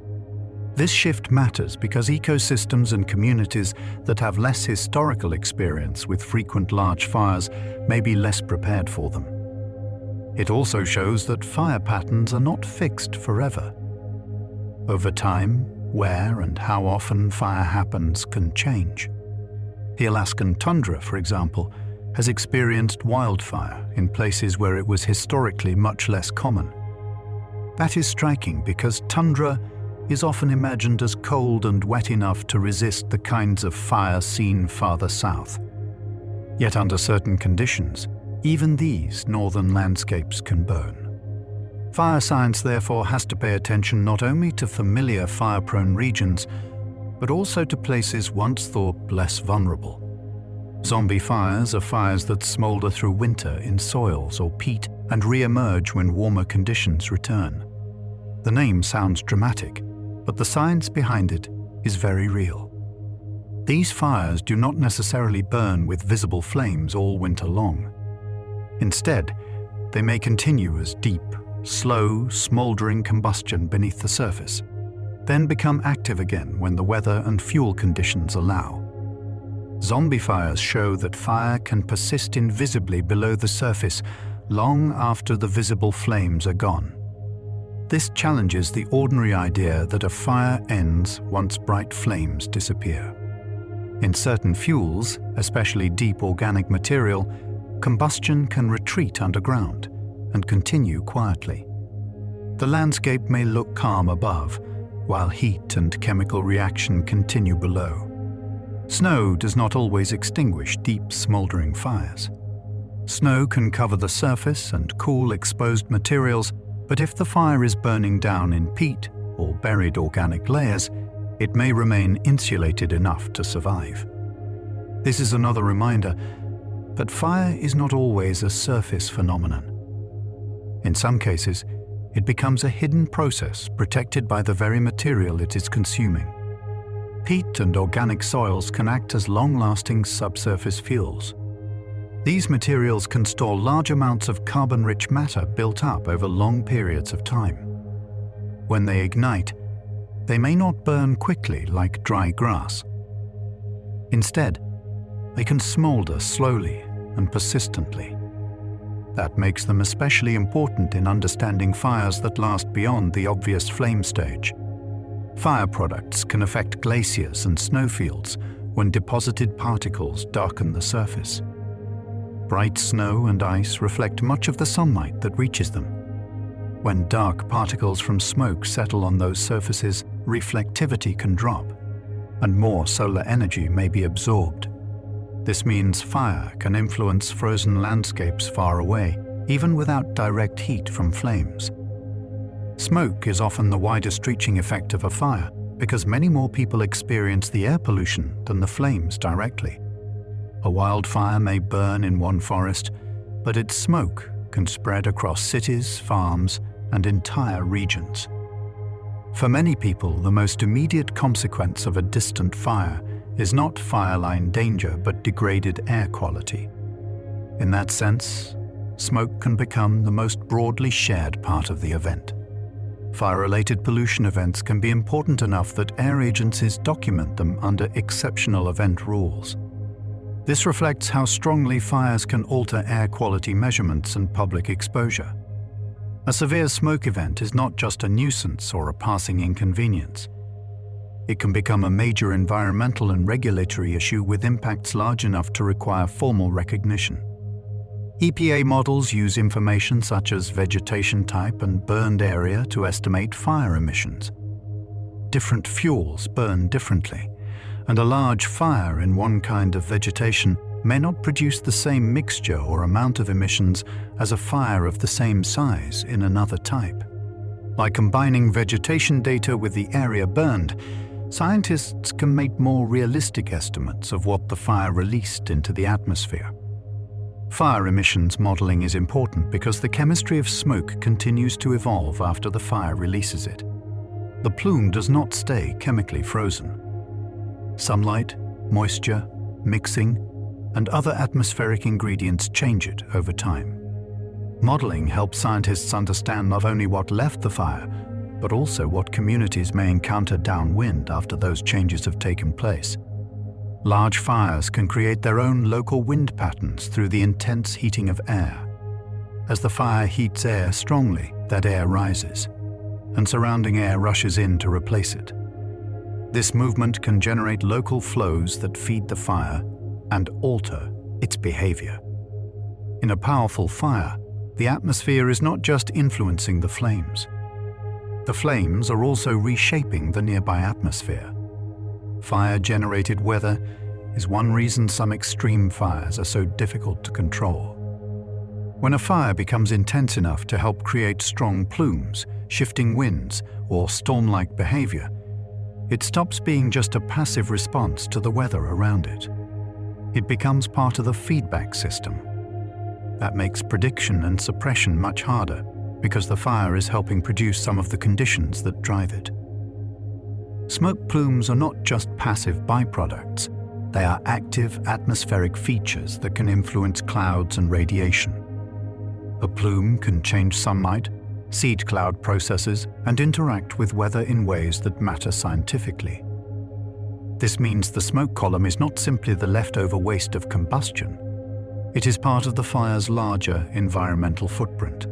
This shift matters because ecosystems and communities that have less historical experience with frequent large fires may be less prepared for them. It also shows that fire patterns are not fixed forever. Over time, where and how often fire happens can change. The Alaskan tundra, for example, has experienced wildfire in places where it was historically much less common. That is striking because tundra is often imagined as cold and wet enough to resist the kinds of fire seen farther south. Yet under certain conditions, even these northern landscapes can burn. Fire science therefore has to pay attention not only to familiar fire-prone regions, but also to places once thought less vulnerable. Zombie fires are fires that smolder through winter in soils or peat and re-emerge when warmer conditions return. The name sounds dramatic, but the science behind it is very real. These fires do not necessarily burn with visible flames all winter long. Instead, they may continue as deep, slow, smoldering combustion beneath the surface, then become active again when the weather and fuel conditions allow. Zombie fires show that fire can persist invisibly below the surface long after the visible flames are gone. This challenges the ordinary idea that a fire ends once bright flames disappear. In certain fuels, especially deep organic material, combustion can retreat underground and continue quietly. The landscape may look calm above, while heat and chemical reaction continue below. Snow does not always extinguish deep, smoldering fires. Snow can cover the surface and cool exposed materials, but if the fire is burning down in peat or buried organic layers, it may remain insulated enough to survive. This is another reminder that fire is not always a surface phenomenon. In some cases, it becomes a hidden process protected by the very material it is consuming. Peat and organic soils can act as long-lasting subsurface fuels. These materials can store large amounts of carbon-rich matter built up over long periods of time. When they ignite, they may not burn quickly like dry grass. Instead, they can smolder slowly and persistently. That makes them especially important in understanding fires that last beyond the obvious flame stage. Fire products can affect glaciers and snowfields when deposited particles darken the surface. Bright snow and ice reflect much of the sunlight that reaches them. When dark particles from smoke settle on those surfaces, reflectivity can drop, and more solar energy may be absorbed. This means fire can influence frozen landscapes far away, even without direct heat from flames. Smoke is often the widest reaching effect of a fire because many more people experience the air pollution than the flames directly. A wildfire may burn in one forest, but its smoke can spread across cities, farms, and entire regions. For many people, the most immediate consequence of a distant fire is not fire line danger, but degraded air quality. In that sense, smoke can become the most broadly shared part of the event. Fire-related pollution events can be important enough that air agencies document them under exceptional event rules. This reflects how strongly fires can alter air quality measurements and public exposure. A severe smoke event is not just a nuisance or a passing inconvenience. It can become a major environmental and regulatory issue with impacts large enough to require formal recognition. EPA models use information such as vegetation type and burned area to estimate fire emissions. Different fuels burn differently, and a large fire in one kind of vegetation may not produce the same mixture or amount of emissions as a fire of the same size in another type. By combining vegetation data with the area burned, scientists can make more realistic estimates of what the fire released into the atmosphere. Fire emissions modeling is important because the chemistry of smoke continues to evolve after the fire releases it. The plume does not stay chemically frozen. Sunlight, moisture, mixing, and other atmospheric ingredients change it over time. Modeling helps scientists understand not only what left the fire, but also what communities may encounter downwind after those changes have taken place. Large fires can create their own local wind patterns through the intense heating of air. As the fire heats air strongly, that air rises, and surrounding air rushes in to replace it. This movement can generate local flows that feed the fire and alter its behavior. In a powerful fire, the atmosphere is not just influencing the flames. The flames are also reshaping the nearby atmosphere. Fire-generated weather is one reason some extreme fires are so difficult to control. When a fire becomes intense enough to help create strong plumes, shifting winds, or storm-like behavior, it stops being just a passive response to the weather around it. It becomes part of the feedback system. That makes prediction and suppression much harder because the fire is helping produce some of the conditions that drive it. Smoke plumes are not just passive byproducts. They are active atmospheric features that can influence clouds and radiation. A plume can change sunlight, seed cloud processes, and interact with weather in ways that matter scientifically. This means the smoke column is not simply the leftover waste of combustion. It is part of the fire's larger environmental footprint.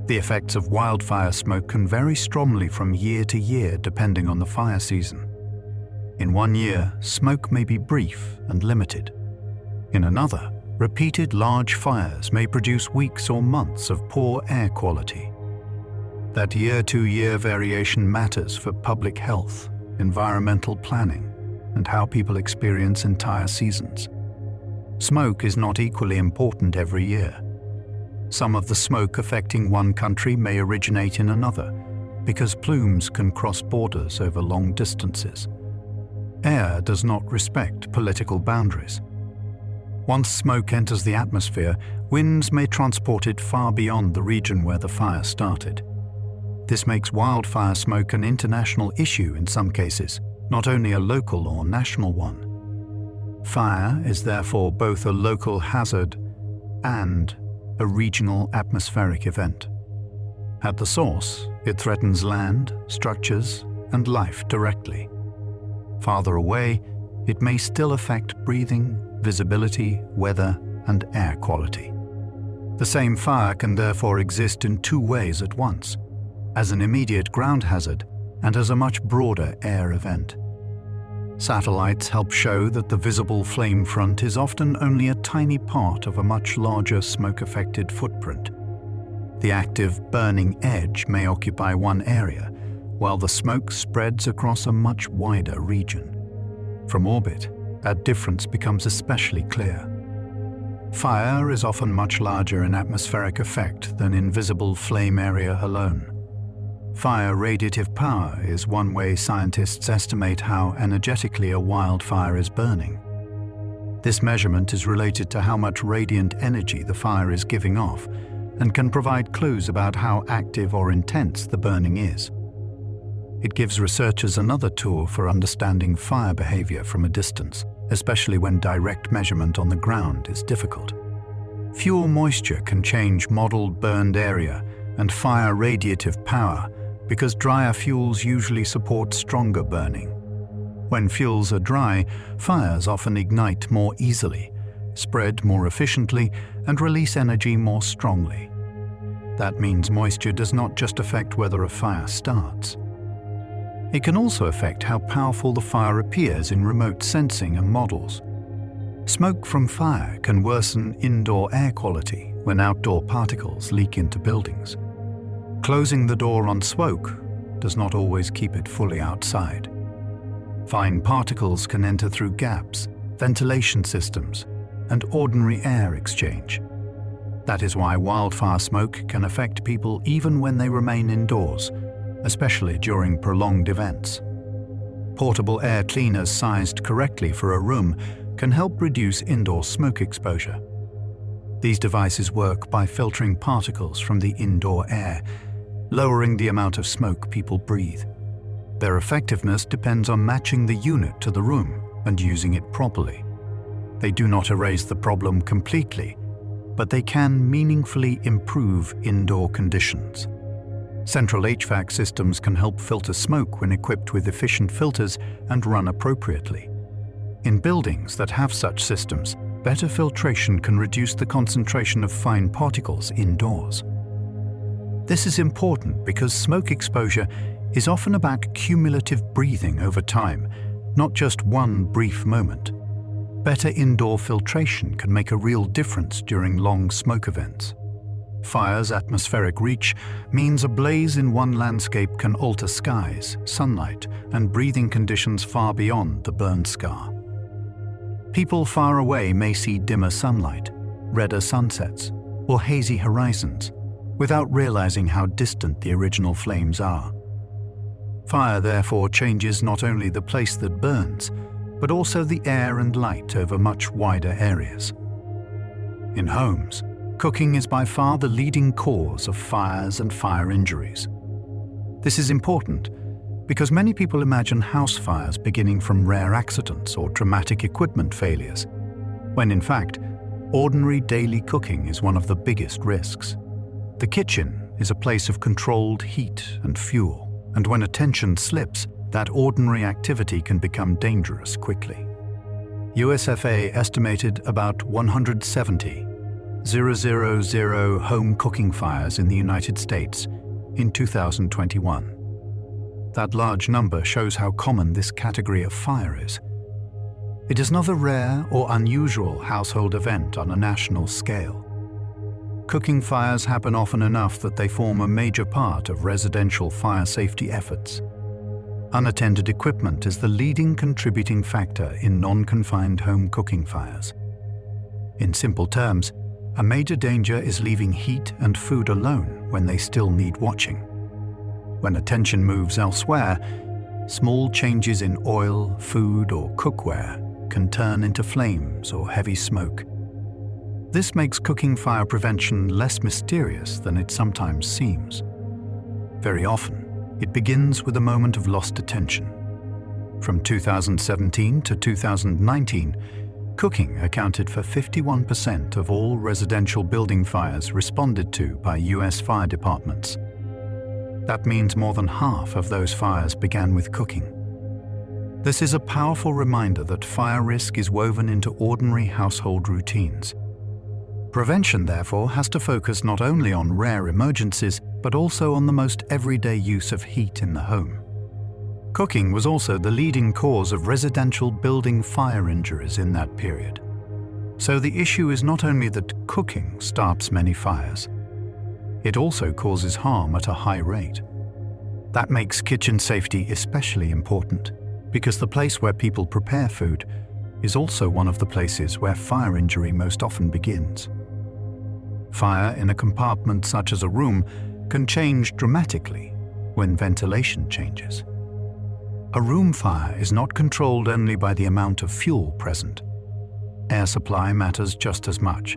The effects of wildfire smoke can vary strongly from year to year depending on the fire season. In one year, smoke may be brief and limited. In another, repeated large fires may produce weeks or months of poor air quality. That year-to-year variation matters for public health, environmental planning, and how people experience entire seasons. Smoke is not equally important every year. Some of the smoke affecting one country may originate in another, because plumes can cross borders over long distances. Air does not respect political boundaries. Once smoke enters the atmosphere, winds may transport it far beyond the region where the fire started. This makes wildfire smoke an international issue in some cases, not only a local or national one. Fire is therefore both a local hazard and a regional atmospheric event. At the source, it threatens land, structures, and life directly. Farther away, it may still affect breathing, visibility, weather, and air quality. The same fire can therefore exist in two ways at once, as an immediate ground hazard and as a much broader air event. Satellites help show that the visible flame front is often only a tiny part of a much larger smoke-affected footprint. The active burning edge may occupy one area, while the smoke spreads across a much wider region. From orbit, that difference becomes especially clear. Fire is often much larger in atmospheric effect than in visible flame area alone. Fire radiative power is one way scientists estimate how energetically a wildfire is burning. This measurement is related to how much radiant energy the fire is giving off, and can provide clues about how active or intense the burning is. It gives researchers another tool for understanding fire behavior from a distance, especially when direct measurement on the ground is difficult. Fuel moisture can change modeled burned area and fire radiative power because drier fuels usually support stronger burning. When fuels are dry, fires often ignite more easily, spread more efficiently, and release energy more strongly. That means moisture does not just affect whether a fire starts. It can also affect how powerful the fire appears in remote sensing and models. Smoke from fire can worsen indoor air quality when outdoor particles leak into buildings. Closing the door on smoke does not always keep it fully outside. Fine particles can enter through gaps, ventilation systems, and ordinary air exchange. That is why wildfire smoke can affect people even when they remain indoors, especially during prolonged events. Portable air cleaners sized correctly for a room can help reduce indoor smoke exposure. These devices work by filtering particles from the indoor air, lowering the amount of smoke people breathe. Their effectiveness depends on matching the unit to the room and using it properly. They do not erase the problem completely, but they can meaningfully improve indoor conditions. Central HVAC systems can help filter smoke when equipped with efficient filters and run appropriately. In buildings that have such systems, better filtration can reduce the concentration of fine particles indoors. This is important because smoke exposure is often about cumulative breathing over time, not just one brief moment. Better indoor filtration can make a real difference during long smoke events. Fire's atmospheric reach means a blaze in one landscape can alter skies, sunlight, and breathing conditions far beyond the burn scar. People far away may see dimmer sunlight, redder sunsets, or hazy horizons, without realizing how distant the original flames are. Fire therefore changes not only the place that burns, but also the air and light over much wider areas. In homes, cooking is by far the leading cause of fires and fire injuries. This is important because many people imagine house fires beginning from rare accidents or traumatic equipment failures, when in fact, ordinary daily cooking is one of the biggest risks. The kitchen is a place of controlled heat and fuel, and when attention slips, that ordinary activity can become dangerous quickly. USFA estimated about 170,000 home cooking fires in the United States in 2021. That large number shows how common this category of fire is. It is not a rare or unusual household event on a national scale. Cooking fires happen often enough that they form a major part of residential fire safety efforts. Unattended equipment is the leading contributing factor in non-confined home cooking fires. In simple terms, a major danger is leaving heat and food alone when they still need watching. When attention moves elsewhere, small changes in oil, food, or cookware can turn into flames or heavy smoke. This makes cooking fire prevention less mysterious than it sometimes seems. Very often, it begins with a moment of lost attention. From 2017 to 2019, cooking accounted for 51% of all residential building fires responded to by US fire departments. That means more than half of those fires began with cooking. This is a powerful reminder that fire risk is woven into ordinary household routines. Prevention, therefore, has to focus not only on rare emergencies, but also on the most everyday use of heat in the home. Cooking was also the leading cause of residential building fire injuries in that period. So the issue is not only that cooking starts many fires, it also causes harm at a high rate. That makes kitchen safety especially important, because the place where people prepare food is also one of the places where fire injury most often begins. Fire in a compartment such as a room can change dramatically when ventilation changes. A room fire is not controlled only by the amount of fuel present. Air supply matters just as much.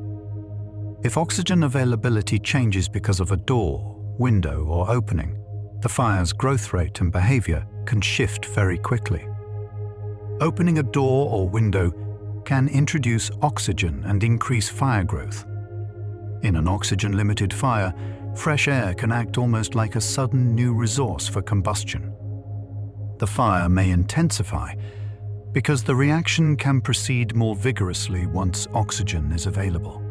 If oxygen availability changes because of a door, window, or opening, the fire's growth rate and behavior can shift very quickly. Opening a door or window can introduce oxygen and increase fire growth. In an oxygen-limited fire, fresh air can act almost like a sudden new resource for combustion. The fire may intensify because the reaction can proceed more vigorously once oxygen is available.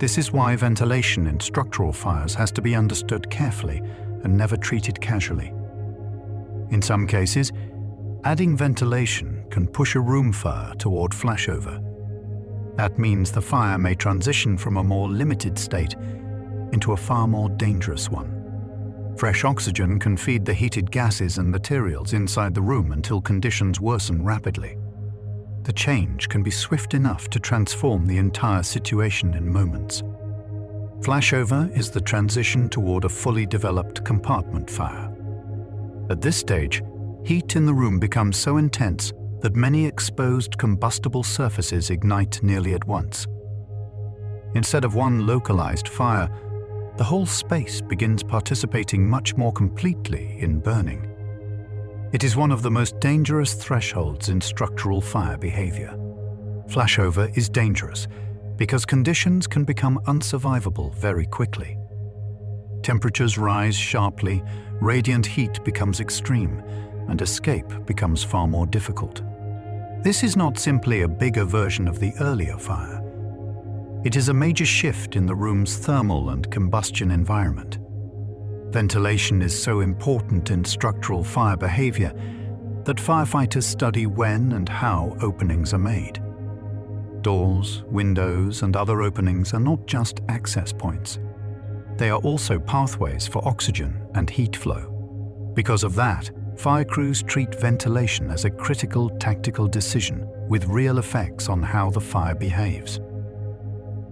This is why ventilation in structural fires has to be understood carefully and never treated casually. In some cases, adding ventilation can push a room fire toward flashover. That means the fire may transition from a more limited state into a far more dangerous one. Fresh oxygen can feed the heated gases and materials inside the room until conditions worsen rapidly. The change can be swift enough to transform the entire situation in moments. Flashover is the transition toward a fully developed compartment fire. At this stage, heat in the room becomes so intense that many exposed combustible surfaces ignite nearly at once. Instead of one localized fire, the whole space begins participating much more completely in burning. It is one of the most dangerous thresholds in structural fire behavior. Flashover is dangerous because conditions can become unsurvivable very quickly. Temperatures rise sharply, radiant heat becomes extreme, and escape becomes far more difficult. This is not simply a bigger version of the earlier fire. It is a major shift in the room's thermal and combustion environment. Ventilation is so important in structural fire behavior that firefighters study when and how openings are made. Doors, windows, and other openings are not just access points. They are also pathways for oxygen and heat flow. Because of that, fire crews treat ventilation as a critical tactical decision with real effects on how the fire behaves.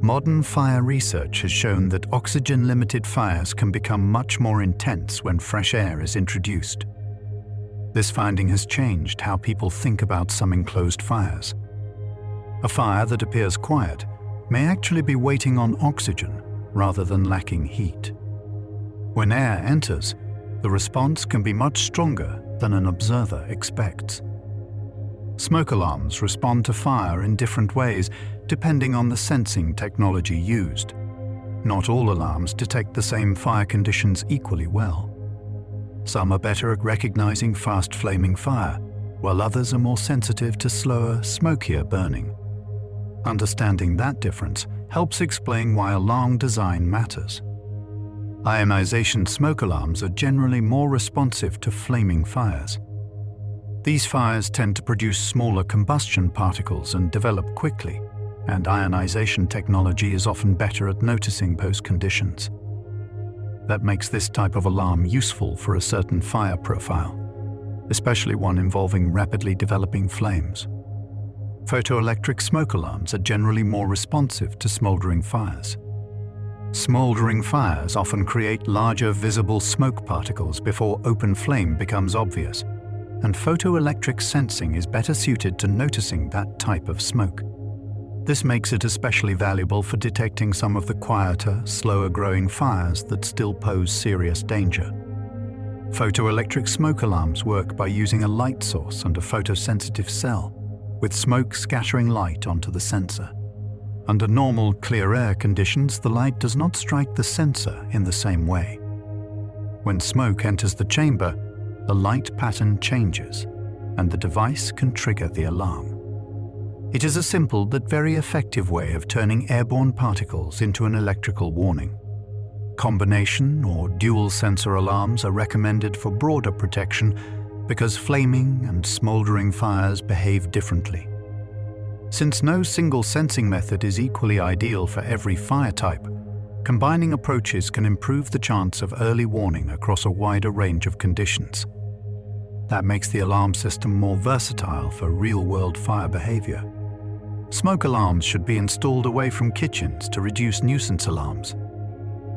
Modern fire research has shown that oxygen-limited fires can become much more intense when fresh air is introduced. This finding has changed how people think about some enclosed fires. A fire that appears quiet may actually be waiting on oxygen rather than lacking heat. When air enters, the response can be much stronger than an observer expects. Smoke alarms respond to fire in different ways depending on the sensing technology used. Not all alarms detect the same fire conditions equally well. Some are better at recognizing fast flaming fire, while others are more sensitive to slower, smokier burning. Understanding that difference helps explain why alarm design matters. Ionization smoke alarms are generally more responsive to flaming fires. These fires tend to produce smaller combustion particles and develop quickly, and ionization technology is often better at noticing those conditions. That makes this type of alarm useful for a certain fire profile, especially one involving rapidly developing flames. Photoelectric smoke alarms are generally more responsive to smoldering fires. Smoldering fires often create larger visible smoke particles before open flame becomes obvious, and photoelectric sensing is better suited to noticing that type of smoke. This makes it especially valuable for detecting some of the quieter, slower-growing fires that still pose serious danger. Photoelectric smoke alarms work by using a light source and a photosensitive cell, with smoke scattering light onto the sensor. Under normal, clear air conditions, the light does not strike the sensor in the same way. When smoke enters the chamber, the light pattern changes, and the device can trigger the alarm. It is a simple but very effective way of turning airborne particles into an electrical warning. Combination or dual sensor alarms are recommended for broader protection because flaming and smoldering fires behave differently. Since no single sensing method is equally ideal for every fire type, combining approaches can improve the chance of early warning across a wider range of conditions. That makes the alarm system more versatile for real-world fire behavior. Smoke alarms should be installed away from kitchens to reduce nuisance alarms.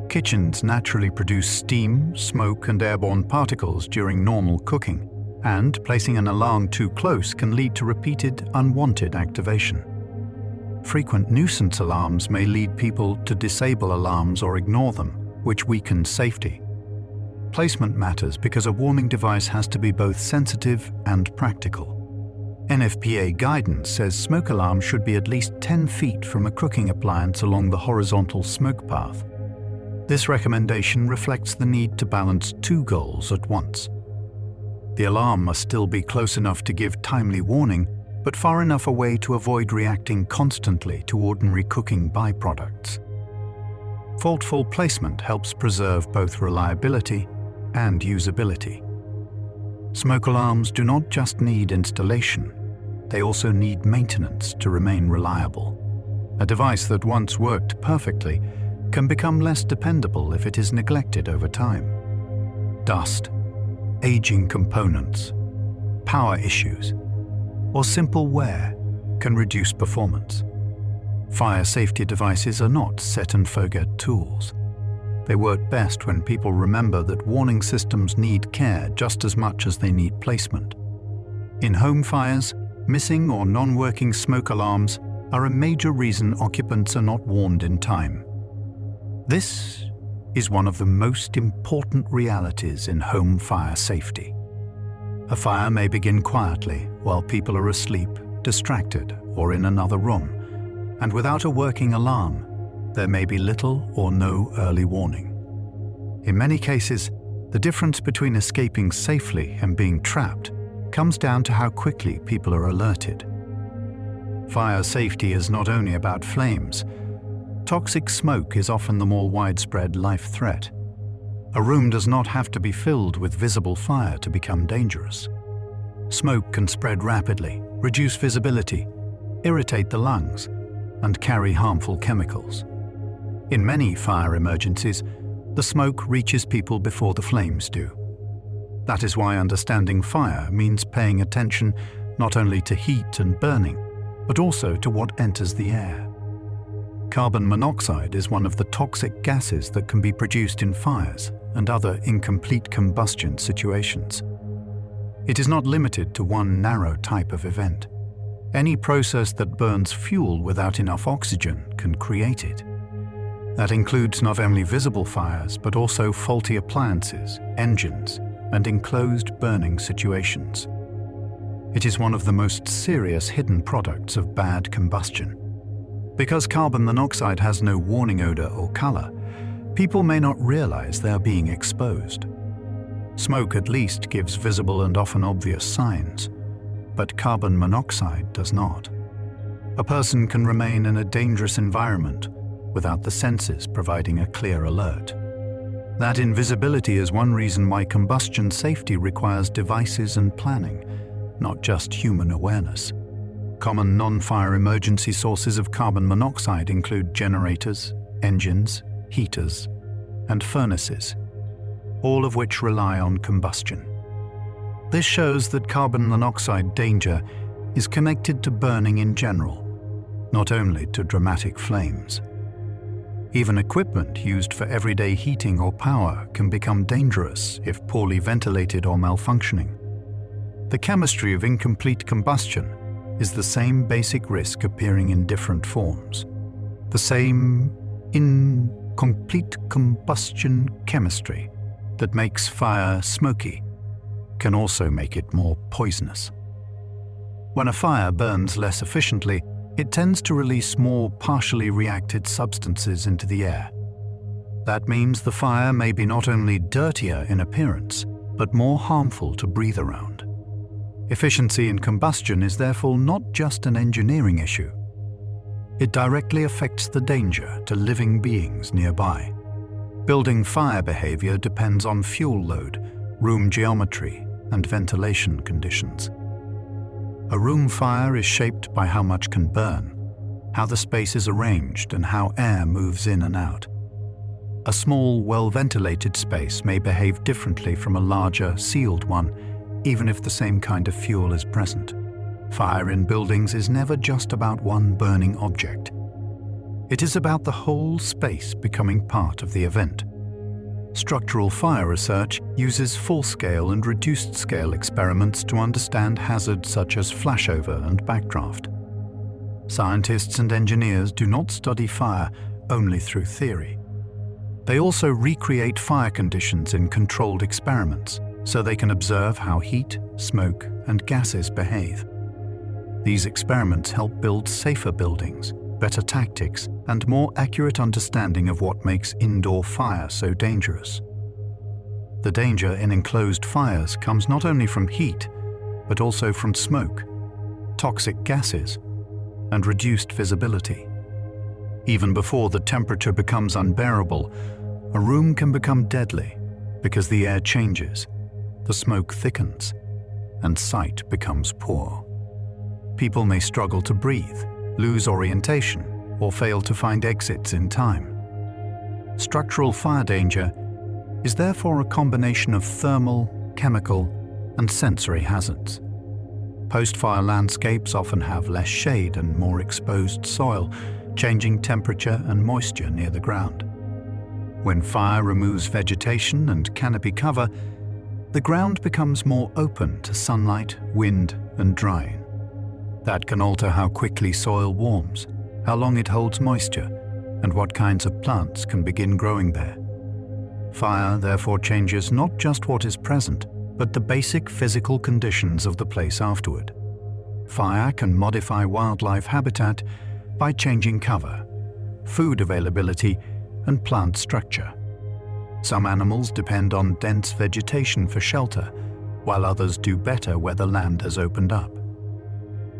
Kitchens naturally produce steam, smoke, and airborne particles during normal cooking, and placing an alarm too close can lead to repeated, unwanted activation. Frequent nuisance alarms may lead people to disable alarms or ignore them, which weakens safety. Placement matters because a warning device has to be both sensitive and practical. NFPA guidance says smoke alarms should be at least 10 feet from a cooking appliance along the horizontal smoke path. This recommendation reflects the need to balance two goals at once. The alarm must still be close enough to give timely warning, but far enough away to avoid reacting constantly to ordinary cooking byproducts. Faultful placement helps preserve both reliability and usability. Smoke alarms do not just need installation, they also need maintenance to remain reliable. A device that once worked perfectly can become less dependable if it is neglected over time. Dust, aging components, power issues, or simple wear can reduce performance. Fire safety devices are not set-and-forget tools. They work best when people remember that warning systems need care just as much as they need placement. In home fires, missing or non-working smoke alarms are a major reason occupants are not warned in time. This is one of the most important realities in home fire safety. A fire may begin quietly while people are asleep, distracted, or in another room, and without a working alarm, there may be little or no early warning. In many cases, the difference between escaping safely and being trapped comes down to how quickly people are alerted. Fire safety is not only about flames. Toxic smoke is often the more widespread life threat. A room does not have to be filled with visible fire to become dangerous. Smoke can spread rapidly, reduce visibility, irritate the lungs, and carry harmful chemicals. In many fire emergencies, the smoke reaches people before the flames do. That is why understanding fire means paying attention not only to heat and burning, but also to what enters the air. Carbon monoxide is one of the toxic gases that can be produced in fires and other incomplete combustion situations. It is not limited to one narrow type of event. Any process that burns fuel without enough oxygen can create it. That includes not only visible fires, but also faulty appliances, engines, and enclosed burning situations. It is one of the most serious hidden products of bad combustion. Because carbon monoxide has no warning odor or color, people may not realize they are being exposed. Smoke at least gives visible and often obvious signs, but carbon monoxide does not. A person can remain in a dangerous environment without the senses providing a clear alert. That invisibility is one reason why combustion safety requires devices and planning, not just human awareness. Common non-fire emergency sources of carbon monoxide include generators, engines, heaters, and furnaces, all of which rely on combustion. This shows that carbon monoxide danger is connected to burning in general, not only to dramatic flames. Even equipment used for everyday heating or power can become dangerous if poorly ventilated or malfunctioning. The chemistry of incomplete combustion is the same basic risk appearing in different forms. The same incomplete combustion chemistry that makes fire smoky can also make it more poisonous. When a fire burns less efficiently, it tends to release more partially reacted substances into the air. That means the fire may be not only dirtier in appearance, but more harmful to breathe around. Efficiency in combustion is therefore not just an engineering issue. It directly affects the danger to living beings nearby. Building fire behavior depends on fuel load, room geometry, and ventilation conditions. A room fire is shaped by how much can burn, how the space is arranged, and how air moves in and out. A small, well-ventilated space may behave differently from a larger, sealed one, even if the same kind of fuel is present. Fire in buildings is never just about one burning object. It is about the whole space becoming part of the event. Structural fire research uses full-scale and reduced-scale experiments to understand hazards such as flashover and backdraft. Scientists and engineers do not study fire only through theory. They also recreate fire conditions in controlled experiments so they can observe how heat, smoke, and gases behave. These experiments help build safer buildings, better tactics, and more accurate understanding of what makes indoor fire so dangerous. The danger in enclosed fires comes not only from heat, but also from smoke, toxic gases, and reduced visibility. Even before the temperature becomes unbearable, a room can become deadly because the air changes, the smoke thickens, and sight becomes poor. People may struggle to breathe, lose orientation, or fail to find exits in time. Structural fire danger is therefore a combination of thermal, chemical, and sensory hazards. Post-fire landscapes often have less shade and more exposed soil, changing temperature and moisture near the ground. When fire removes vegetation and canopy cover, the ground becomes more open to sunlight, wind, and drying. That can alter how quickly soil warms, how long it holds moisture, and what kinds of plants can begin growing there. Fire therefore changes not just what is present, but the basic physical conditions of the place afterward. Fire can modify wildlife habitat by changing cover, food availability, and plant structure. Some animals depend on dense vegetation for shelter, while others do better where the land has opened up.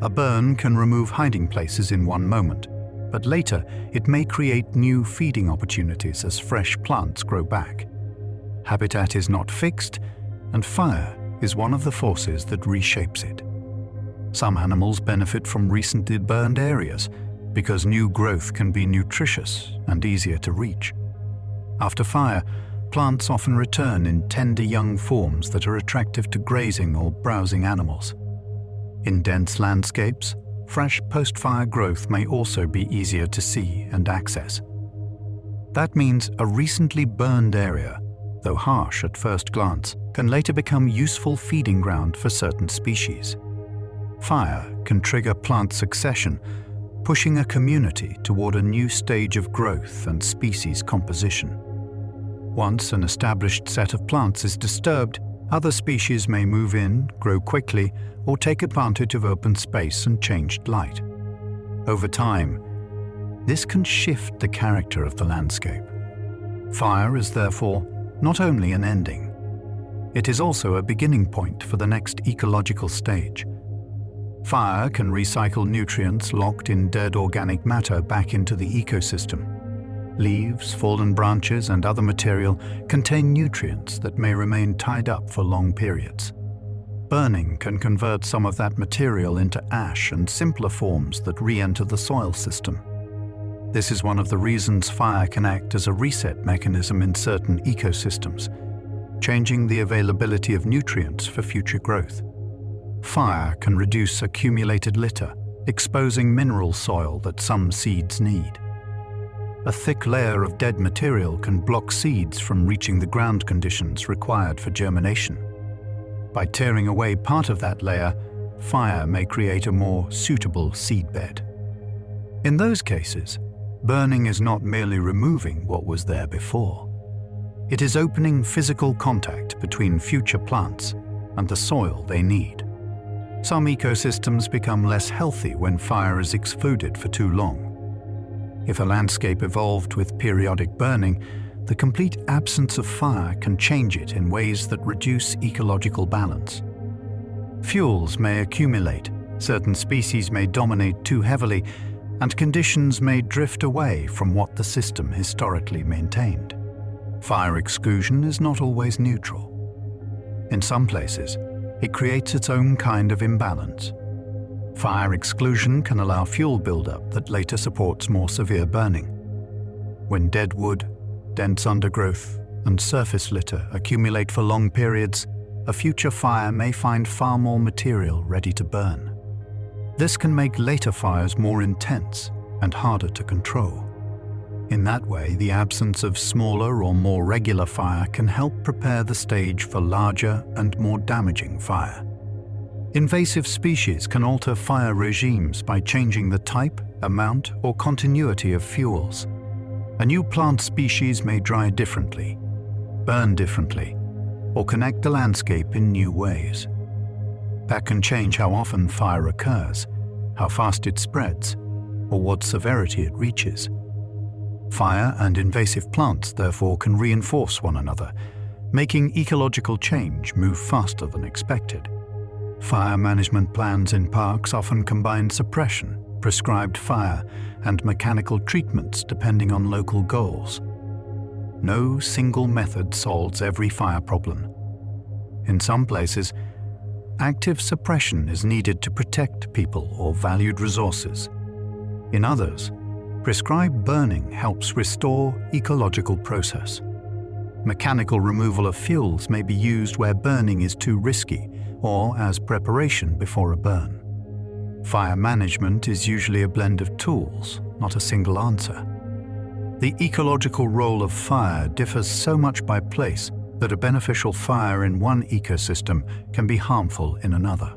A burn can remove hiding places in one moment, but later it may create new feeding opportunities as fresh plants grow back. Habitat is not fixed, and fire is one of the forces that reshapes it. Some animals benefit from recently burned areas because new growth can be nutritious and easier to reach. After fire, plants often return in tender young forms that are attractive to grazing or browsing animals. In dense landscapes, fresh post-fire growth may also be easier to see and access. That means a recently burned area, though harsh at first glance, can later become useful feeding ground for certain species. Fire can trigger plant succession, pushing a community toward a new stage of growth and species composition. Once an established set of plants is disturbed, other species may move in, grow quickly, or take advantage of open space and changed light. Over time, this can shift the character of the landscape. Fire is therefore not only an ending, it is also a beginning point for the next ecological stage. Fire can recycle nutrients locked in dead organic matter back into the ecosystem. Leaves, fallen branches, and other material contain nutrients that may remain tied up for long periods. Burning can convert some of that material into ash and simpler forms that re-enter the soil system. This is one of the reasons fire can act as a reset mechanism in certain ecosystems, changing the availability of nutrients for future growth. Fire can reduce accumulated litter, exposing mineral soil that some seeds need. A thick layer of dead material can block seeds from reaching the ground conditions required for germination. By tearing away part of that layer, fire may create a more suitable seedbed. In those cases, burning is not merely removing what was there before. It is opening physical contact between future plants and the soil they need. Some ecosystems become less healthy when fire is excluded for too long. If a landscape evolved with periodic burning, the complete absence of fire can change it in ways that reduce ecological balance. Fuels may accumulate, certain species may dominate too heavily, and conditions may drift away from what the system historically maintained. Fire exclusion is not always neutral. In some places, it creates its own kind of imbalance. Fire exclusion can allow fuel buildup that later supports more severe burning. When dead wood, dense undergrowth, and surface litter accumulate for long periods, a future fire may find far more material ready to burn. This can make later fires more intense and harder to control. In that way, the absence of smaller or more regular fire can help prepare the stage for larger and more damaging fire. Invasive species can alter fire regimes by changing the type, amount, or continuity of fuels. A new plant species may dry differently, burn differently, or connect the landscape in new ways. That can change how often fire occurs, how fast it spreads, or what severity it reaches. Fire and invasive plants, therefore, can reinforce one another, making ecological change move faster than expected. Fire management plans in parks often combine suppression, prescribed fire, and mechanical treatments depending on local goals. No single method solves every fire problem. In some places, active suppression is needed to protect people or valued resources. In others, prescribed burning helps restore ecological process. Mechanical removal of fuels may be used where burning is too risky or as preparation before a burn. Fire management is usually a blend of tools, not a single answer. The ecological role of fire differs so much by place that a beneficial fire in one ecosystem can be harmful in another.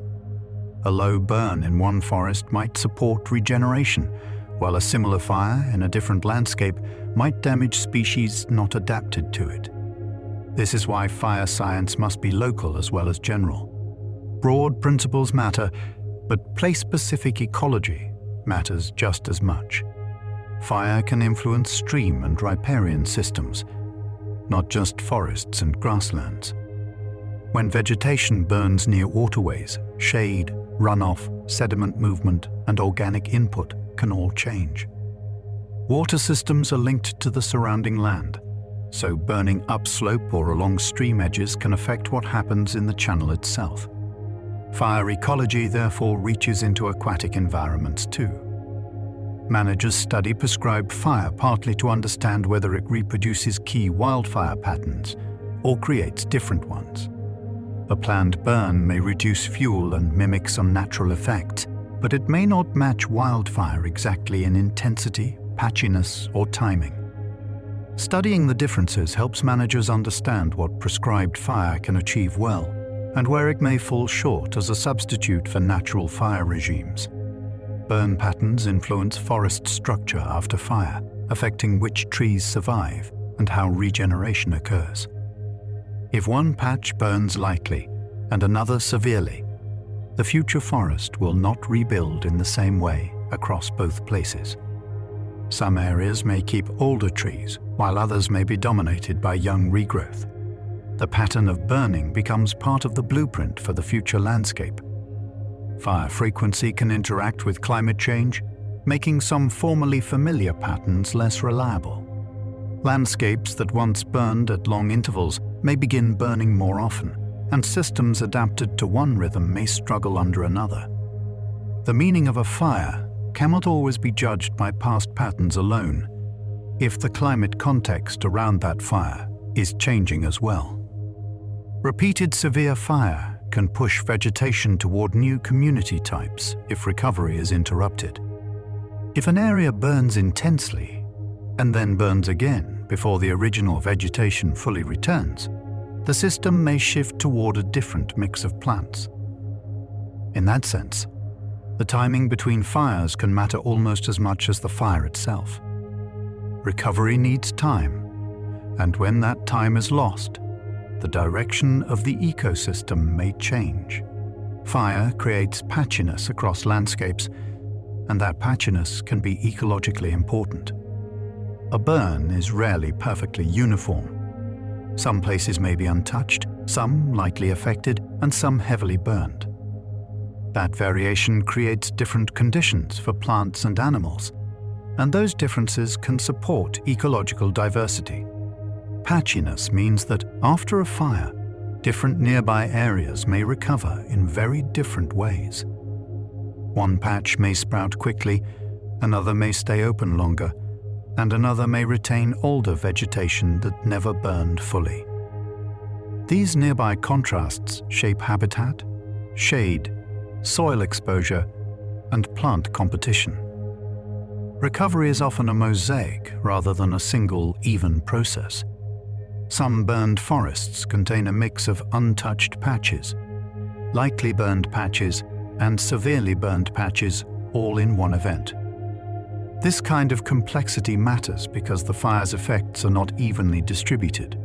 A low burn in one forest might support regeneration, while a similar fire in a different landscape might damage species not adapted to it. This is why fire science must be local as well as general. Broad principles matter, but place-specific ecology matters just as much. Fire can influence stream and riparian systems, not just forests and grasslands. When vegetation burns near waterways, shade, runoff, sediment movement, and organic input can all change. Water systems are linked to the surrounding land, so burning upslope or along stream edges can affect what happens in the channel itself. Fire ecology therefore reaches into aquatic environments too. Managers study prescribed fire partly to understand whether it reproduces key wildfire patterns or creates different ones. A planned burn may reduce fuel and mimic some natural effects, but it may not match wildfire exactly in intensity, patchiness, or timing. Studying the differences helps managers understand what prescribed fire can achieve well and where it may fall short as a substitute for natural fire regimes. Burn patterns influence forest structure after fire, affecting which trees survive and how regeneration occurs. If one patch burns lightly and another severely, the future forest will not rebuild in the same way across both places. Some areas may keep older trees, while others may be dominated by young regrowth. The pattern of burning becomes part of the blueprint for the future landscape. Fire frequency can interact with climate change, making some formerly familiar patterns less reliable. Landscapes that once burned at long intervals may begin burning more often, and systems adapted to one rhythm may struggle under another. The meaning of a fire cannot always be judged by past patterns alone, if the climate context around that fire is changing as well. Repeated severe fire can push vegetation toward new community types if recovery is interrupted. If an area burns intensely and then burns again before the original vegetation fully returns, the system may shift toward a different mix of plants. In that sense, the timing between fires can matter almost as much as the fire itself. Recovery needs time, and when that time is lost, the direction of the ecosystem may change. Fire creates patchiness across landscapes, and that patchiness can be ecologically important. A burn is rarely perfectly uniform. Some places may be untouched, some lightly affected, and some heavily burned. That variation creates different conditions for plants and animals, and those differences can support ecological diversity. Patchiness means that after a fire, different nearby areas may recover in very different ways. One patch may sprout quickly, another may stay open longer, and another may retain older vegetation that never burned fully. These nearby contrasts shape habitat, shade, soil exposure, and plant competition. Recovery is often a mosaic rather than a single, even process. Some burned forests contain a mix of untouched patches. lightly burned patches, and severely burned patches all in one event. This kind of complexity matters because the fire's effects are not evenly distributed.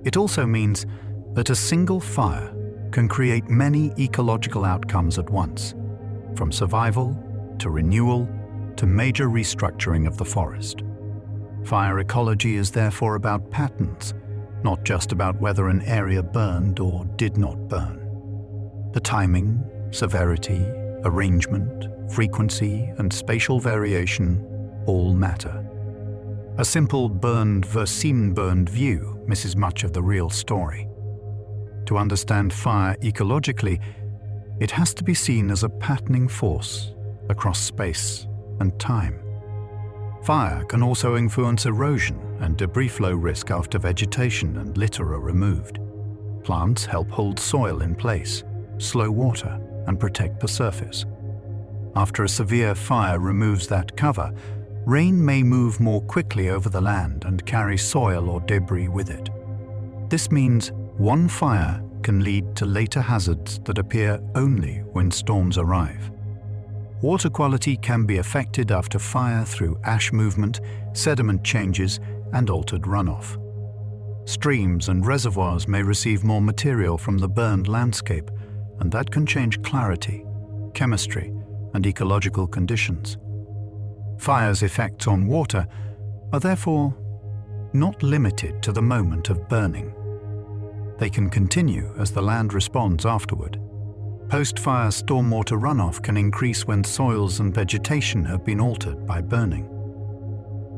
It also means that a single fire can create many ecological outcomes at once, from survival to renewal to major restructuring of the forest. Fire ecology is therefore about patterns, not just about whether an area burned or did not burn. The timing, severity, arrangement, frequency, and spatial variation all matter. A simple burned versus seen-burned view misses much of the real story. To understand fire ecologically, it has to be seen as a patterning force across space and time. Fire can also influence erosion and debris flow risk after vegetation and litter are removed. Plants help hold soil in place, slow water, and protect the surface. After a severe fire removes that cover, rain may move more quickly over the land and carry soil or debris with it. This means one fire can lead to later hazards that appear only when storms arrive. Water quality can be affected after fire through ash movement, sediment changes, and altered runoff. Streams and reservoirs may receive more material from the burned landscape, and that can change clarity, chemistry, and ecological conditions. Fire's effects on water are therefore not limited to the moment of burning. They can continue as the land responds afterward. Post-fire stormwater runoff can increase when soils and vegetation have been altered by burning.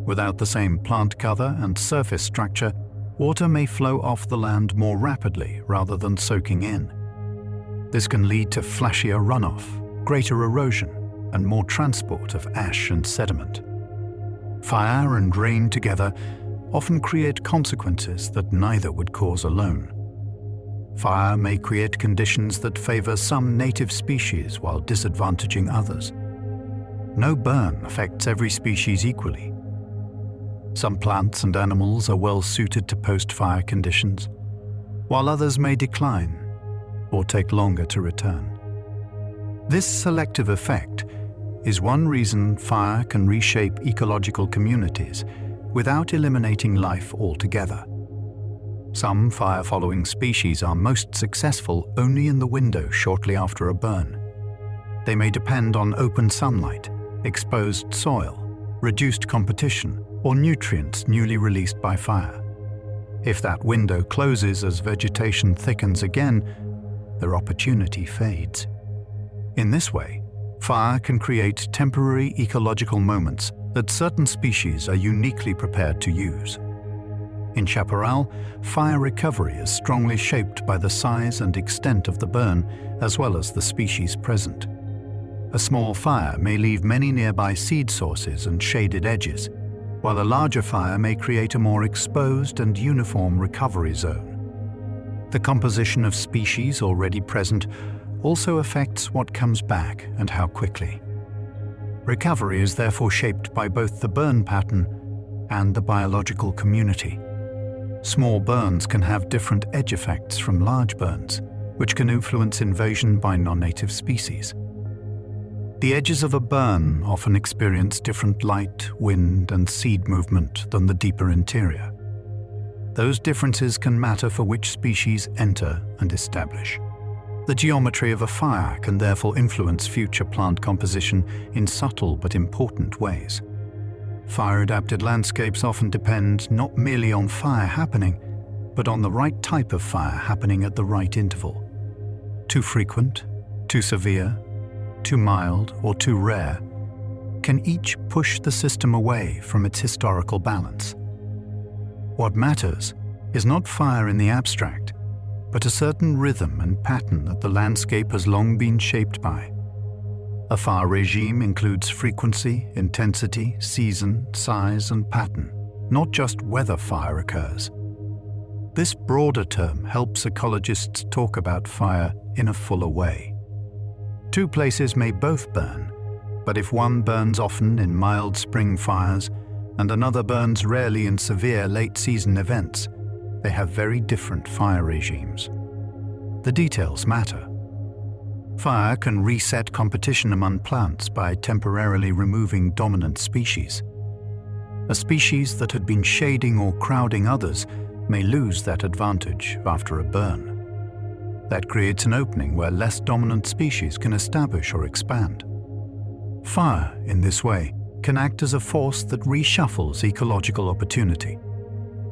Without the same plant cover and surface structure, water may flow off the land more rapidly rather than soaking in. This can lead to flashier runoff, greater erosion, and more transport of ash and sediment. Fire and rain together often create consequences that neither would cause alone. Fire may create conditions that favor some native species while disadvantaging others. No burn affects every species equally. Some plants and animals are well suited to post-fire conditions, while others may decline or take longer to return. This selective effect is one reason fire can reshape ecological communities without eliminating life altogether. Some fire-following species are most successful only in the window shortly after a burn. They may depend on open sunlight, exposed soil, reduced competition, or nutrients newly released by fire. If that window closes as vegetation thickens again, their opportunity fades. In this way, fire can create temporary ecological moments that certain species are uniquely prepared to use. In chaparral, fire recovery is strongly shaped by the size and extent of the burn as well as the species present. A small fire may leave many nearby seed sources and shaded edges, while a larger fire may create a more exposed and uniform recovery zone. The composition of species already present also affects what comes back and how quickly. Recovery is therefore shaped by both the burn pattern and the biological community. Small burns can have different edge effects from large burns, which can influence invasion by non-native species. The edges of a burn often experience different light, wind, and seed movement than the deeper interior. Those differences can matter for which species enter and establish. The geometry of a fire can therefore influence future plant composition in subtle but important ways. Fire-adapted landscapes often depend not merely on fire happening, but on the right type of fire happening at the right interval. Too frequent, too severe, too mild, or too rare can each push the system away from its historical balance. What matters is not fire in the abstract, but a certain rhythm and pattern that the landscape has long been shaped by. A fire regime includes frequency, intensity, season, size, and pattern, not just whether fire occurs. This broader term helps ecologists talk about fire in a fuller way. Two places may both burn, but if one burns often in mild spring fires and another burns rarely in severe late-season events, they have very different fire regimes. The details matter, Fire can reset competition among plants by temporarily removing dominant species. A species that had been shading or crowding others may lose that advantage after a burn. That creates an opening where less dominant species can establish or expand. Fire, in this way, can act as a force that reshuffles ecological opportunity.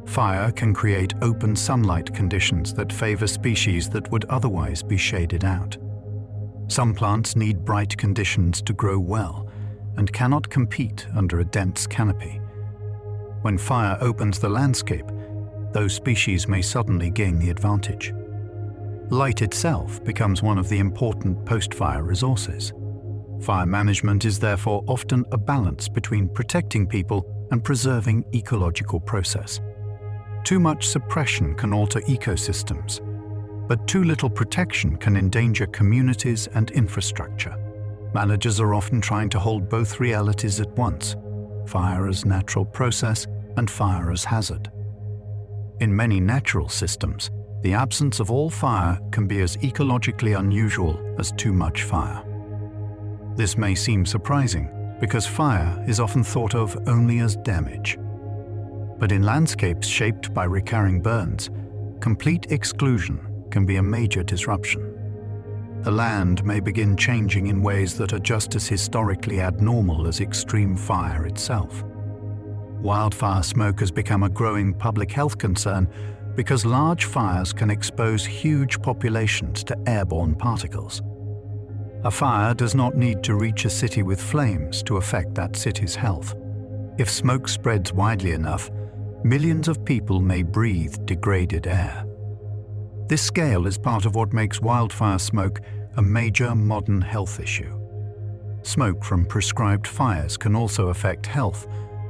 Fire can create open sunlight conditions that favor species that would otherwise be shaded out. Some plants need bright conditions to grow well and cannot compete under a dense canopy. When fire opens the landscape, those species may suddenly gain the advantage. Light itself becomes one of the important post-fire resources. Fire management is therefore often a balance between protecting people and preserving ecological process. Too much suppression can alter ecosystems, but too little protection can endanger communities and infrastructure. Managers are often trying to hold both realities at once: fire as natural process and fire as hazard. In many natural systems, the absence of all fire can be as ecologically unusual as too much fire. This may seem surprising because fire is often thought of only as damage. But in landscapes shaped by recurring burns, complete exclusion can be a major disruption. The land may begin changing in ways that are just as historically abnormal as extreme fire itself. Wildfire smoke has become a growing public health concern because large fires can expose huge populations to airborne particles. A fire does not need to reach a city with flames to affect that city's health. If smoke spreads widely enough, millions of people may breathe degraded air. This scale is part of what makes wildfire smoke a major modern health issue. Smoke from prescribed fires can also affect health,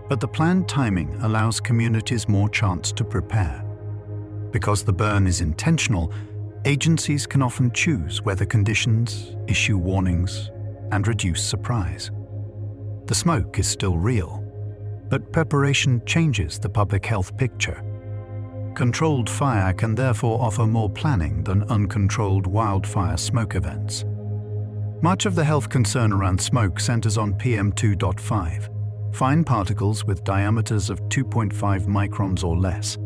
but the planned timing allows communities more chance to prepare. Because the burn is intentional, agencies can often choose weather conditions, issue warnings, and reduce surprise. The smoke is still real, but preparation changes the public health picture. Controlled fire can therefore offer more planning than uncontrolled wildfire smoke events. Much of the health concern around smoke centers on PM2.5, fine particles with diameters of 2.5 microns or less.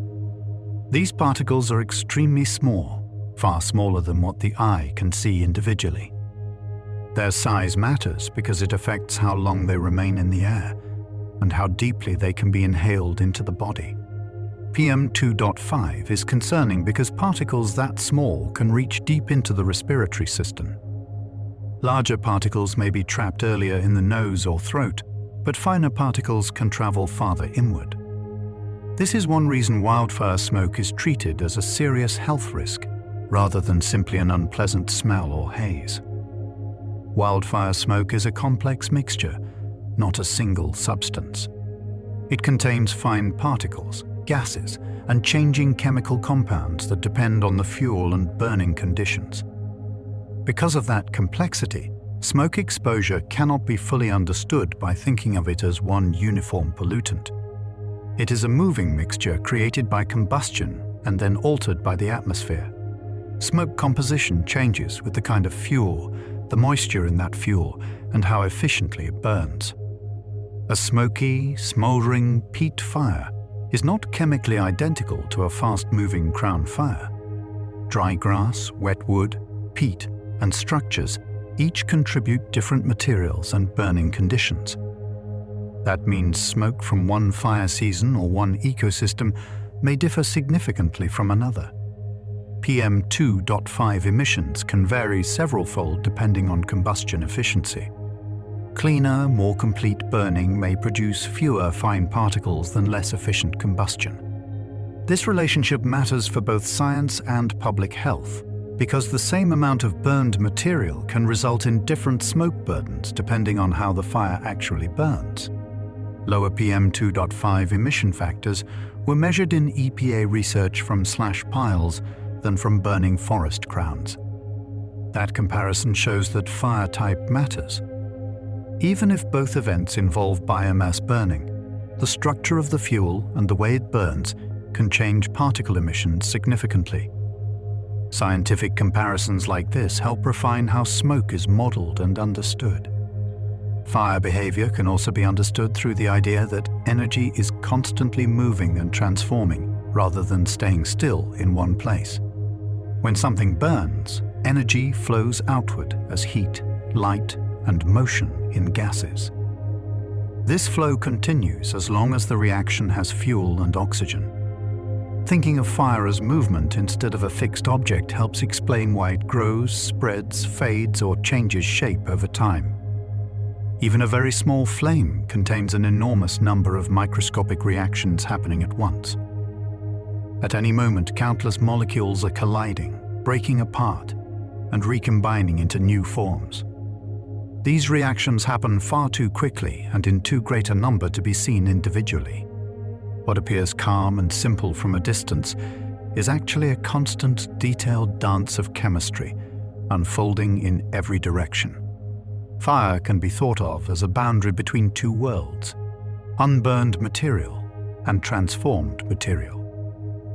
These particles are extremely small, far smaller than what the eye can see individually. Their size matters because it affects how long they remain in the air and how deeply they can be inhaled into the body. PM2.5 is concerning because particles that small can reach deep into the respiratory system. Larger particles may be trapped earlier in the nose or throat, but finer particles can travel farther inward. This is one reason wildfire smoke is treated as a serious health risk, rather than simply an unpleasant smell or haze. Wildfire smoke is a complex mixture, not a single substance. It contains fine particles, gases, and changing chemical compounds that depend on the fuel and burning conditions. Because of that complexity, smoke exposure cannot be fully understood by thinking of it as one uniform pollutant. It is a moving mixture created by combustion and then altered by the atmosphere. Smoke composition changes with the kind of fuel, the moisture in that fuel, and how efficiently it burns. A smoky, smoldering peat fire is not chemically identical to a fast-moving crown fire. Dry grass, wet wood, peat, and structures each contribute different materials and burning conditions. That means smoke from one fire season or one ecosystem may differ significantly from another. PM2.5 emissions can vary several-fold depending on combustion efficiency. Cleaner, more complete burning may produce fewer fine particles than less efficient combustion. This relationship matters for both science and public health, because the same amount of burned material can result in different smoke burdens depending on how the fire actually burns. Lower PM2.5 emission factors were measured in EPA research from slash piles than from burning forest crowns. That comparison shows that fire type matters. Even if both events involve biomass burning, the structure of the fuel and the way it burns can change particle emissions significantly. Scientific comparisons like this help refine how smoke is modeled and understood. Fire behavior can also be understood through the idea that energy is constantly moving and transforming rather than staying still in one place. When something burns, energy flows outward as heat, light, and motion in gases. This flow continues as long as the reaction has fuel and oxygen. Thinking of fire as movement instead of a fixed object helps explain why it grows, spreads, fades, or changes shape over time. Even a very small flame contains an enormous number of microscopic reactions happening at once. At any moment, countless molecules are colliding, breaking apart, and recombining into new forms. These reactions happen far too quickly and in too great a number to be seen individually. What appears calm and simple from a distance is actually a constant, detailed dance of chemistry, unfolding in every direction. Fire can be thought of as a boundary between two worlds, unburned material and transformed material.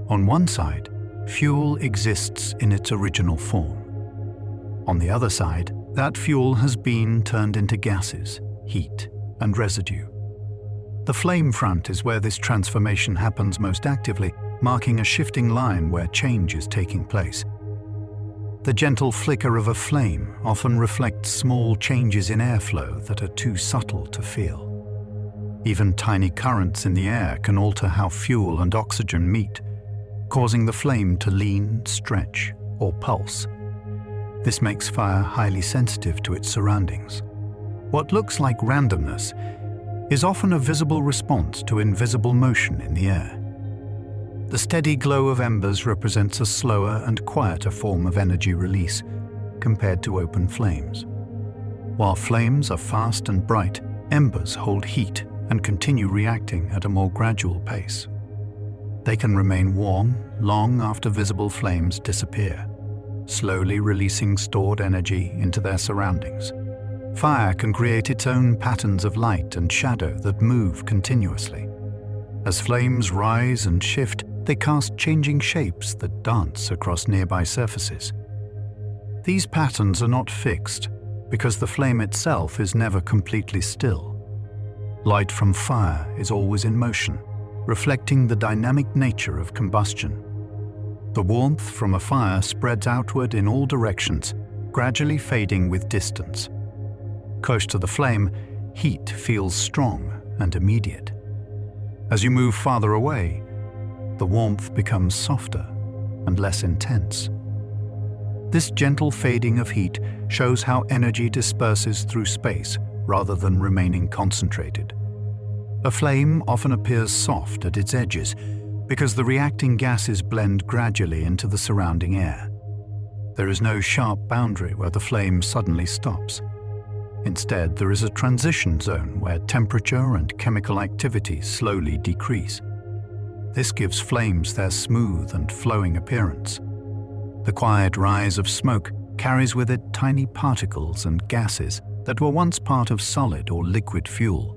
On one side, fuel exists in its original form. On the other side, that fuel has been turned into gases, heat, and residue. The flame front is where this transformation happens most actively, marking a shifting line where change is taking place. The gentle flicker of a flame often reflects small changes in airflow that are too subtle to feel. Even tiny currents in the air can alter how fuel and oxygen meet, causing the flame to lean, stretch, or pulse. This makes fire highly sensitive to its surroundings. What looks like randomness is often a visible response to invisible motion in the air. The steady glow of embers represents a slower and quieter form of energy release compared to open flames. While flames are fast and bright, embers hold heat and continue reacting at a more gradual pace. They can remain warm long after visible flames disappear, slowly releasing stored energy into their surroundings. Fire can create its own patterns of light and shadow that move continuously. As flames rise and shift, they cast changing shapes that dance across nearby surfaces. These patterns are not fixed because the flame itself is never completely still. Light from fire is always in motion, reflecting the dynamic nature of combustion. The warmth from a fire spreads outward in all directions, gradually fading with distance. Close to the flame, heat feels strong and immediate. As you move farther away, the warmth becomes softer and less intense. This gentle fading of heat shows how energy disperses through space rather than remaining concentrated. A flame often appears soft at its edges because the reacting gases blend gradually into the surrounding air. There is no sharp boundary where the flame suddenly stops. Instead, there is a transition zone where temperature and chemical activity slowly decrease. This gives flames their smooth and flowing appearance. The quiet rise of smoke carries with it tiny particles and gases that were once part of solid or liquid fuel.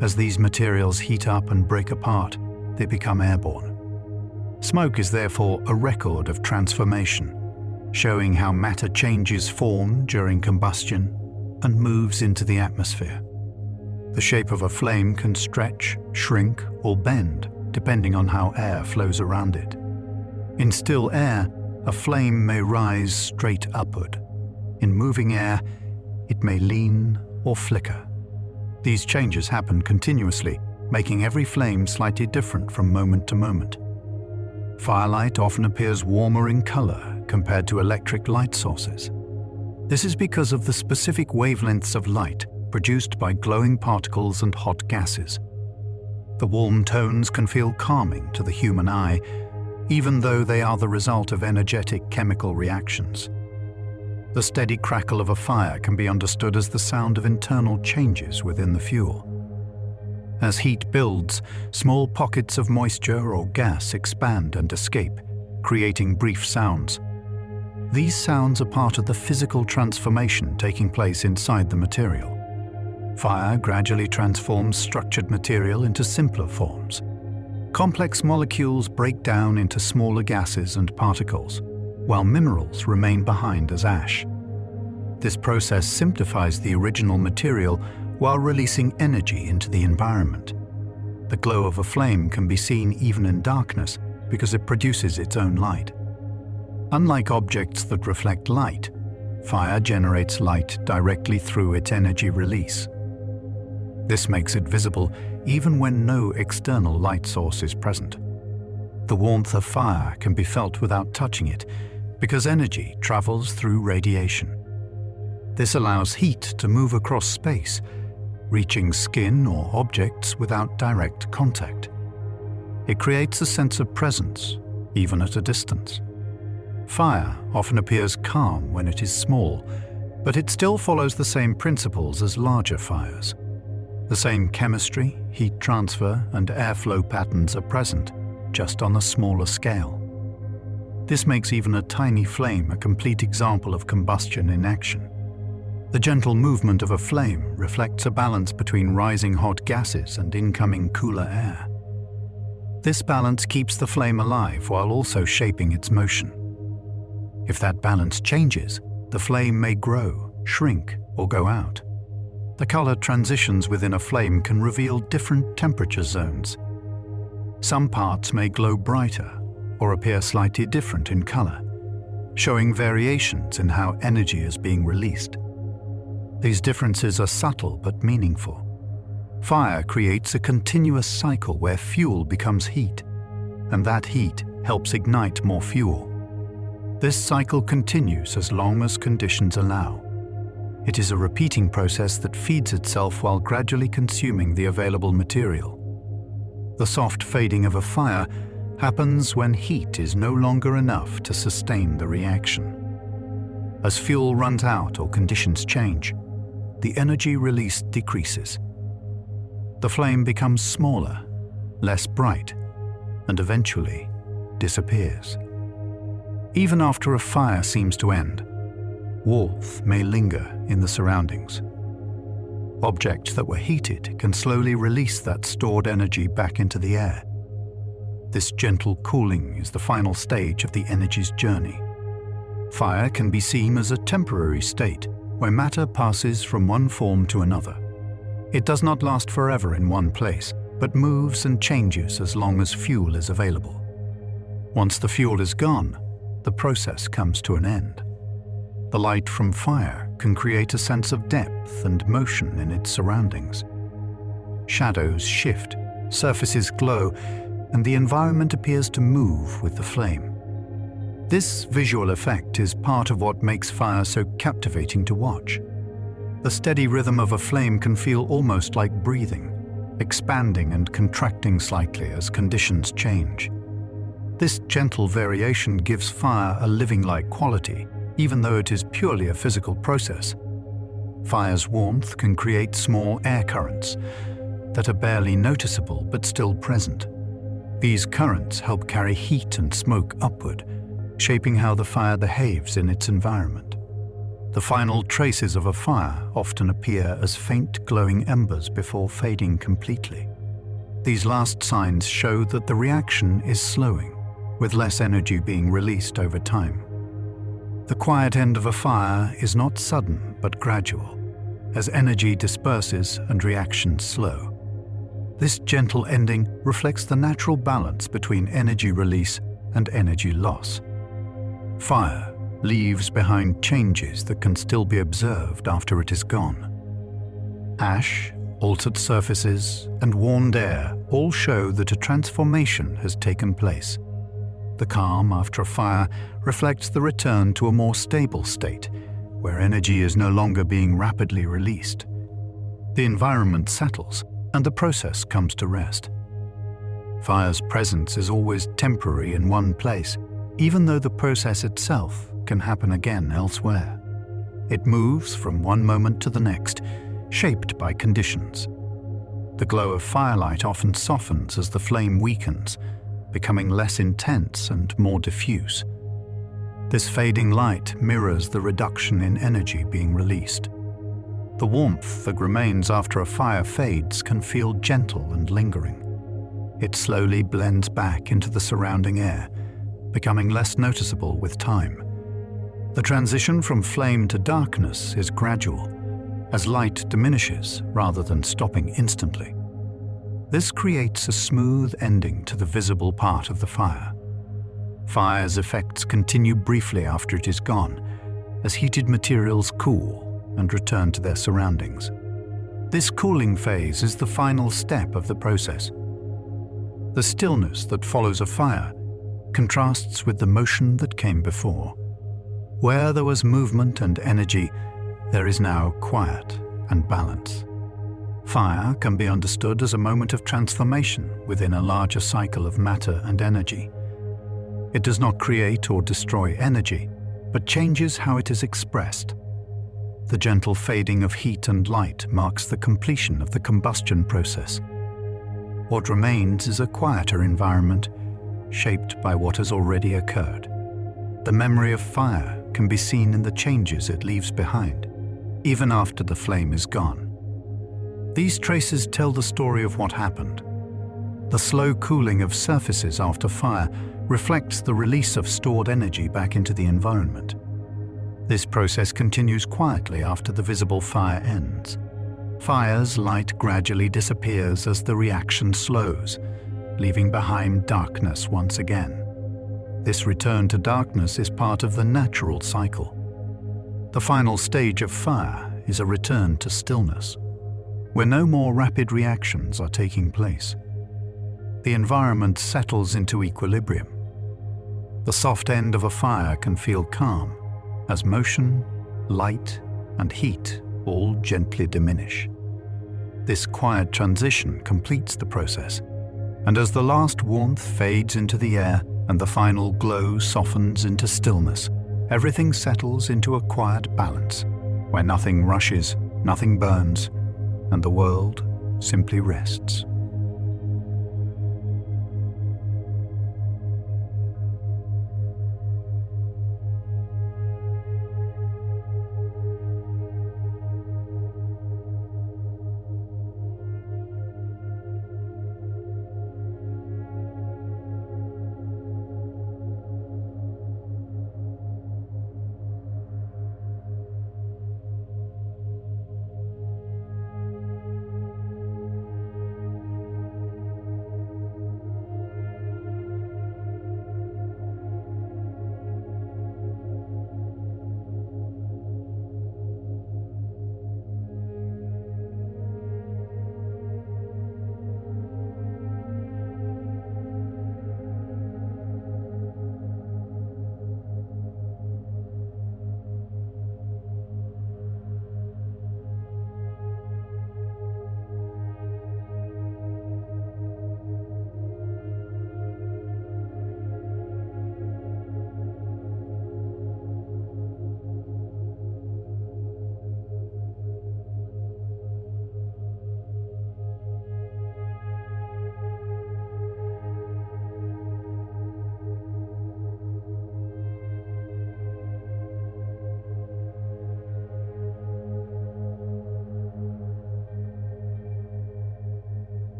As these materials heat up and break apart, they become airborne. Smoke is therefore a record of transformation, showing how matter changes form during combustion and moves into the atmosphere. The shape of a flame can stretch, shrink, or bend, depending on how air flows around it. In still air, a flame may rise straight upward. In moving air, it may lean or flicker. These changes happen continuously, making every flame slightly different from moment to moment. Firelight often appears warmer in color compared to electric light sources. This is because of the specific wavelengths of light produced by glowing particles and hot gases. The warm tones can feel calming to the human eye, even though they are the result of energetic chemical reactions. The steady crackle of a fire can be understood as the sound of internal changes within the fuel. As heat builds, small pockets of moisture or gas expand and escape, creating brief sounds. These sounds are part of the physical transformation taking place inside the material. Fire gradually transforms structured material into simpler forms. Complex molecules break down into smaller gases and particles, while minerals remain behind as ash. This process simplifies the original material while releasing energy into the environment. The glow of a flame can be seen even in darkness because it produces its own light. Unlike objects that reflect light, fire generates light directly through its energy release. This makes it visible even when no external light source is present. The warmth of fire can be felt without touching it because energy travels through radiation. This allows heat to move across space, reaching skin or objects without direct contact. It creates a sense of presence, even at a distance. Fire often appears calm when it is small, but it still follows the same principles as larger fires. The same chemistry, heat transfer, and airflow patterns are present, just on a smaller scale. This makes even a tiny flame a complete example of combustion in action. The gentle movement of a flame reflects a balance between rising hot gases and incoming cooler air. This balance keeps the flame alive while also shaping its motion. If that balance changes, the flame may grow, shrink, or go out. The color transitions within a flame can reveal different temperature zones. Some parts may glow brighter or appear slightly different in color, showing variations in how energy is being released. These differences are subtle but meaningful. Fire creates a continuous cycle where fuel becomes heat, and that heat helps ignite more fuel. This cycle continues as long as conditions allow. It is a repeating process that feeds itself while gradually consuming the available material. The soft fading of a fire happens when heat is no longer enough to sustain the reaction. As fuel runs out or conditions change, the energy released decreases. The flame becomes smaller, less bright, and eventually disappears. Even after a fire seems to end, warmth may linger in the surroundings. Objects that were heated can slowly release that stored energy back into the air. This gentle cooling is the final stage of the energy's journey. Fire can be seen as a temporary state where matter passes from one form to another. It does not last forever in one place, but moves and changes as long as fuel is available. Once the fuel is gone, the process comes to an end. The light from fire can create a sense of depth and motion in its surroundings. Shadows shift, surfaces glow, and the environment appears to move with the flame. This visual effect is part of what makes fire so captivating to watch. The steady rhythm of a flame can feel almost like breathing, expanding and contracting slightly as conditions change. This gentle variation gives fire a living-like quality, even though it is purely a physical process. Fire's warmth can create small air currents that are barely noticeable but still present. These currents help carry heat and smoke upward, shaping how the fire behaves in its environment. The final traces of a fire often appear as faint glowing embers before fading completely. These last signs show that the reaction is slowing, with less energy being released over time. The quiet end of a fire is not sudden but gradual, as energy disperses and reactions slow. This gentle ending reflects the natural balance between energy release and energy loss. Fire leaves behind changes that can still be observed after it is gone. Ash, altered surfaces, and warmed air all show that a transformation has taken place. The calm after a fire reflects the return to a more stable state, where energy is no longer being rapidly released. The environment settles, and the process comes to rest. Fire's presence is always temporary in one place, even though the process itself can happen again elsewhere. It moves from one moment to the next, shaped by conditions. The glow of firelight often softens as the flame weakens, becoming less intense and more diffuse. This fading light mirrors the reduction in energy being released. The warmth that remains after a fire fades can feel gentle and lingering. It slowly blends back into the surrounding air, becoming less noticeable with time. The transition from flame to darkness is gradual, as light diminishes rather than stopping instantly. This creates a smooth ending to the visible part of the fire. Fire's effects continue briefly after it is gone, as heated materials cool and return to their surroundings. This cooling phase is the final step of the process. The stillness that follows a fire contrasts with the motion that came before. Where there was movement and energy, there is now quiet and balance. Fire can be understood as a moment of transformation within a larger cycle of matter and energy. It does not create or destroy energy, but changes how it is expressed. The gentle fading of heat and light marks the completion of the combustion process. What remains is a quieter environment, shaped by what has already occurred. The memory of fire can be seen in the changes it leaves behind, even after the flame is gone. These traces tell the story of what happened. The slow cooling of surfaces after fire reflects the release of stored energy back into the environment. This process continues quietly after the visible fire ends. Fire's light gradually disappears as the reaction slows, leaving behind darkness once again. This return to darkness is part of the natural cycle. The final stage of fire is a return to stillness, where no more rapid reactions are taking place. The environment settles into equilibrium. The soft end of a fire can feel calm, as motion, light, and heat all gently diminish. This quiet transition completes the process, and as the last warmth fades into the air and the final glow softens into stillness, everything settles into a quiet balance, where nothing rushes, nothing burns, and the world simply rests.